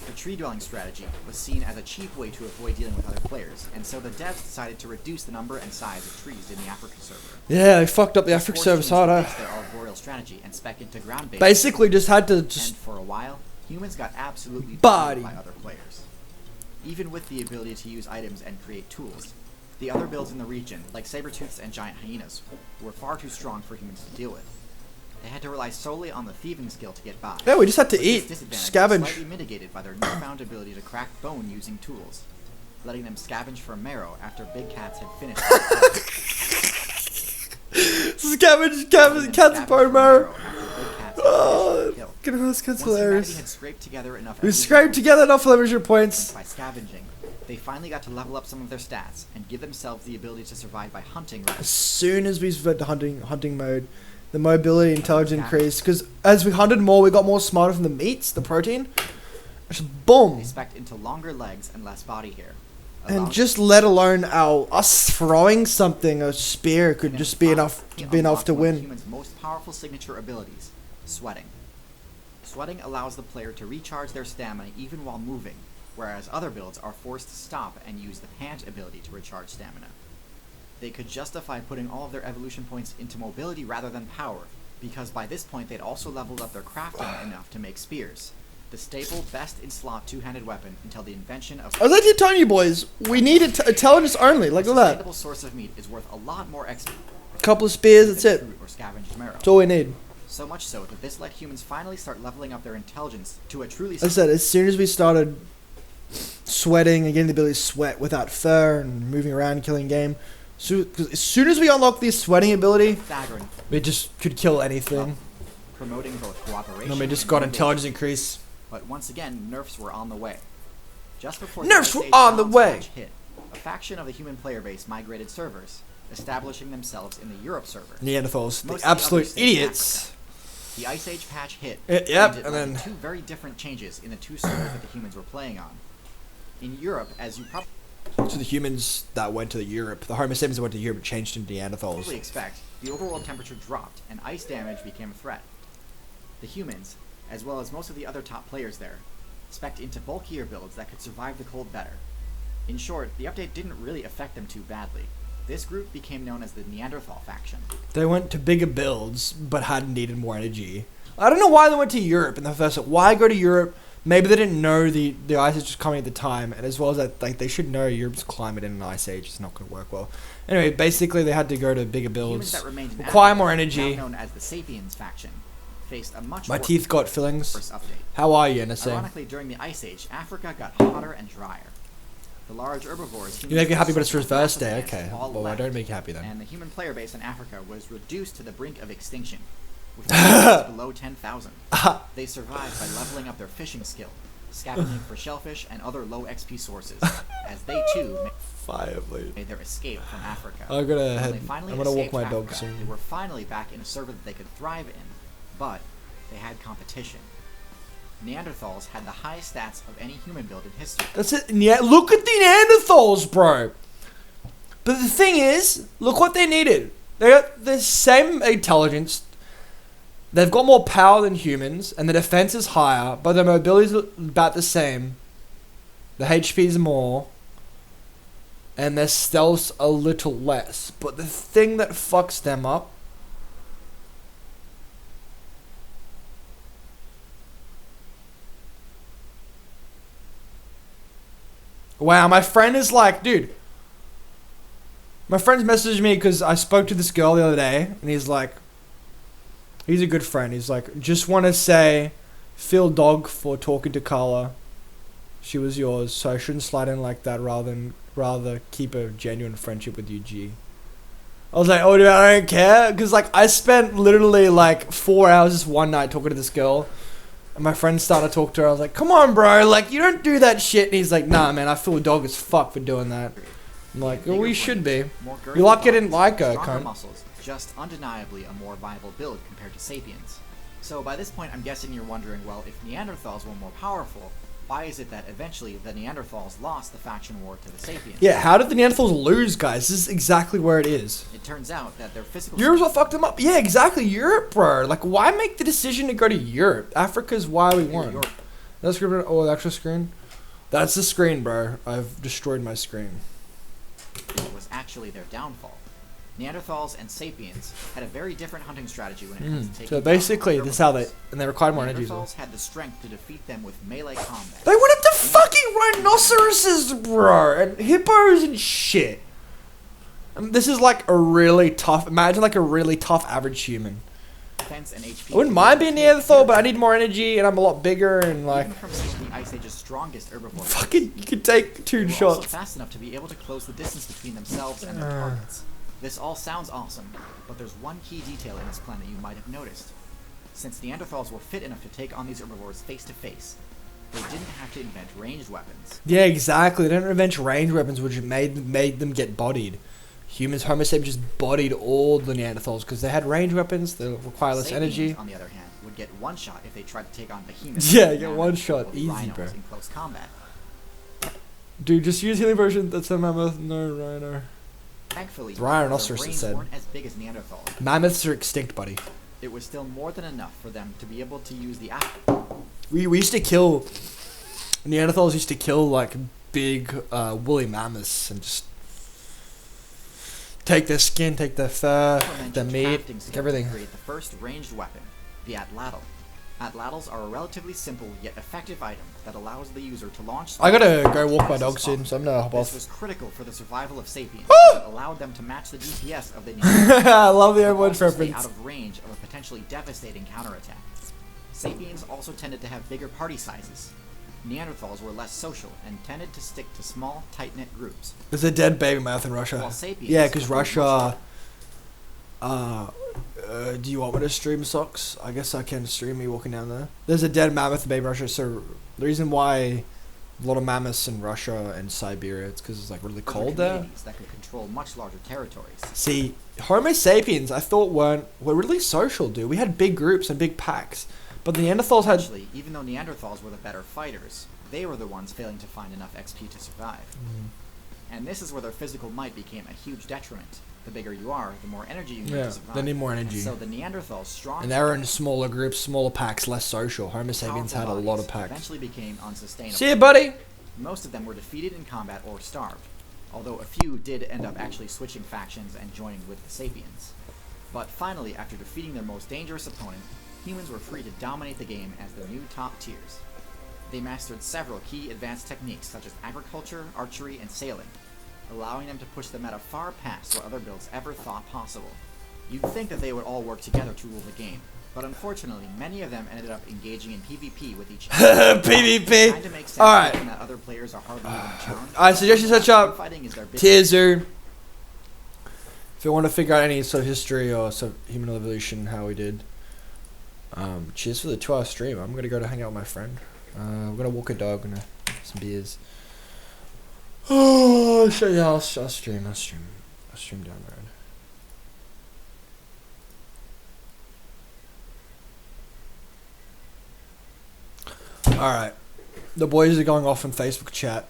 The tree-dwelling strategy was seen as a cheap way to avoid dealing with other players, and so the devs decided to reduce the number and size of trees in the Africa server. Yeah, they fucked up the This Africa forced service humans hard, to huh? ditch their arboreal strategy and spec into ground-based. Basically, just had to And just. for a while, humans got absolutely Body. bodied by other players. Even with the ability to use items and create tools, the other builds in the region, like saber-tooths and giant hyenas, were far too strong for humans to deal with. They had to rely solely on the thieving skill to get by. Yeah, we just had to But this eat, disadvantage was slightly scavenge. mitigated by their newfound ability to crack bone using tools, letting them scavenge for marrow after big cats had finished. Scavenge, cats bone marrow. Oh, fucking hell, this cat's Once humanity hilarious. had scraped together enough We evolution scraped points together enough leverage points. by scavenging, they finally got to level up some of their stats and give themselves the ability to survive by hunting rather As soon as we went to hunting mode, the mobility and intelligence increased. Because as we hunted more, we got more smarter from the meats, the protein. Just They boom. spec'd into longer legs and less body hair. And allowing just let alone us throwing something, a spear could them just be enough finally unlock to one of win. humans' most powerful signature abilities, sweating. Sweating allows the player to recharge their stamina even while moving, whereas other builds are forced to stop and use the pant ability to recharge stamina. They could justify putting all of their evolution points into mobility rather than power, because by this point they'd also leveled up their crafting enough to make spears, the staple best in slot two-handed weapon until the invention of I was actually telling you boys, we need intelligence only. Like, a look at that. sustainable source of meat is worth a lot more XP Couple of spears, that's than it. fruit or scavenged marrow. That's all we need. So much so that this let humans finally start leveling up their intelligence to a truly Like I said, as soon as we started sweating and getting the ability to sweat without fur and moving around, killing game, cause as soon as we unlocked the sweating ability, staggering, we just could kill anything. promoting both cooperation And then we just and got motivation. intelligence increase. But once again, nerfs were on the way. Just before Nerfs the were Ice Age on the balance way. patch hit, a faction of the human player base migrated servers, establishing themselves in the Europe server. Neanderthals, Most of the the absolute others stayed in idiots. The Ice Age patch hit, Yep, and it and led then to two very different changes in the two servers that the humans were playing on. In Europe, as you probably to the humans that went to Europe, the Homo sapiens that went to Europe changed into Neanderthals. expect, the overworld temperature dropped and ice damage became a threat. The humans, as well as most of the other top players there, spec'd into bulkier builds that could survive the cold better. In short, the update didn't really affect them too badly. This group became known as the Neanderthal faction. They went to bigger builds, but had needed more energy. I don't know why they went to Europe in the first. Why go to Europe? Maybe they didn't know the ice age was coming at the time, and as well as that, like they should know Europe's climate in an ice age is not going to work well. Anyway, basically they had to go to bigger The humans builds, that remained in require Africa, more energy. now known as the Sapiens faction, faced a much My more teeth got fillings. first update. How are you, NSA? Ironically, during the Ice Age, Africa got hotter and drier. The large herbivores You make me happy, but it's humans reverse day. massive Okay, ants all well I left, don't make you happy then. and the human player base in Africa was reduced to the brink of extinction, with numbers below 10,000. They survived by leveling up their fishing skill, scavenging for shellfish and other low XP sources, as they too 5 later. made their escape from Africa. I'm gonna When head. they finally I'm gonna walk escaped my dog Africa, soon. They were finally back in a server that they could thrive in, but they had competition. Neanderthals had the highest stats of any human build in history. That's it. Yeah, look at the Neanderthals, bro. But the thing is, look what they needed. They got the same intelligence. They've got more power than humans, and the defense is higher, but their mobility is about the same. The HP is more, and their stealth's a little less. But the thing that fucks them up. Wow, my friend is like, dude. My friend's messaged me because I spoke to this girl the other day, and he's like, he's a good friend. He's like, just want to say, feel dog for talking to Carla. She was yours, so I shouldn't slide in like that. Rather keep a genuine friendship with you, G. I was like, oh, dude, I don't care, because like I spent literally like 4 hours just one night talking to this girl. And my friend started to talk to her. I was like, come on, bro. Like, you don't do that shit. And he's like, nah, man, I feel a dog as fuck for doing that. I'm like, well, we should be. You like it in like her, cunt. Muscles, just undeniably a more viable build compared to sapiens. So by this point, I'm guessing you're wondering, well, if Neanderthals were more powerful, why is it that eventually the Neanderthals lost the faction war to the sapiens? Yeah, how did the Neanderthals lose, guys? This is exactly where it is. It turns out that their physical... Europe's what fucked them up. Yeah, exactly. Europe, bro. Like, why make the decision to go to Europe? Africa's why we won. That's the extra screen? That's the screen, bro. I've destroyed my screen. Was actually their downfall. Neanderthals and sapiens had a very different hunting strategy when it comes to taking So basically, down this is how herbivores. they required more energy. Neanderthals had the strength to defeat them with melee combat. They went up to fucking rhinoceroses, bro, and hippos and shit. And this is like a really tough. Imagine like a really tough average human. Defense and HP I wouldn't mind being Neanderthal, but I need more energy, and I'm a lot bigger, and like. Even from some of the Ice Age's strongest herbivores, Fucking, you could take they 2 were also shots. fast enough to be able to close the distance between themselves and their targets. This all sounds awesome, but there's one key detail in this plan that you might have noticed. Since Neanderthals were fit enough to take on these herbivores face to face, they didn't have to invent ranged weapons. Yeah, exactly. They didn't invent range weapons, which made them get bodied. Humans, Homo sapiens, just bodied all the Neanderthals because they had range weapons that require less Sapiens, energy. on the other hand, would get one shot if they tried to take on behemoths. Yeah, and get mammoths one or shot. the Easy, rhinos bro. in close combat. Dude, just use healing version. That's a mammoth. No rhino. Thankfully, Rhinoceros, their it brains said. weren't as big as Neanderthals. Mammoths are extinct, buddy. It was still more than enough for them to be able to use the We used to kill. Neanderthals used to kill like big woolly mammoths and just take their skin, take their fur, their meat, everything. Create the first ranged weapon, the atlatl. Atlatls are a relatively simple yet effective item that allows the user to launch. I gotta go walk my dog soon, so I'm gonna hop This off. was critical for the survival of sapiens. Ah! It allowed them to match the DPS of the I love the but everyone also stay reference. out of range of a potentially devastating counterattack. Sapiens also tended to have bigger party sizes. Neanderthals were less social and tended to stick to small, tight-knit groups. There's a dead baby mammoth in Russia. While sapiens Yeah, because were much Russia. Do you want me to stream socks? I guess I can stream me walking down there. There's a dead mammoth in baby Russia, so the reason why a lot of mammoths in Russia and Siberia, it's because it's like really cold there. communities that could control much larger territories. See, Homo sapiens, I thought were really social, dude. We had big groups and big packs, but the Neanderthals had. Actually, even though Neanderthals were the better fighters, they were the ones failing to find enough XP to survive. And this is where their physical might became a huge detriment. The bigger you are, the more energy you need Yeah, to survive. they need more And energy. so the Neanderthals' strong And they were in smaller groups, smaller packs, less social. Homo sapiens had a powerful lot of bodies packs. eventually became unsustainable. See ya, buddy. Most of them were defeated in combat or starved, although a few did end up actually switching factions and joining with the Sapiens. But finally, after defeating their most dangerous opponent, humans were free to dominate the game as the new top tiers. They mastered several key advanced techniques such as agriculture, archery, and sailing, allowing them to push the meta far past what other builds ever thought possible. You'd think that they would all work together to rule the game, but unfortunately, many of them ended up engaging in PvP with each other. PvP. Kinda makes sense Alright. given that other players are hardly even challenged. I suggest you search up Fighting is their business. Tier Zoo. If you want to figure out any sort of history or sort of human evolution, how we did. Cheers for the 2-hour stream. I'm gonna go to hang out with my friend. We're gonna walk a dog and some beers. Oh, so yeah, I'll stream down the road. Alright. The boys are going off in Facebook chat.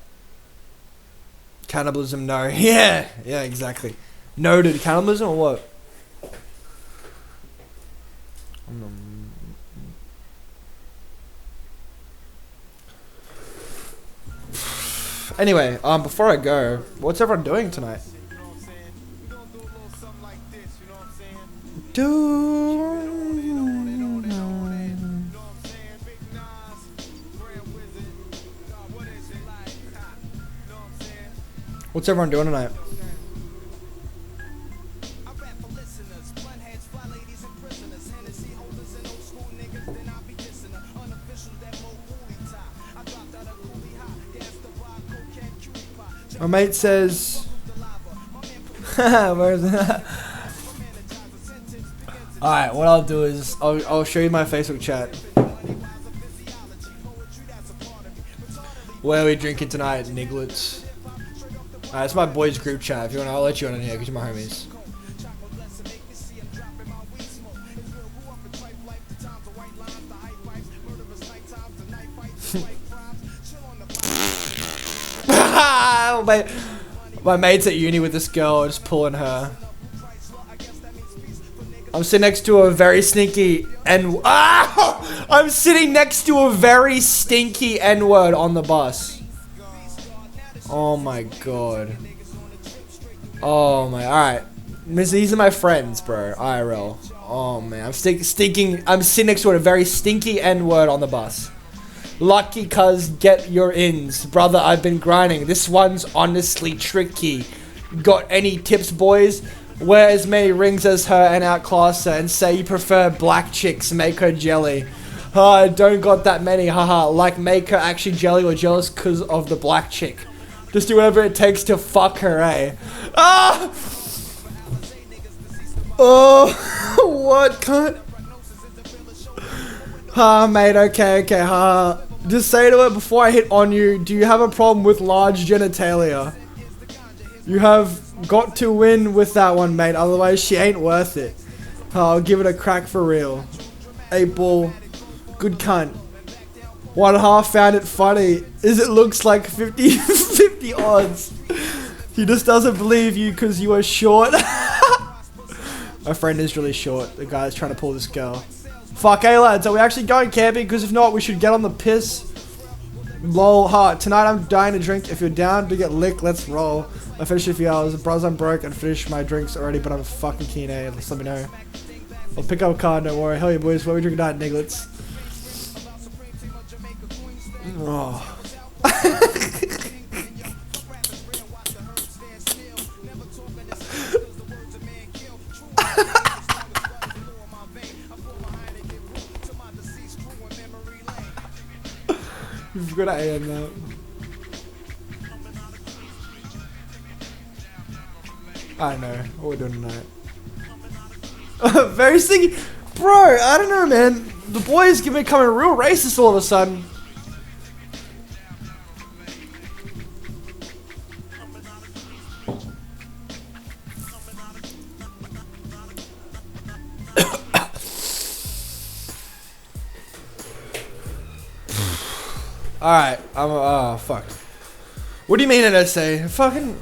Cannibalism, no. Yeah, exactly. Noted. Cannibalism or what? Anyway, before I go, what's everyone doing tonight? What's everyone doing tonight? My mate says, where's that? Alright, what I'll do is, I'll show you my Facebook chat. Where are we drinking tonight? Niglets. Alright, it's my boys group chat. If you want, I'll let you on in here because you're my homies. My mate's at uni with this girl, just pulling her. I'm sitting next to a very stinky I'm sitting next to a very stinky N-word on the bus. Oh my god. Oh my, alright. These are my friends, bro. IRL. Oh man, I'm sitting next to a very stinky N-word on the bus. Lucky cuz, get your ins. Brother, I've been grinding. This one's honestly tricky. Got any tips, boys? Wear as many rings as her and outclass her, and say you prefer black chicks, make her jelly. I don't got that many, haha. Like, make her actually jelly or jealous cause of the black chick. Just do whatever it takes to fuck her, eh? Ah! Oh, what cunt? Mate, okay, just say to her before I hit on you, do you have a problem with large genitalia? You have got to win with that one, mate, otherwise she ain't worth it. I'll give it a crack for real. 8 ball, good cunt. 1.5 found it funny, is it looks like 50 odds. He just doesn't believe you because you are short. My friend is really short, the guy's trying to pull this girl. Fuck, hey lads, are we actually going camping? Because if not, we should get on the piss. Lol, tonight I'm dying to drink. If you're down to get licked, let's roll. I finished a few hours. Bros, I'm broke and finished my drinks already, but I'm fucking keen, eh? Just let me know. I'll pick up a card, don't worry. Hell yeah, boys. What are we drinking tonight, Niglets? Oh. You've got to AM that. I know what we're doing tonight. Very stinky. Bro, I don't know, man. The boys can becoming real racist all of a sudden. Alright, oh, fuck. What do you mean an essay? Fucking...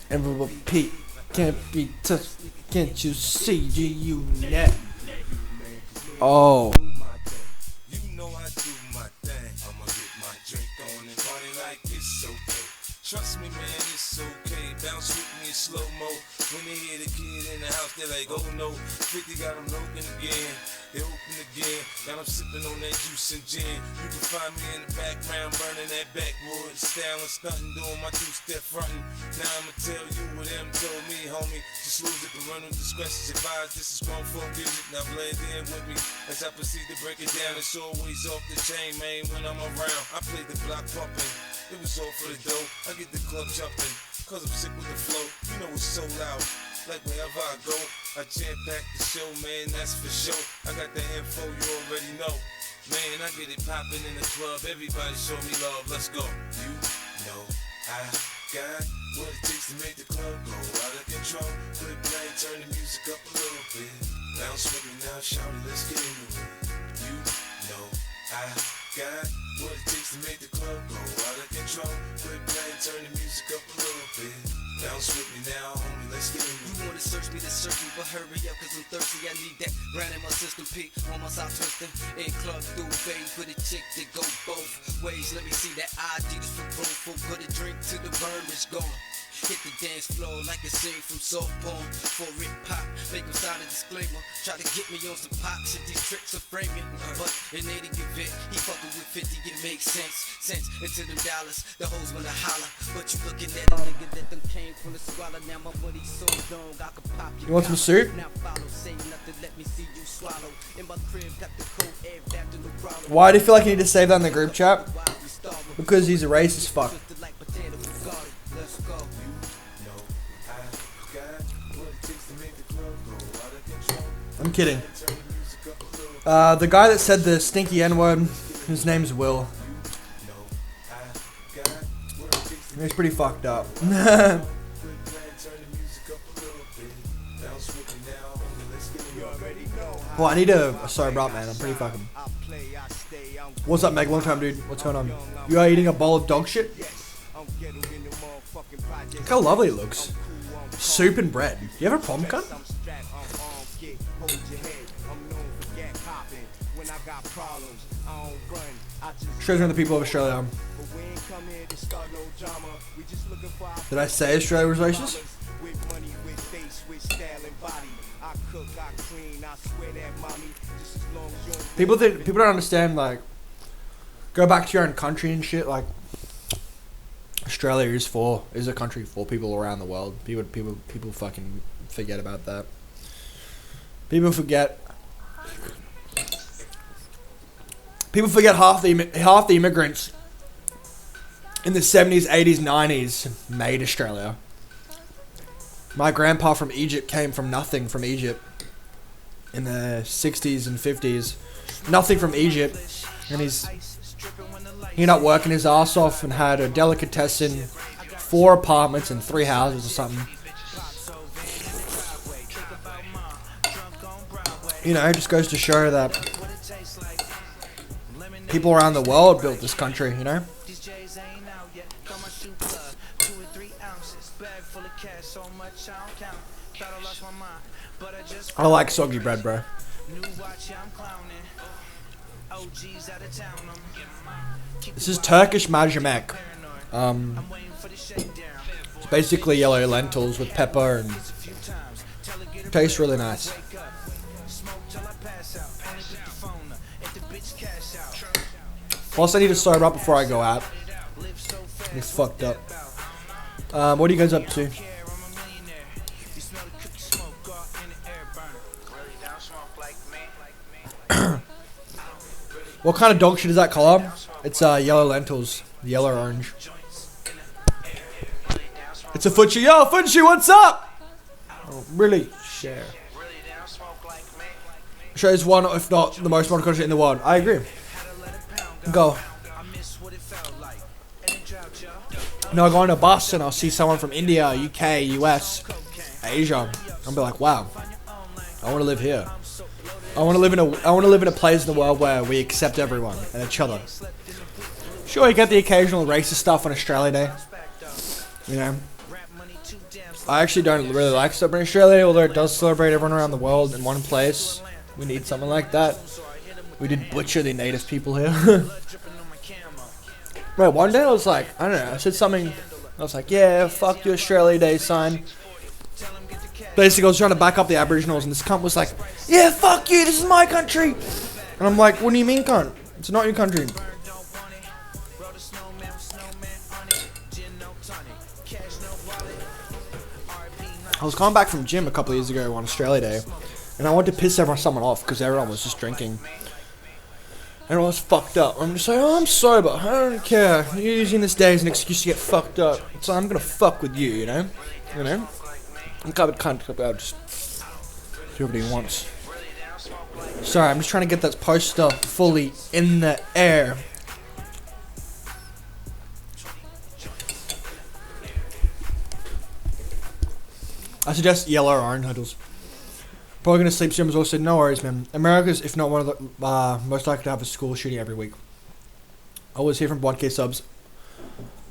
Everyone, Pete, can't be touched, can't you see, you net? Oh. You know I do my thing, I'ma get my drink on and party like it's okay. Trust me, man, it's okay. Bounce with me in slow-mo. When they hear the kid in the house, they're like, oh no. 50 got them open again. They open again. Now I'm sipping on that juice and gin. You can find me in the background burning that backwood. Styling, stunting, doing my two-step fronting. Now I'ma tell you what them told me, homie. Just lose it, parental discretion advised. This is grown folk music. Now blend in with me as I proceed to break it down. It's always off the chain, man, when I'm around. I play the block pumping. It was all for the dough. I get the club jumping, cause I'm sick with the flow. You know it's so loud, like wherever I go, I jam pack the show, man, that's for sure. I got the info, you already know. Man, I get it poppin' in the club. Everybody show me love. Let's go. You know I got what it takes to make the club go out of control. Quit playing, turn the music up a little bit. Bounce with me now, shout it, let's get into it. You know I got what it takes to make the club go out of control. Quit playing, turn the music up a little bit. Bounce with me now, homie, let's get into it. You wanna search me, but hurry up, cause I'm thirsty. I need that brand in my system, P. On my side twisting. In club through phase with a chick that go both ways. Let me see that ID just for growth. Put a drink to the burn, it's gone. Hit the dance floor like a scene from soap porn. For it pop, make them sign a disclaimer. Try to get me on some pop shit, these tricks are framing. But in 80 event, he fucking with 50, it makes sense. Sense into them dollars, the hoes wanna holler. But you looking at a nigga that them came from the squalor. Now my buddy so long, I can pop You want some soup? Now follow, say nothing, let me see you swallow. In my crib, got the cold air back to the brother. Why do you feel like you need to save that in the group chat? Because he's a racist fuck. Let's go. I'm kidding. The guy that said the stinky N-word, his name's Will. He's pretty fucked up. Well, I need to sober up, man. I'm pretty fucking... What's up, Meg? Long time, dude. What's going on? You are eating a bowl of dog shit? Look how lovely it looks. Soup and bread. You have a problem, cunt? Shows me the people of Australia. Did I say Australia was racist? People don't understand, like, go back to your own country and shit. Like, Australia is a country for people around the world. People fucking forget about that. People forget half the immigrants in the 70s, 80s, 90s made Australia. My grandpa from Egypt came from nothing from Egypt in the 60s and 50s. Nothing from Egypt. And he ended up working his ass off and had a delicatessen, 4 apartments and 3 houses or something. You know, it just goes to show that people around the world built this country, you know? I like soggy bread, bro. This is Turkish mercimek. It's basically yellow lentils with pepper and it tastes really nice. Plus, I need to sober up before I go out. It's fucked up. What are you guys up to? What kind of dog shit is that color? It's yellow lentils, yellow orange. It's a Futchi. Yo, Futchi, what's up? Oh, really? Share. Australia's one, if not the most modern country in the world. I agree. Go. No, I go on a bus and I'll see someone from India, UK, US, Asia. I'll be like, wow, I want to live here. I want to live in a place in the world where we accept everyone and each other. Sure, you get the occasional racist stuff on Australia Day. You know, I actually don't really like celebrating Australia, although it does celebrate everyone around the world in one place. We need something like that. We did butcher the native people here. Wait, one day I was like, I don't know, I said something, I was like, yeah, fuck your Australia Day sign. Basically, I was trying to back up the Aboriginals, and this cunt was like, yeah, fuck you, this is my country. And I'm like, what do you mean, cunt? It's not your country. I was coming back from gym a couple of years ago on Australia Day, and I wanted to piss someone off because everyone was just drinking. Everyone was fucked up. I'm just like, oh, I'm sober. I don't care. You're using this day as an excuse to get fucked up. So I'm gonna fuck with you, you know? You know? I'm kind of just do what he wants. Sorry, I'm just trying to get that poster fully in the air. I suggest yellow or orange huddles. Probably gonna sleep soon. Was also no worries, man. America's, if not one of the most likely to have a school shooting every week. Always hear from Bloodcase subs.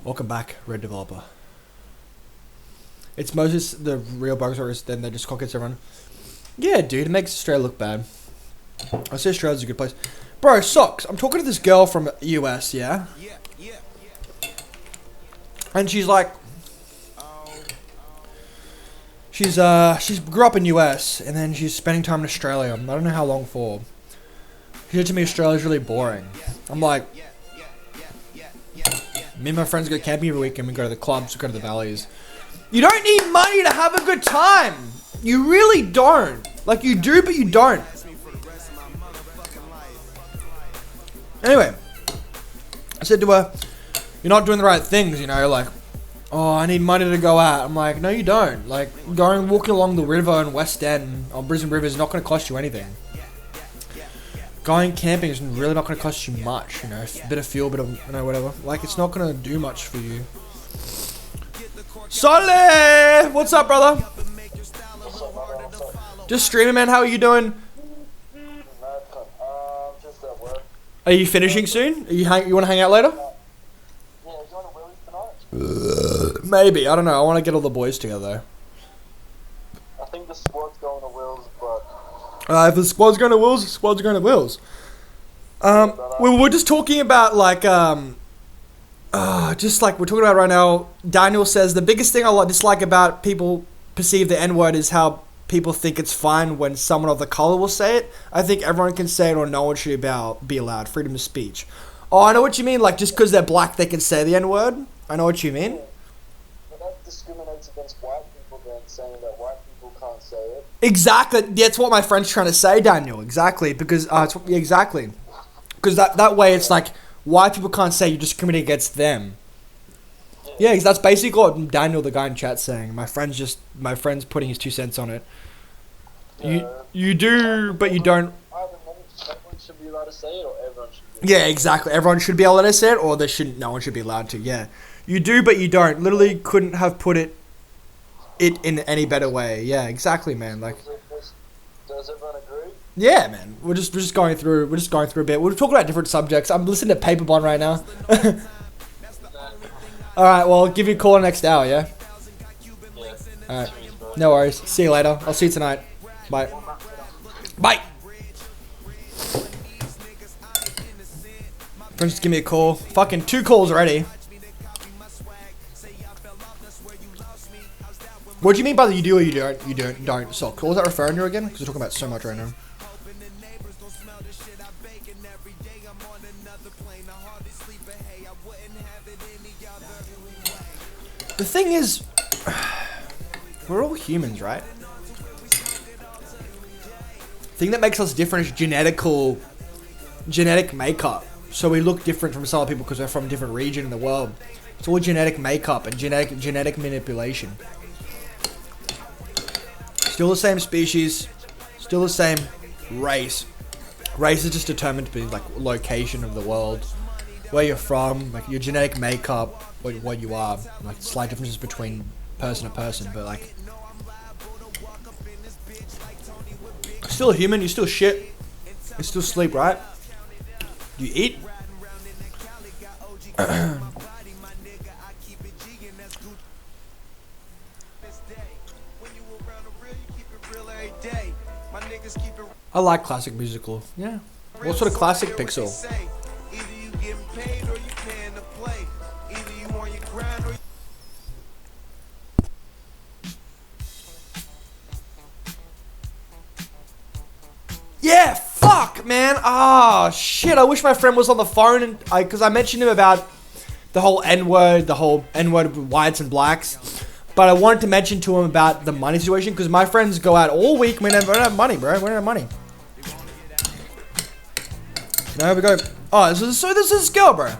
Welcome back, Red Developer. It's mostly the real bug stories, then they just cockets everyone. Yeah, dude, it makes Australia look bad. I say Australia's a good place. Bro, socks. I'm talking to this girl from US, yeah? And she's like, she's grew up in US, and then she's spending time in Australia. I don't know how long for. She said to me, Australia's really boring. I'm like, me and my friends go camping every weekend. We go to the clubs, we go to the valleys. You don't need money to have a good time. You really don't. Like, you do, but you don't. Anyway, I said to her, you're not doing the right things, you know, like, oh, I need money to go out. I'm like, no, you don't. Like, walking along the river in West End on Brisbane River is not going to cost you anything. Going camping is really not going to cost you much, you know, a bit of fuel, bit of, you know, whatever. Like, it's not going to do much for you. Soleh! What's up, brother? Just streaming, man. How are you doing? Just at work. Are you finishing soon? You want to hang out later? Yeah, you going to Willie's tonight? Maybe. I don't know. I want to get all the boys together. I think the squad's going to Will's, but... If the squad's going to Will's, the squad's going to Will's. We were just talking about, like, just like we're talking about right now. Daniel says the biggest thing I dislike about people perceive the N-word is how people think it's fine when someone of the color will say it. I think everyone can say it or no one should be allowed. Freedom of speech. Oh, I know what you mean. Like, just because they're black, they can say the N-word. I know what you mean. But that discriminates against white people then, saying that white people can't say it. Exactly. That's what my friend's trying to say, Daniel. Exactly. Because, exactly. Because that way it's like, white people can't say you discriminate against them. Yeah, because that's basically what Daniel, the guy in chat's saying. My friend's putting his 2 cents on it. You do, but you don't. Either everyone should be allowed to say it, or everyone should be. Yeah, exactly. Everyone should be able to say it, or no one should be allowed to. Yeah, you do, but you don't. Literally, couldn't have put it in any better way. Yeah, exactly, man. Like, does everyone agree? yeah, man. We're just going through a bit. We're talking about different subjects. I'm listening to Paperbond right now. All right, well, I'll give you a call next hour. Yeah. All right. No worries. See you later. I'll see you tonight. Bye. Bye. Friends, just give me a call. Fucking 2 calls already. What do you mean by the you do or you don't? You don't. So, what was that referring to again? Because we're talking about so much right now. The thing is, we're all humans, right? The thing that makes us different is genetic makeup. So we look different from some people because we're from a different region in the world. It's all genetic makeup and genetic manipulation. Still the same species, still the same race. Race is just determined to be like location of the world, where you're from, like your genetic makeup, what you are. Like slight differences between person to person, but like still a human. You still shit. You still sleep, right? You eat. I like classic musical. Yeah. What sort of classic Pixel? Yeah, fuck, man. Ah, shit. I wish my friend was on the phone and because I mentioned him about the whole N-word with whites and blacks. But I wanted to mention to him about the money situation because my friends go out all week. We don't have money, bro. We don't have money. Now we go. Oh, this is this girl, bro.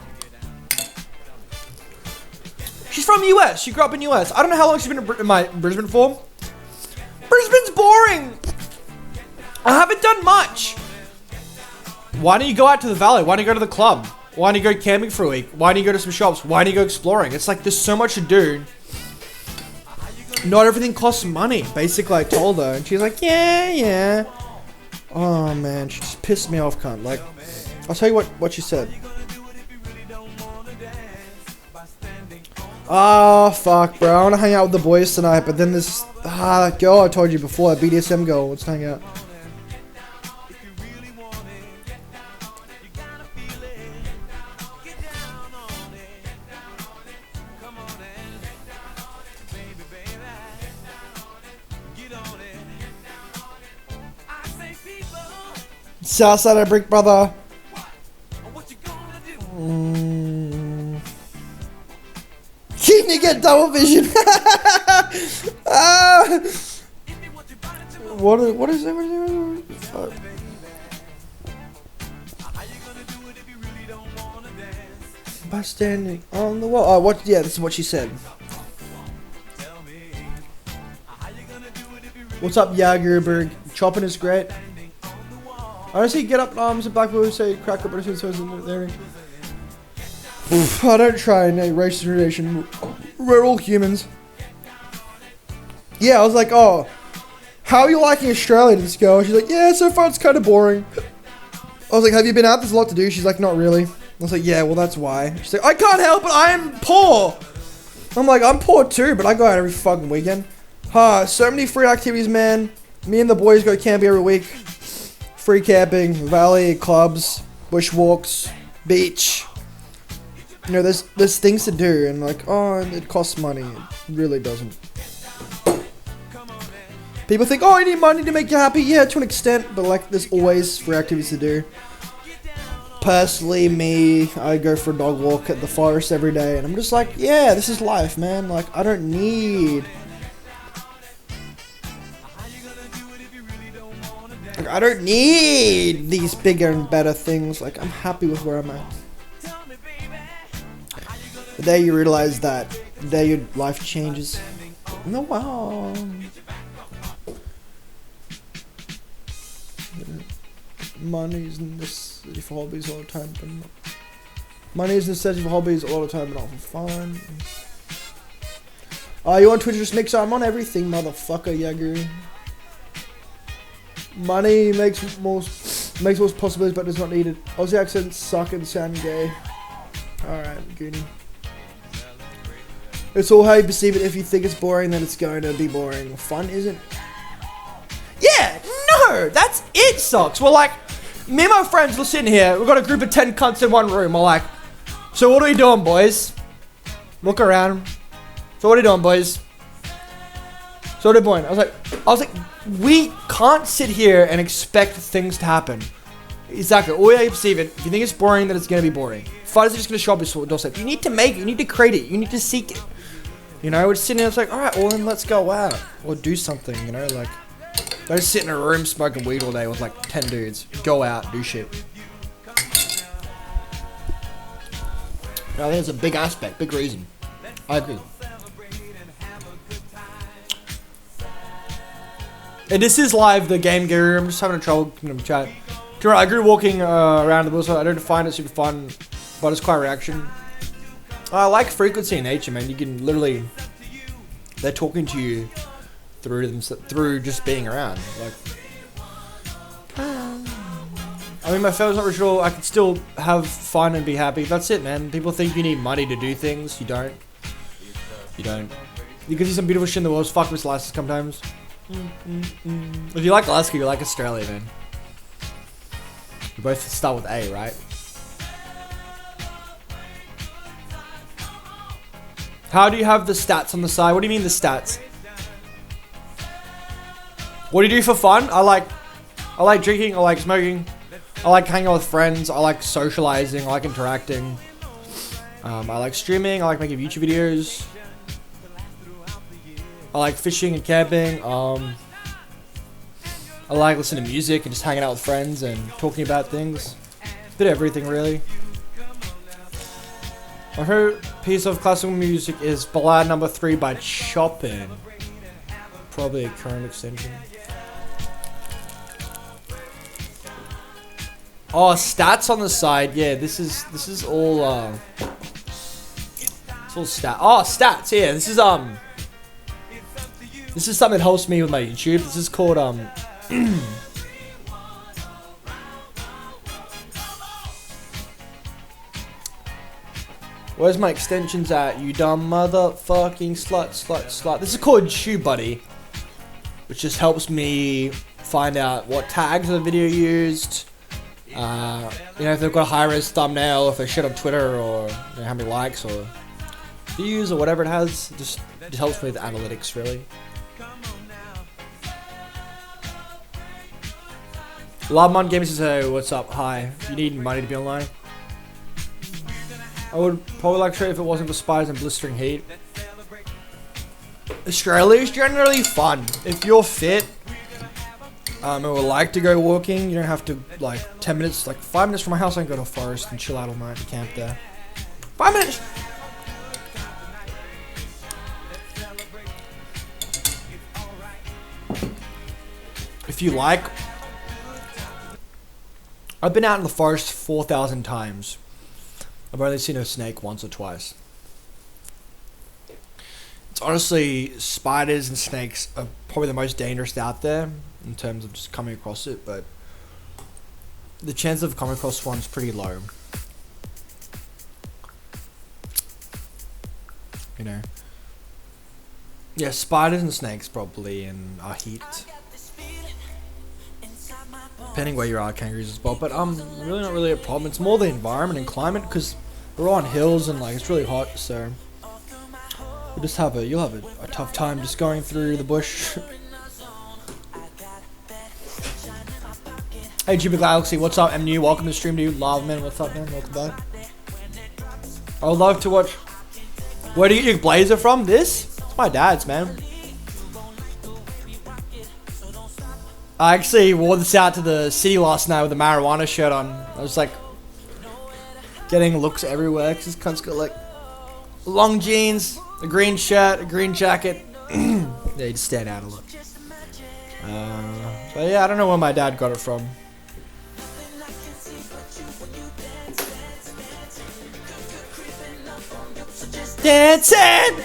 She's from US. She grew up in US. I don't know how long she's been in Brisbane for. Brisbane's boring. I haven't done much. Why don't you go out to the valley? Why don't you go to the club? Why don't you go camping for a week? Why don't you go to some shops? Why don't you go exploring? It's like there's so much to do. Not everything costs money. Basically, I told her, and she's like, yeah. Oh man, she just pissed me off, cunt. Like, I'll tell you what she said. Oh fuck, bro. I want to hang out with the boys tonight, but then this girl I told you before, that BDSM girl, wants to hang out. Southside of Brick, brother. Can you get double vision? What is it? Fuck. By standing on the wall. Oh, what? Yeah, this is what she said. What's up, Jagerberg? Chopping is great. Honestly, get up arms and black people say crack up, but it's there. I don't try and race relation. We're all humans. Yeah, I was like, oh, how are you liking Australia? To this girl, she's like, yeah, so far it's kind of boring. I was like, have you been out? There's a lot to do. She's like, not really. I was like, yeah, well, that's why. She's like, I can't help it. I am poor. I'm like, I'm poor too, but I go out every fucking weekend. So many free activities, man. Me and the boys go camping every week. Free camping, valley, clubs, bushwalks, beach. You know, there's things to do, and like, oh, it costs money. It really doesn't. People think, oh, you need money to make you happy. Yeah, to an extent, but like, there's always free activities to do. Personally, me, I go for a dog walk at the forest every day, and I'm just like, yeah, this is life, man. Like, I don't need... Like, I don't need these bigger and better things. Like, I'm happy with where I'm at. The day you realize that, the day your life changes. No, wow. Money is necessity for hobbies all the time, but not. Money is necessity for hobbies all the time, but not for fun. Oh, you on Twitch just mix? I'm on everything, motherfucker, Yager. Money makes most possibilities, but does not need it. Aussie accents suck and sound gay. Alright, Goonie. It's all how you perceive it. If you think it's boring, then it's going to be boring. Fun isn't. Yeah, no, that's it, sucks. Well, like, me and my friends were sitting here. We've got a group of 10 cunts in one room. We're like, so what are we doing, boys? Look around. So what are you doing, boys? So what are you doing? I was like, we can't sit here and expect things to happen. Exactly. All you perceive it. If you think it's boring, then it's going to be boring. Fun is just going to show up your doorstep. You need to make it. You need to create it. You need to seek it. You know, we're sitting there, it's like, alright, well then let's go out. Or do something, you know, like, don't sit in a room smoking weed all day with like 10 dudes. Go out, do shit. I think it's a big aspect, big reason. I agree. And this is live, the game guru. I'm just having trouble chat. I agree walking around the bush. I don't find it super fun, but it's quite a reaction. I like frequency in nature, man. You can literally, they're talking to you through just being around. Like, I mean, my family's not ritual. I can still have fun and be happy. That's it, man. People think you need money to do things. You don't. You don't. You can see some beautiful shit in the world. Fuck with Elias sometimes. If you like Alaska, you like Australia, man. We both start with A, right? How do you have the stats on the side? What do you mean the stats? What do you do for fun? I like drinking, I like smoking, I like hanging out with friends, I like socializing, I like interacting. I like streaming, I like making YouTube videos. I like fishing and camping. I like listening to music and just hanging out with friends and talking about things. A bit of everything, really. My favorite piece of classical music is Ballad Number 3 by Chopin. Probably a current extension. Oh, stats on the side. Yeah, this is all it's all stat. Oh, stats. Yeah, this is something that helps me with my YouTube. This is called Where's my extensions at, you dumb motherfucking slut. This is called TubeBuddy, which just helps me find out what tags the video used. You know, if they've got a high-res thumbnail, if they shit on Twitter, or you know, how many likes or views or whatever it has. Just helps me with analytics, really. Labmon Games says, hey, what's up? Hi. You need money to be online? I would probably like to trade if it wasn't for spiders and blistering heat. Australia is generally fun. If you're fit, and would like to go walking, you don't have to, like, 10 minutes, like 5 minutes from my house, I can go to a forest and chill out all night and camp there. 5 minutes! If you like, I've been out in the forest 4,000 times. I've only seen a snake once or twice. It's honestly, spiders and snakes are probably the most dangerous out there in terms of just coming across it, but the chance of coming across one's pretty low. You know. Yeah, spiders and snakes probably, and heat. Depending where you are, kangaroos as well, but really not really a problem. It's more the environment and climate, because we're on hills and like it's really hot, so you'll have a tough time just going through the bush. Hey Jupiter Galaxy, what's up? I'm new. Welcome to the stream, dude. Lava man, what's up, man? Welcome back. I would love to watch. Where do you get your blazer from? This? It's my dad's, man. I actually wore this out to the city last night with a marijuana shirt on. I was like getting looks everywhere because this cunt's got like long jeans, a green shirt, a green jacket. Yeah, you just stand out a lot. But yeah, I don't know where my dad got it from. Dancing!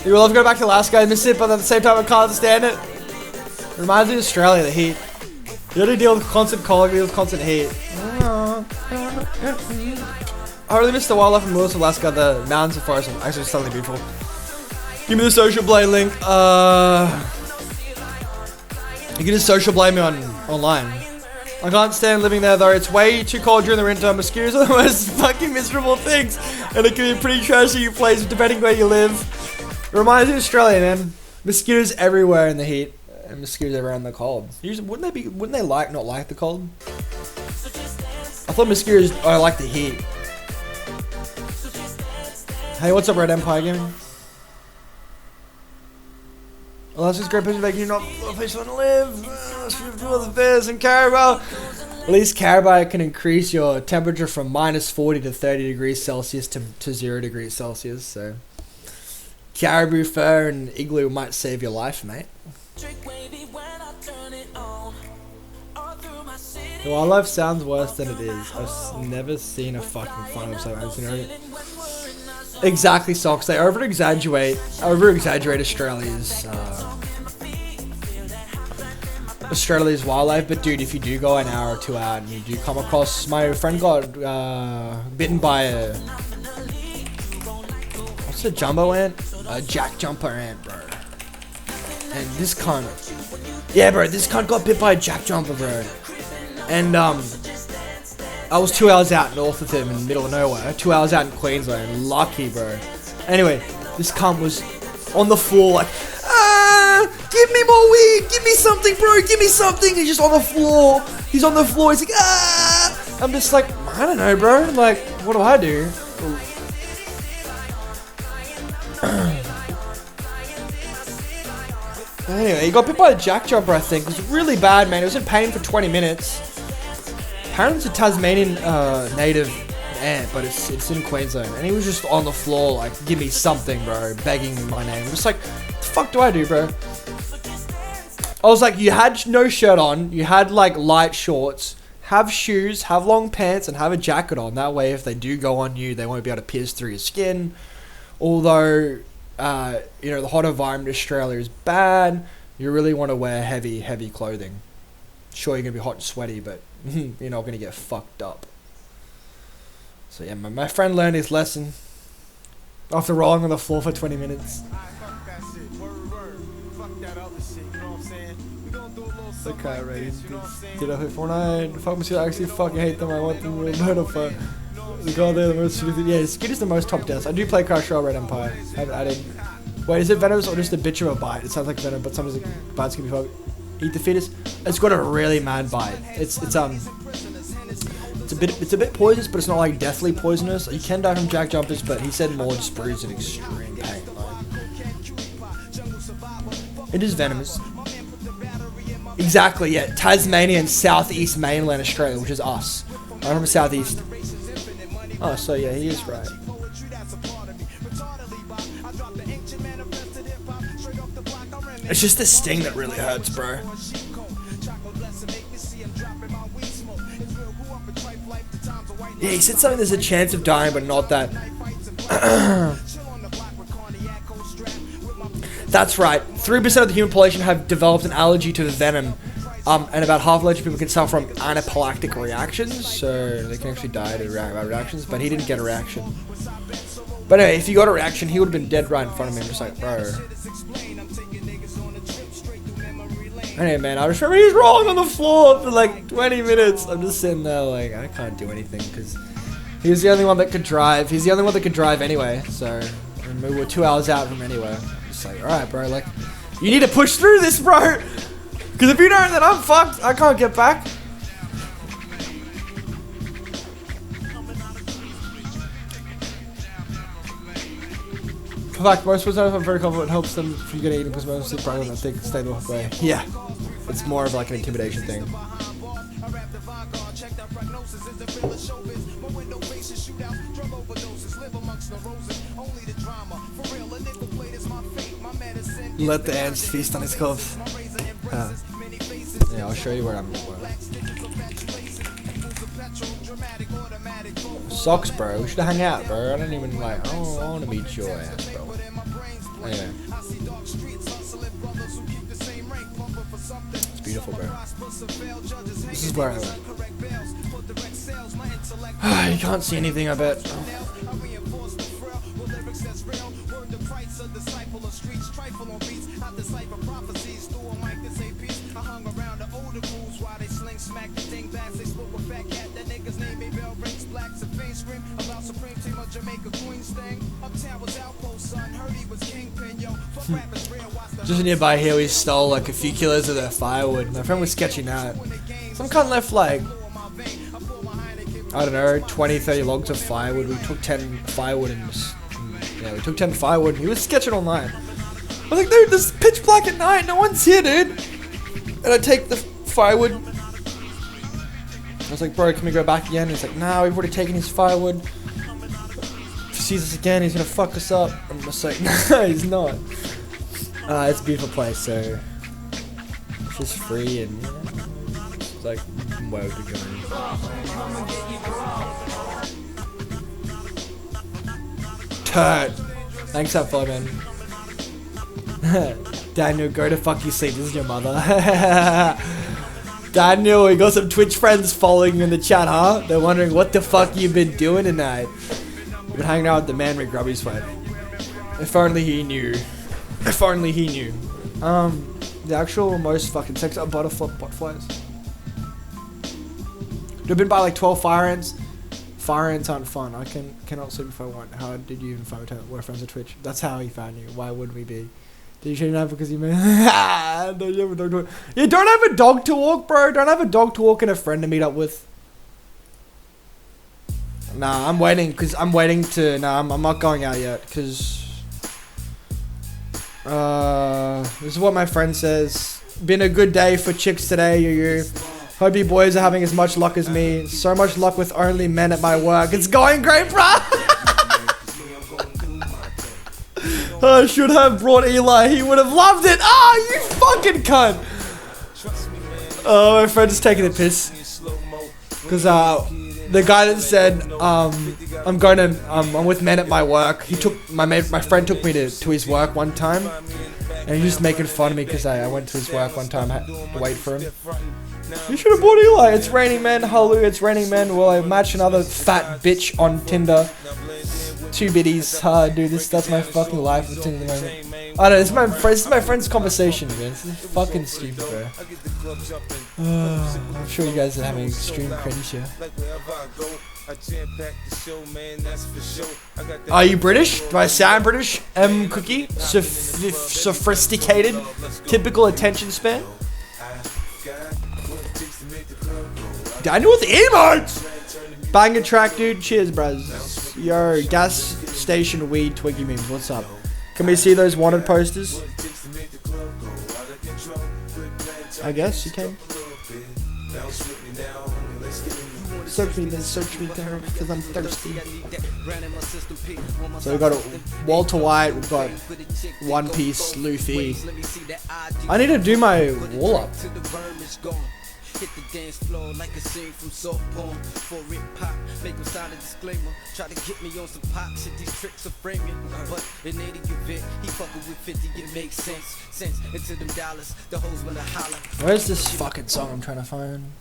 You would love to go back to Alaska and miss it, but at the same time I can't stand it. It reminds me of Australia, the heat. You gotta deal with constant cold, deal with constant heat. I really miss the wildlife in Lewis, Alaska, the mountains and forests are actually slightly beautiful. Give me the social blade link. You can just social blade me online. I can't stand living there though, it's way too cold during the winter. Mosquitoes are the most fucking miserable things, and it can be a pretty trashy place depending where you live. It reminds me of Australia, man. Mosquitoes everywhere in the heat, and mosquitoes everywhere in the cold. Usually, wouldn't they not like the cold? I thought mosquitoes like the heat. Hey, what's up, Red Empire Gaming? Alaska's great place to make you not a place you want to live. The bears and caribou. At least caribou can increase your temperature from -40 to 30 degrees Celsius to 0 degrees Celsius. So, caribou fur and igloo might save your life, mate. The wildlife sounds worse than it is. I've never seen a fucking fun of something. Exactly, Socks. They over-exaggerate Australia's wildlife, but dude, if you do go an hour or two out and you do come across, my friend got bitten by a, what's a jumbo ant? A jack jumper ant, bro. And this cunt, yeah, bro, this cunt got bit by a jack jumper, bro. And I was 2 hours out north of him in the middle of nowhere. 2 hours out in Queensland. Lucky, bro. Anyway, this cunt was on the floor like, give me more weed. Give me something, bro. Give me something. He's just on the floor. He's on the floor. He's like, I'm just like, I don't know, bro. Like, what do I do? Anyway, he got bit by a jack jumper, I think. It was really bad, man. It was in pain for 20 minutes. Apparently it's a Tasmanian native ant, but it's in Queensland. And he was just on the floor like, give me something, bro, begging my name. I'm just like, what the fuck do I do, bro? I was like, you had no shirt on, you had like light shorts, have shoes, have long pants, and have a jacket on. That way, if they do go on you, they won't be able to pierce through your skin. Although, the hot environment in Australia is bad. You really want to wear heavy clothing. Sure, you're going to be hot and sweaty, but you're not going to get fucked up. So yeah, my friend learned his lesson after rolling on the floor for 20 minutes. Okay, right. Did I play Fortnite? Fuck me, I actually fucking hate them. I want them to murder for the god they're the most stupid. Yeah, Skid is the most top deaths. I do play Crash Royale Red Empire. I haven't added. Wait, is it venomous or just a bitch of a bite? It sounds like venom, but sometimes the bites can be fucked. Eat the fetus. It's got a really mad bite. It's a bit poisonous, but it's not like deathly poisonous. You can die from jack jumpers, but he said more just brews in extreme pain. It is venomous. Exactly, yeah. Tasmania and southeast mainland Australia, which is us. I'm from southeast. Oh, so yeah, he is right. It's just the sting that really hurts, bro. Yeah, he said something, there's a chance of dying, but not that. That's right. 3% of the human population have developed an allergy to the venom. And about half a million people can suffer from anaphylactic reactions, so they can actually die to reactions, but he didn't get a reaction. But anyway, if he got a reaction, he would have been dead right in front of me. I'm just like, bro. Anyway, man, I just remember he's rolling on the floor for like 20 minutes. I'm just sitting there like, I can't do anything because he's the only one that could drive. He's the only one that could drive anyway, so and we were 2 hours out from anywhere. Just like, alright, bro, like, you need to push through this, bro. Because if you don't, then I'm fucked. I can't get back. In fact, most of the time I'm very confident it helps them from getting eaten because most sleep probably don't think stay the whole way. Yeah. It's more of like an intimidation thing. Let the ants feast on his corpse. Yeah, I'll show you where I'm at. Socks, bro. We should hang out, bro. I don't even like. I want to meet your ass, bro. Anyway. It's beautiful, bro. This is where I live. You can't see anything, I bet. Just nearby here, we stole like a few kilos of their firewood. My friend was sketching that. Some cunt left like, I don't know, 20-30 logs of firewood. We took 10 firewood and just, yeah, we took 10 firewood. He was sketching all night. I was like, dude, this is pitch black at night. No one's here, dude. And I take the firewood. I was like, bro, can we go back again? He's like, nah, we've already taken his firewood. If he sees us again, he's gonna fuck us up. I'm just like, nah, he's not. It's a beautiful place, so it's just free and it's like where would we go? Turd. Thanks up for man. Daniel, go to fuck you sleep. This is your mother. Daniel, we got some Twitch friends following you in the chat, huh? They're wondering what the fuck you've been doing tonight. You've been hanging out with the man Megrubbieswet. If only he knew. If only he knew. The actual most fucking sex are butterflies. You've been by like 12 fire ants. Fire ants aren't fun. I cannot sleep if I want. How did you even find out we're friends with Twitch? That's how he found you. Why would we be? Did you shouldn't have because you don't you have a dog to walk? You don't have a dog to walk, bro. Don't have a dog to walk and a friend to meet up with. Nah, I'm waiting to. Nah, I'm not going out yet because. This is what my friend says. Been a good day for chicks today, you. Hope you boys are having as much luck as me. So much luck with only men at my work. It's going great, bruh! I should have brought Eli. He would have loved it. Ah, you fucking cunt! Oh, my friend is taking a piss. Cause the guy that said I'm with men at my work. He took my friend took me to his work one time, and he was just making fun of me because I went to his work one time, had to wait for him. You should have bought Eli. It's raining men. Hallelujah. It's raining men. Will I match another fat bitch on Tinder? 2 biddies. Dude, that's my fucking life with Tinder at the moment. I don't know, this is my friend's conversation, man. This is fucking stupid, bro. I'm sure you guys are having extreme cringe here. Are you British? Do I sound British? Cookie? Sophisticated? Typical attention span? Daniel with the emotes! Banger track, dude. Cheers, bros. Yo, gas station weed Twiggy memes. What's up? Can we see those wanted posters? I guess you can. Search me down because I'm thirsty. So we got a Walter White, we've got One Piece, Luffy. I need to do my wall up. Hit the dance floor like a scene from soft porn. For it pop, make them sign a disclaimer. Try to get me on some pop shit, these tricks are framing. But in any event, he fucking with 50, it makes sense. Into them dollars, the hoes wanna holler. Where's this fucking song I'm trying to find?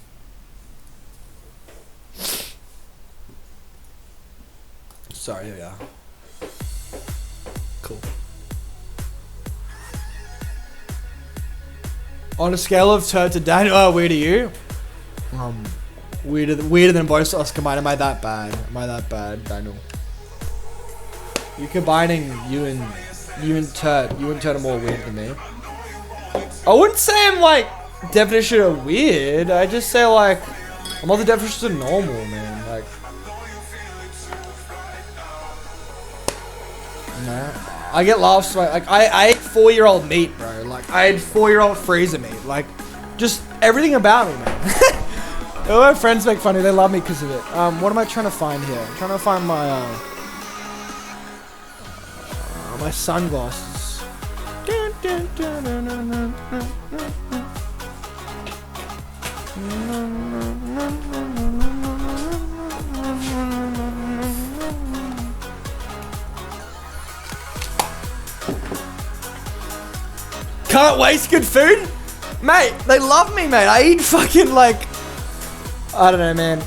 Sorry, here we are. Cool. On a scale of turd to Daniel, oh, weird to you? Weirder than both us combined. Am I that bad? Am I that bad, Daniel? You combining you and Turd are more weird than me. I wouldn't say I'm like definition of weird. I just say like I'm not the definition of normal, man. Like, nah. I get laughs like I ate 4-year-old meat, bro. Like I had 4-year-old freezer meat. Like just everything about me, man. All my friends make fun of me. They love me because of it. What am I trying to find here? I'm trying to find my sunglasses. Can't waste good food? Mate, they love me, mate. I eat fucking like... I don't know, man.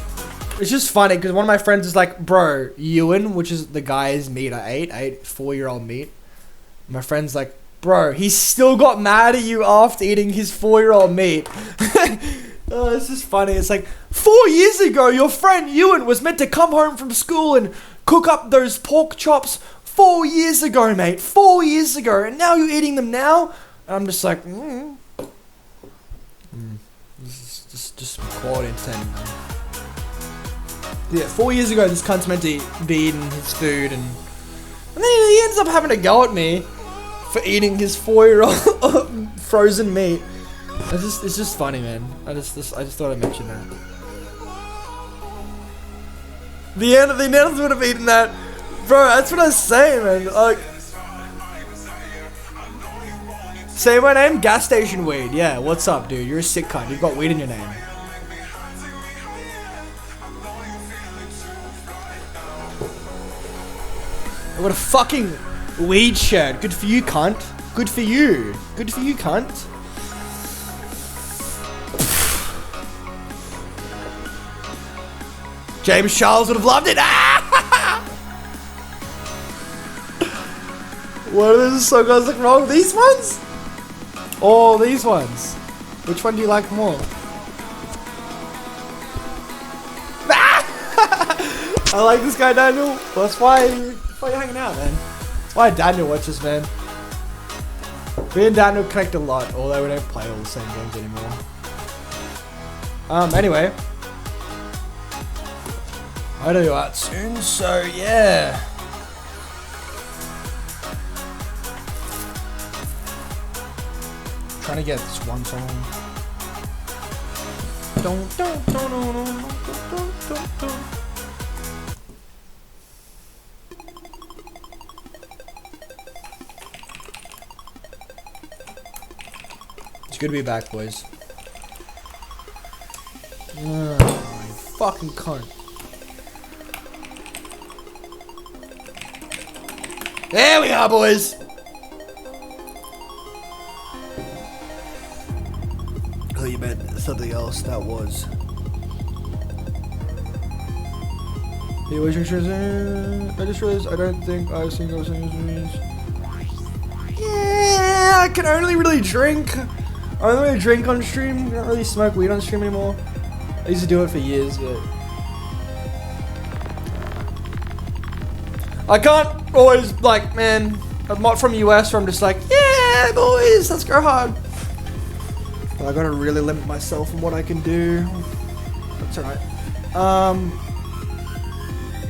It's just funny because one of my friends is like, bro, Ewan, which is the guy's meat I ate 4-year-old meat. My friend's like, bro, he still got mad at you after eating his 4-year-old meat. Oh, it's just funny. It's like, 4 years ago, your friend Ewan was meant to come home from school and cook up those pork chops 4 years ago, mate. 4 years ago. And now you're eating them now? And I'm just like, This is just quality entertainment, man. Yeah, 4 years ago, this cunt's meant to be eating his food, and then he ends up having to go at me for eating his 4-year-old frozen meat. It's just funny, man. I just thought I'd mention that. The announcers would have eaten that, bro. That's what I was saying, man. Like, say my name, gas station weed. Yeah, what's up, dude? You're a sick cunt. You've got weed in your name. I got a fucking weed shirt. Good for you, cunt. Good for you. Good for you, cunt. James Charles would have loved it. What are those sunglasses look wrong? These ones? Oh, these ones. Which one do you like more? I like this guy, Daniel. Well, that's why you're hanging out, man. That's why Daniel watches, man. Me and Daniel connect a lot, although we don't play all the same games anymore. Anyway. I do that soon, so yeah. Trying to get this one song. Don't. It's good to be back, boys. Fucking cunt. There we are, boys. Oh, you meant something else. That was. Hey, what's your I just realized I don't think I've seen those things. Yeah, I can only really drink. I only really drink on stream. I don't really smoke weed on stream anymore. I used to do it for years, but I can't always, like, man, I'm not from the US where I'm just like, yeah, boys, let's go hard. But I gotta really limit myself in what I can do. That's alright.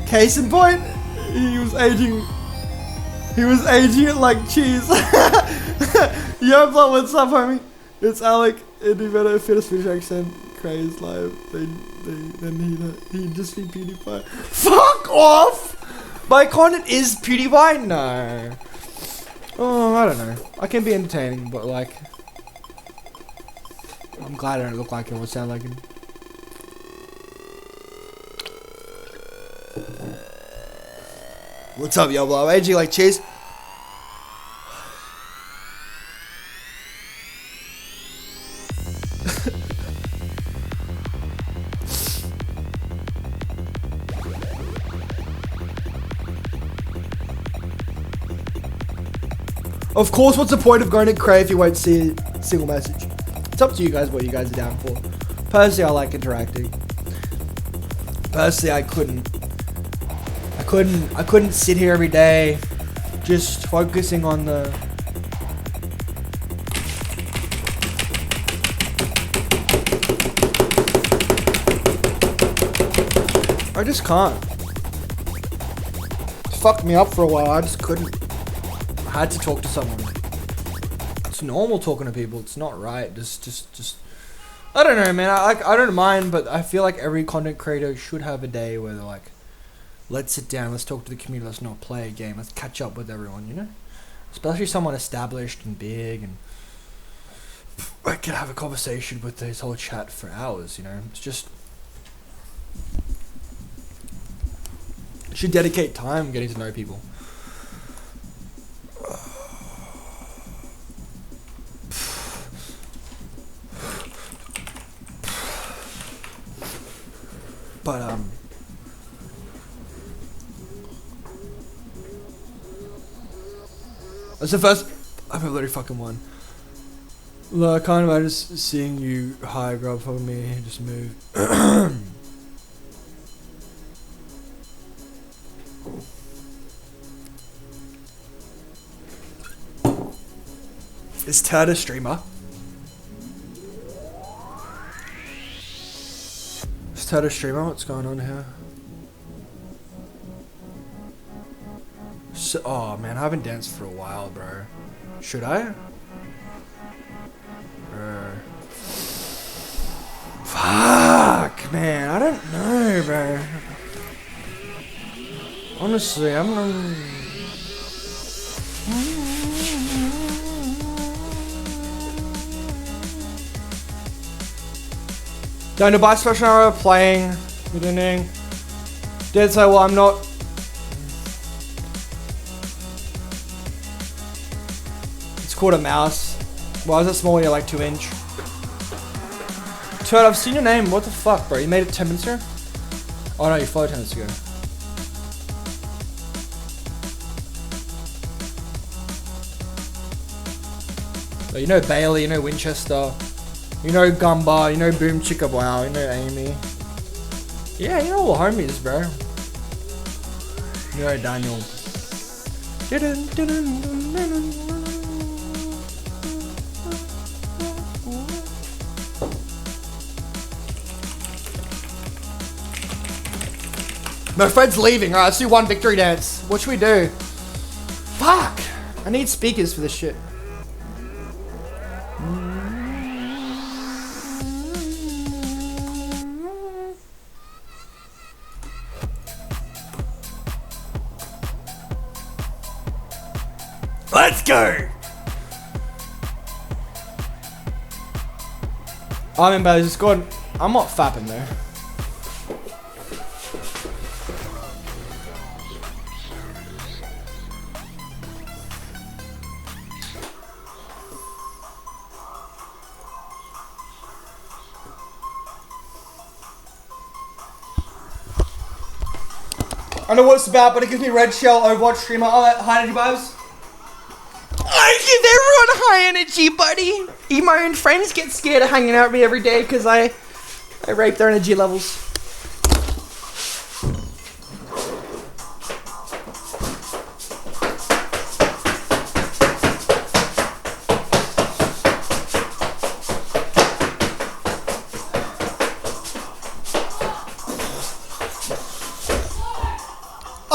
Case in point, he was aging it like cheese. Yo, blah, what's up, homie? It's Alec, and he better fit a Swedish accent. Craze live. Then he'd just be PewDiePie. Fuck off! My content is PewDiePie? No. Oh, I don't know. I can be entertaining, but like, I'm glad I don't look like him or sound like him. What's up, yo, blah? Aging like cheese. Of course, what's the point of going to Cray if you won't see a single message? It's up to you guys what you guys are down for. Personally, I like interacting. Personally, I couldn't sit here every day just focusing on the I just can't. It fucked me up for a while. I just couldn't. I had to talk to someone. It's normal talking to people. It's not right. Just. I don't know, man. I don't mind, but I feel like every content creator should have a day where they're like, let's sit down, let's talk to the community, let's not play a game, let's catch up with everyone, you know? Especially someone established and big, and I can have a conversation with this whole chat for hours, you know? It's just, you should dedicate time getting to know people. But, that's the first I've literally fucking won. Look, I can't imagine seeing you high grow up on me, just move. Is Ted a streamer? Is Ted a streamer? What's going on here? So, oh man, I haven't danced for a while, bro. Should I? Fuck, man, I don't know, bro. Honestly, I'm not. Don't do buy special hour playing. Beginning. Did say, well, I'm not. It's called a mouse. Why is it small? You're like 2-inch. Turd, I've seen your name. What the fuck, bro? You made it 10 minutes ago? Oh no, you followed 10 minutes ago. So you know Bailey, you know Winchester, you know Gumba, you know Boom Chicka Wow, you know Amy. Yeah, you know all homies, bro. You know Daniel. My friend's leaving. Alright, let's do one victory dance. What should we do? Fuck! I need speakers for this shit. Let's go! I'm in Bailey's Discord. I'm not fapping there. I know what it's about, but it gives me red shell Overwatch streamer. Oh, that high energy vibes. I give everyone high energy, buddy. Even my own friends get scared of hanging out with me every day because I rape their energy levels.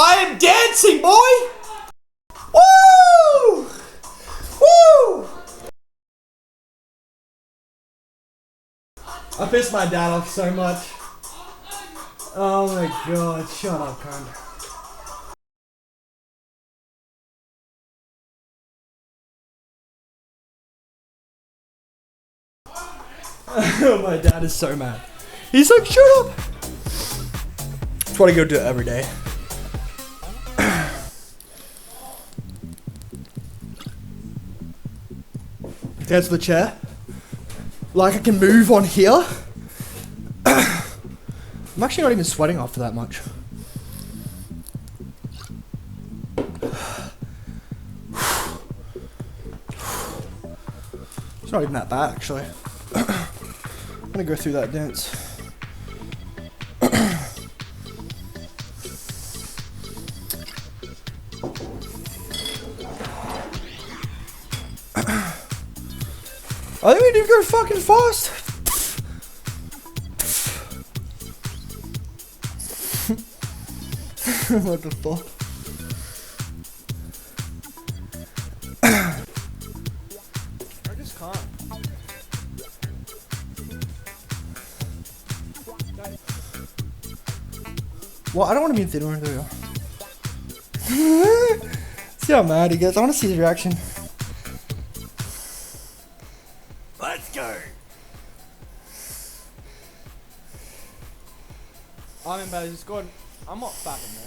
I am dancing, boy! Woo! Woo! I pissed my dad off so much. Oh my god, shut up, cunt. My dad is so mad. He's like, shut up! That's what I go do every day. Dance to the chair. Like I can move on here. I'm actually not even sweating after that much. It's not even that bad, actually. I'm gonna go through that dance. I think we do go fucking fast. What the fuck? I just can't. Well, I don't want to be in theater. There we go. See how mad he gets. I want to see his reaction. Let's go. I'm in bed. Just go on. I'm not fapping there.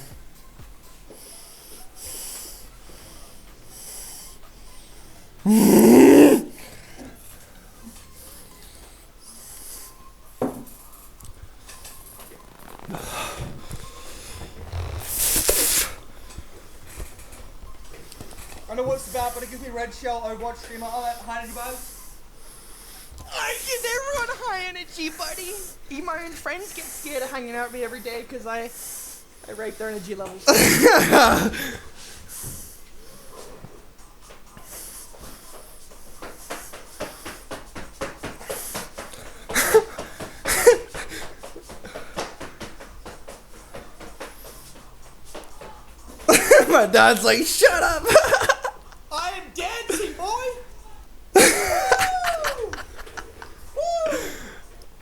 I know what it's about, but it gives me red shell Overwatch streamer. Oh, that high energy vibes. I give everyone high energy, buddy. Even my own friends get scared of hanging out with me every day because I rape their energy levels. My dad's like, shut up. I am dancing, boy.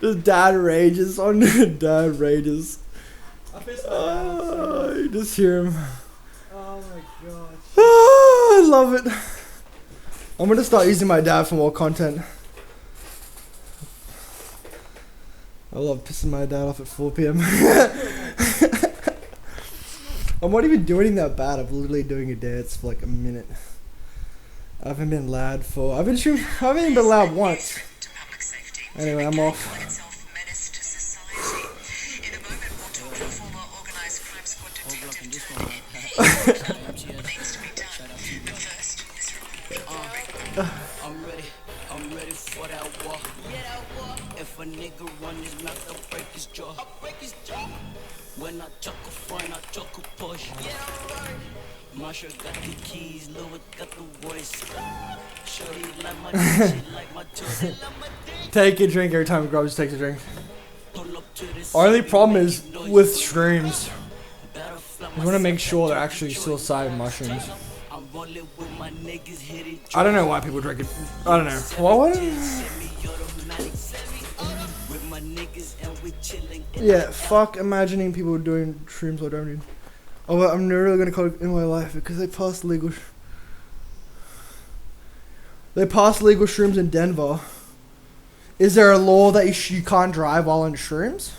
Just dad rages on dad rages. You just hear him. Oh my god. Oh, I love it. I'm gonna start using my dad for more content. I love pissing my dad off at 4 p.m. I'm not even doing that bad. I'm literally doing a dance for like a minute. I haven't been loud for. I haven't even been loud once. Anyway, I'm off. I'm ready for that war. If a nigga run his mouth, I'll break his jaw. When I chuck a front, I chuck a push. Marsha got the keys, Louis got the voice. Shorty like my she like my toes. Take a drink every time Grubbs takes a drink. Only problem is with streams. You want to make sure they're actually psilocybin mushrooms. I don't know why people drink it. I don't know. What? Yeah, fuck imagining people doing shrooms or don't do. Oh, well, I'm never really gonna call it in my life because they passed legal. They passed legal shrooms in Denver. Is there a law that you can't drive while on shrooms?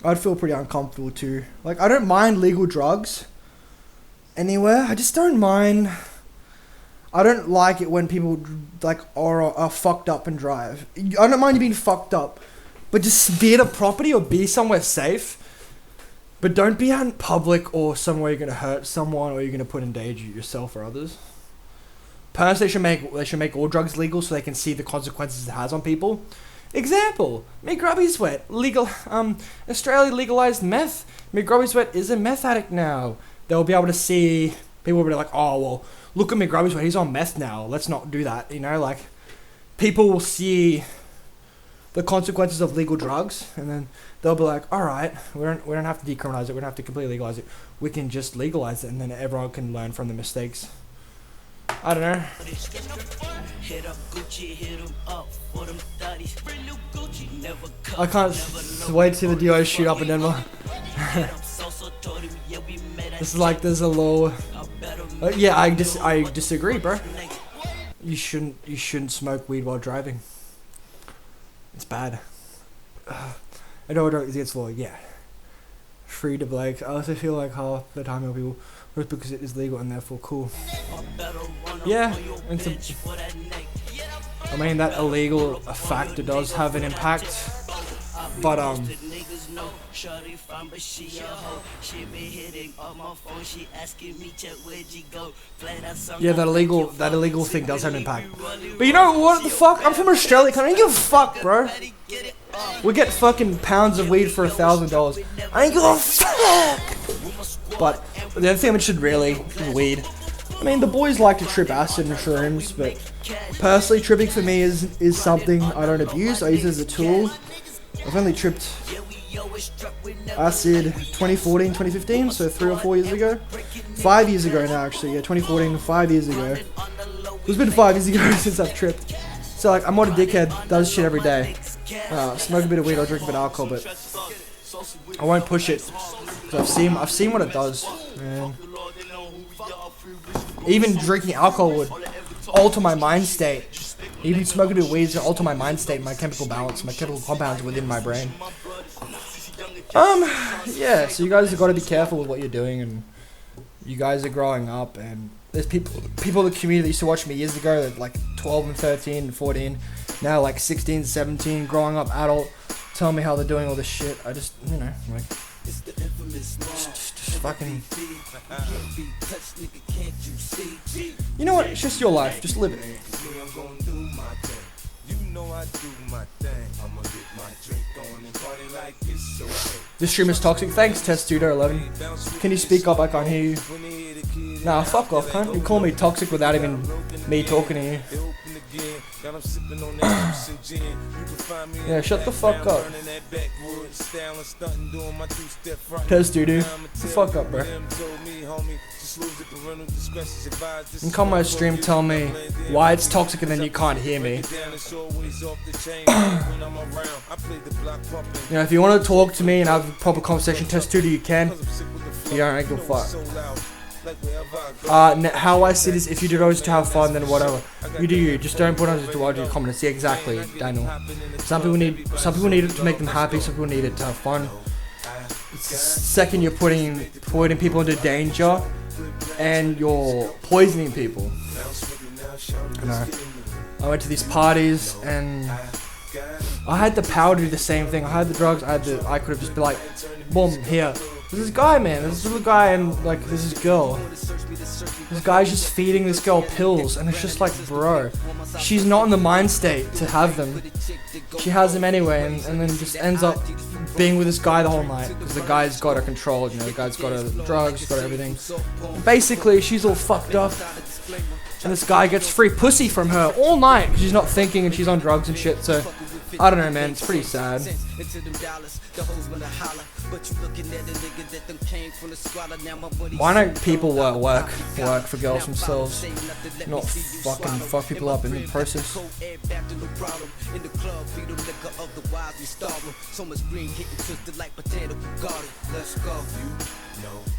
I'd feel pretty uncomfortable too. Like, I don't mind legal drugs anywhere. I just don't mind. I don't like it when people like are fucked up and drive. I don't mind you being fucked up, but just be at a property or be somewhere safe. But don't be out in public or somewhere you're gonna hurt someone or you're gonna put in danger yourself or others. Personally, they should make all drugs legal so they can see the consequences it has on people. Example: Megrubbieswet, Australia legalized meth. Megrubbieswet is a meth addict now. They'll be able to see, people will be like, oh well, look at Megrubbieswet, he's on meth now. Let's not do that. You know, like, people will see the consequences of legal drugs, and then they'll be like, all right, we don't have to decriminalize it. We don't have to completely legalize it. We can just legalize it, and then everyone can learn from the mistakes. I don't know. I can't wait to see the duo shoot up in Denver. It's like there's a law. Yeah, I disagree, bro. You shouldn't smoke weed while driving. It's bad. I know it's against law. Yeah. Free to like. I also feel like half the time people just because it is legal and therefore cool. Yeah, and I mean that illegal factor does have an impact, but yeah, that illegal thing does have an impact. But you know what the fuck? I'm from Australia. I don't give a fuck, bro. We get fucking pounds of weed for $1,000. I ain't give a fuck. But the other thing I mentioned really is weed. I mean, the boys like to trip acid and shrooms, but personally, tripping for me is something I don't abuse. I use it as a tool. I've only tripped acid 2014, 2015, so 3 or 4 years ago. 5 years ago now, actually. Yeah, 2014, 5 years ago. It's been 5 years ago since I've tripped. So, like, I'm not a dickhead, does shit every day. Smoke a bit of weed or drink a bit of alcohol, but I won't push it. Cause I've seen what it does, man. Even drinking alcohol would alter my mind state. Even smoking a bit of weed would alter my mind state, my chemical balance, my chemical compounds within my brain. Yeah, so you guys have got to be careful with what you're doing, and you guys are growing up, and there's people in the community that used to watch me years ago, that like 12 and 13 and 14, now like 16, 17, growing up adult, telling me how they're doing all this shit. I just, you know, like, just fucking, you know what, it's just your life, just live it. This stream is toxic. Thanks, Testudo11. Can you speak up? I can't hear you. Nah, fuck off, cunt. You call me toxic without even me talking to you. Yeah, shut the fuck up. Testudo. Shut the fuck up, bro. And come my stream tell me why it's toxic and then you can't hear me. You know, if you want to talk to me and have a proper conversation, Testudo, you can. You don't give a fuck. How I see this, if you do those to have fun, then whatever. You do you. Just don't put on the derogatory comments. Yeah, exactly, Daniel. Some people need it to make them happy. Some people need it to have fun. Second, you're putting people into danger, and you're poisoning people. You know, I went to these parties and I had the power to do the same thing. I had the drugs. I could have just been like, boom, here. There's this guy, man. There's this little guy and like there's this girl. This guy's just feeding this girl pills, and it's just like, bro, she's not in the mind state to have them. She has them anyway, and then just ends up being with this guy the whole night because the guy's got her controlled. You know, the guy's got her drugs, got everything. Basically, she's all fucked up, and this guy gets free pussy from her all night because she's not thinking and she's on drugs and shit. So I don't know, man. It's pretty sad. Why don't people work for girls themselves, not fucking fuck people up in the process?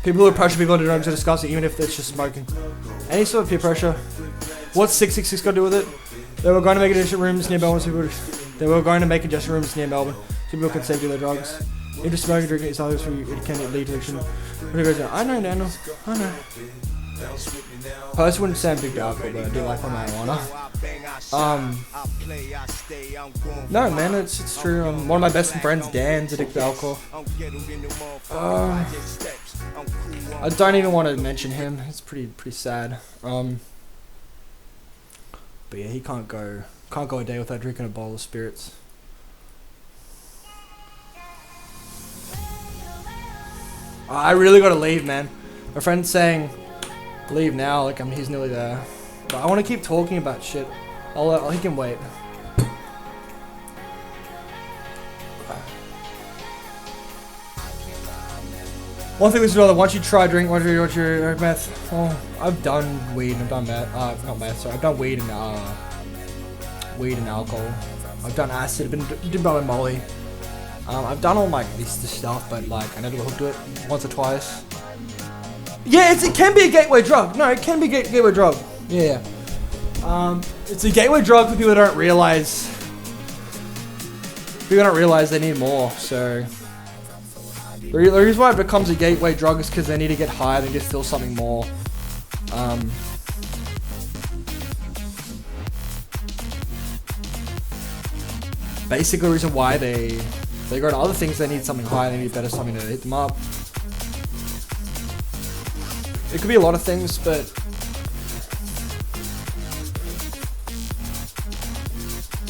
People who pressure people into drugs are disgusting, even if it's just smoking. Any sort of peer pressure What's 666 got to do with it? They were going to make adjacent rooms near Melbourne. So people, they were going to make adjacent rooms near Melbourne so people could safely do their drugs. If just smoking, drinking, it's others who it can lead to addiction. I know, Daniel. I know. Personally, wouldn't say I'm big to alcohol, but I do like my marijuana. No, man, it's true. One of my best friends, Dan's addicted to alcohol. I don't even want to mention him. It's pretty sad. But yeah, he can't go a day without drinking a bowl of spirits. I really gotta leave, man. My friend's saying, leave now, like he's nearly there. But I want to keep talking about shit. He can wait. One thing is another. Once you try drink, once you meth. Oh, I've done weed and I've done meth. Not meth. Sorry, I've done weed and alcohol. I've done acid. I've been done Molly. I've done all like this stuff, but like I never got hooked to it once or twice. Yeah, it can be a gateway drug. No, it can be a gateway drug. Yeah. It's a gateway drug for people that don't realize. People don't realize they need more. So the reason why it becomes a gateway drug is because they need to get higher and just feel something more. Basically, the reason why they go to other things, they need something higher. They need better something to hit them up. It could be a lot of things, but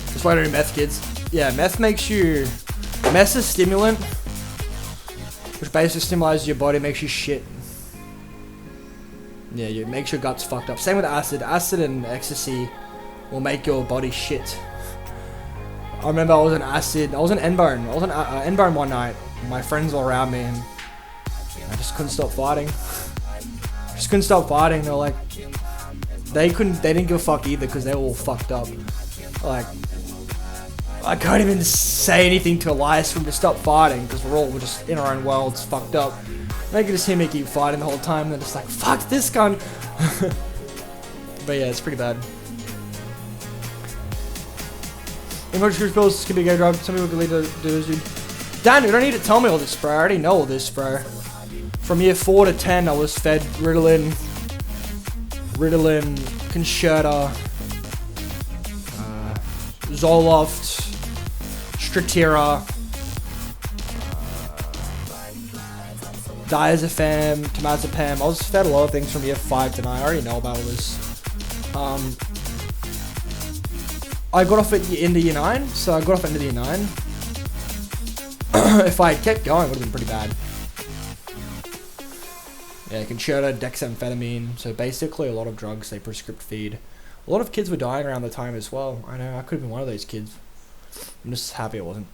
that's why I don't do meth, kids. Yeah, meth is a stimulant, which basically stimulates your body, makes you shit. Yeah, it makes your guts fucked up. Same with acid. Acid and ecstasy will make your body shit. I remember I was on acid. I was on N-Bone. I was on N-Bone one night. My friends were around me, and I just couldn't stop fighting. They're like, they didn't give a fuck either because they were all fucked up. Like, I can't even say anything to Elias for him to stop fighting because we're just in our own worlds, fucked up. They could just hear me keep fighting the whole time, and they're just like, fuck this cunt. But yeah, it's pretty bad. Emotional pills can be a gay drug. Some people can lead to this, dude. Dan, you don't need to tell me all this, bro. I already know all this, bro. From year 4 to 10, I was fed Ritalin, Concerta, Zoloft, Stratera, diazepam, temazepam. I was fed a lot of things from year 5 to 9. I already know about all this. I got off at the end of year 9, so I got off at the end of year 9. If I had kept going, it would have been pretty bad. Yeah, Concerta, dexamphetamine. So basically a lot of drugs they prescript feed. A lot of kids were dying around the time as well. I know, I could have been one of those kids. I'm just happy it wasn't.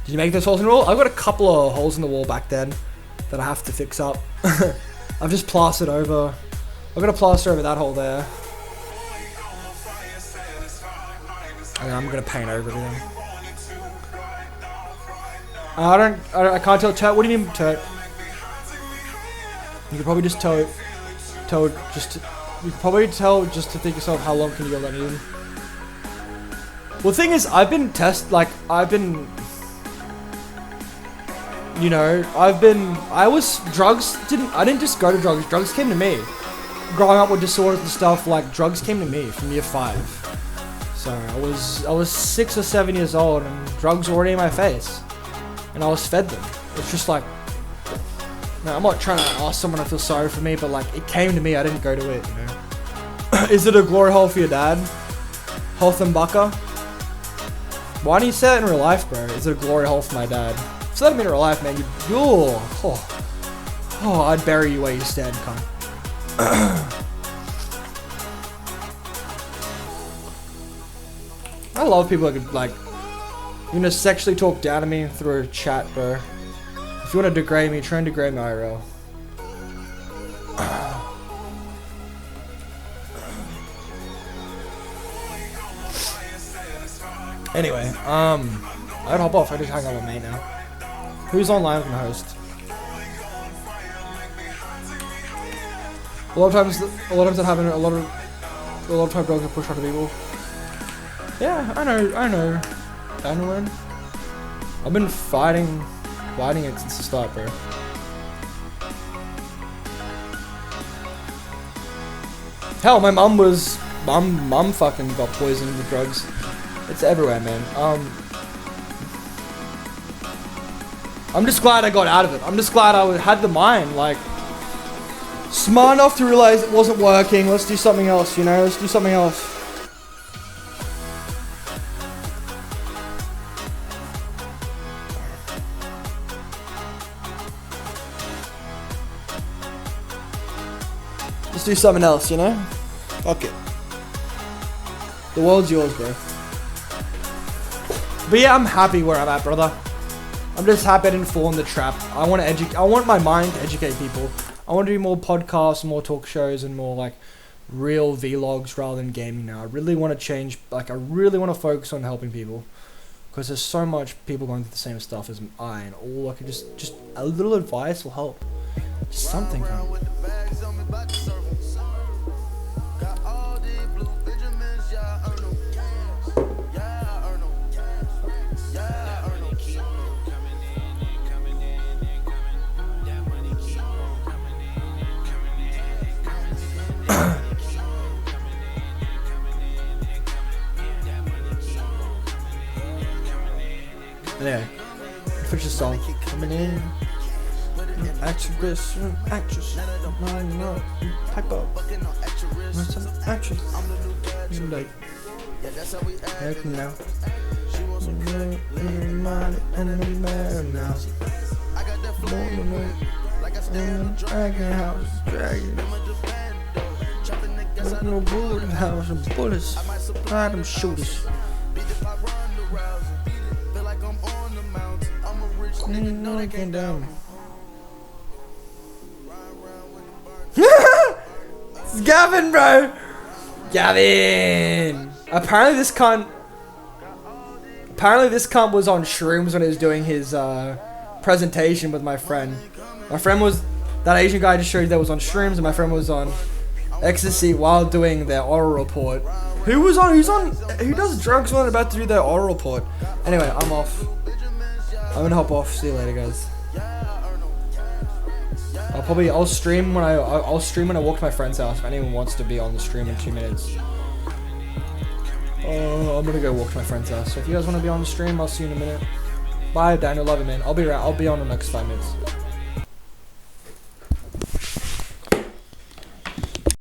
Did you make those holes in the wall? I've got a couple of holes in the wall back then that I have to fix up. I've just plastered over. I've got to plaster over that hole there. And I'm gonna paint over everything. I can't tell Tote. What do you mean Tote? You could probably just tell you could probably tell just to think yourself how long can you go that in. Well, the thing is, I didn't just go to drugs. Drugs came to me. Growing up with disorders and stuff, like drugs came to me from year 5. So I was 6 or 7 years old and drugs were already in my face. And I was fed them. It's just like, no, I'm not trying to ask someone to feel sorry for me, but like, it came to me, I didn't go to it, you know. Is it a glory hole for your dad? Health and Bucker? Why don't you say that in real life, bro? Is it a glory hole for my dad? Say that to me in real life, man. I'd bury you where you stand, cunt. I love people that could, like, sexually talk down to me through a chat, bro. If you want to degrade me, try and degrade me IRL. Anyway, I'd hop off. I just hang out with mate now. Who's online can host? A lot of times that happen. A lot of time dogs are pushed onto people. Yeah, I know. Dandelion. I've been fighting it since the start, bro. Hell, my mum fucking got poisoned with drugs. It's everywhere, man. I'm just glad I got out of it. I'm just glad I had the mind, like, smart enough to realize it wasn't working. Let's do something else, you know? Let's do something else. Let's do something else, you know? Fuck it. The world's yours, bro. But yeah, I'm happy where I'm at, brother. I'm just happy I didn't fall in the trap. I want my mind to educate people. I want to do more podcasts, more talk shows, and more like real vlogs rather than gaming now. I really want to change, like I really want to focus on helping people. Because there's so much people going through the same stuff as I, and all I could just a little advice will help. Just something, man. Anyway, finish the song. Coming in. Actress, pipe up. Actress. You like. Here come now. Dragon house, dragon. No bullet house and bullets. Buy them shooters. Down. It's Gavin, bro. Gavin. Apparently this cunt was on shrooms when he was doing his presentation with my friend. My friend was that Asian guy I just showed you that was on shrooms, and my friend was on ecstasy while doing their oral report. Who does drugs when they're about to do their oral report? Anyway, I'm off. I'm gonna hop off. See you later, guys. I'll stream when I walk to my friend's house. If anyone wants to be on the stream in 2 minutes. I'm gonna go walk to my friend's house. So if you guys want to be on the stream, I'll see you in a minute. Bye, Daniel. Love you, man. I'll be on the next 5 minutes.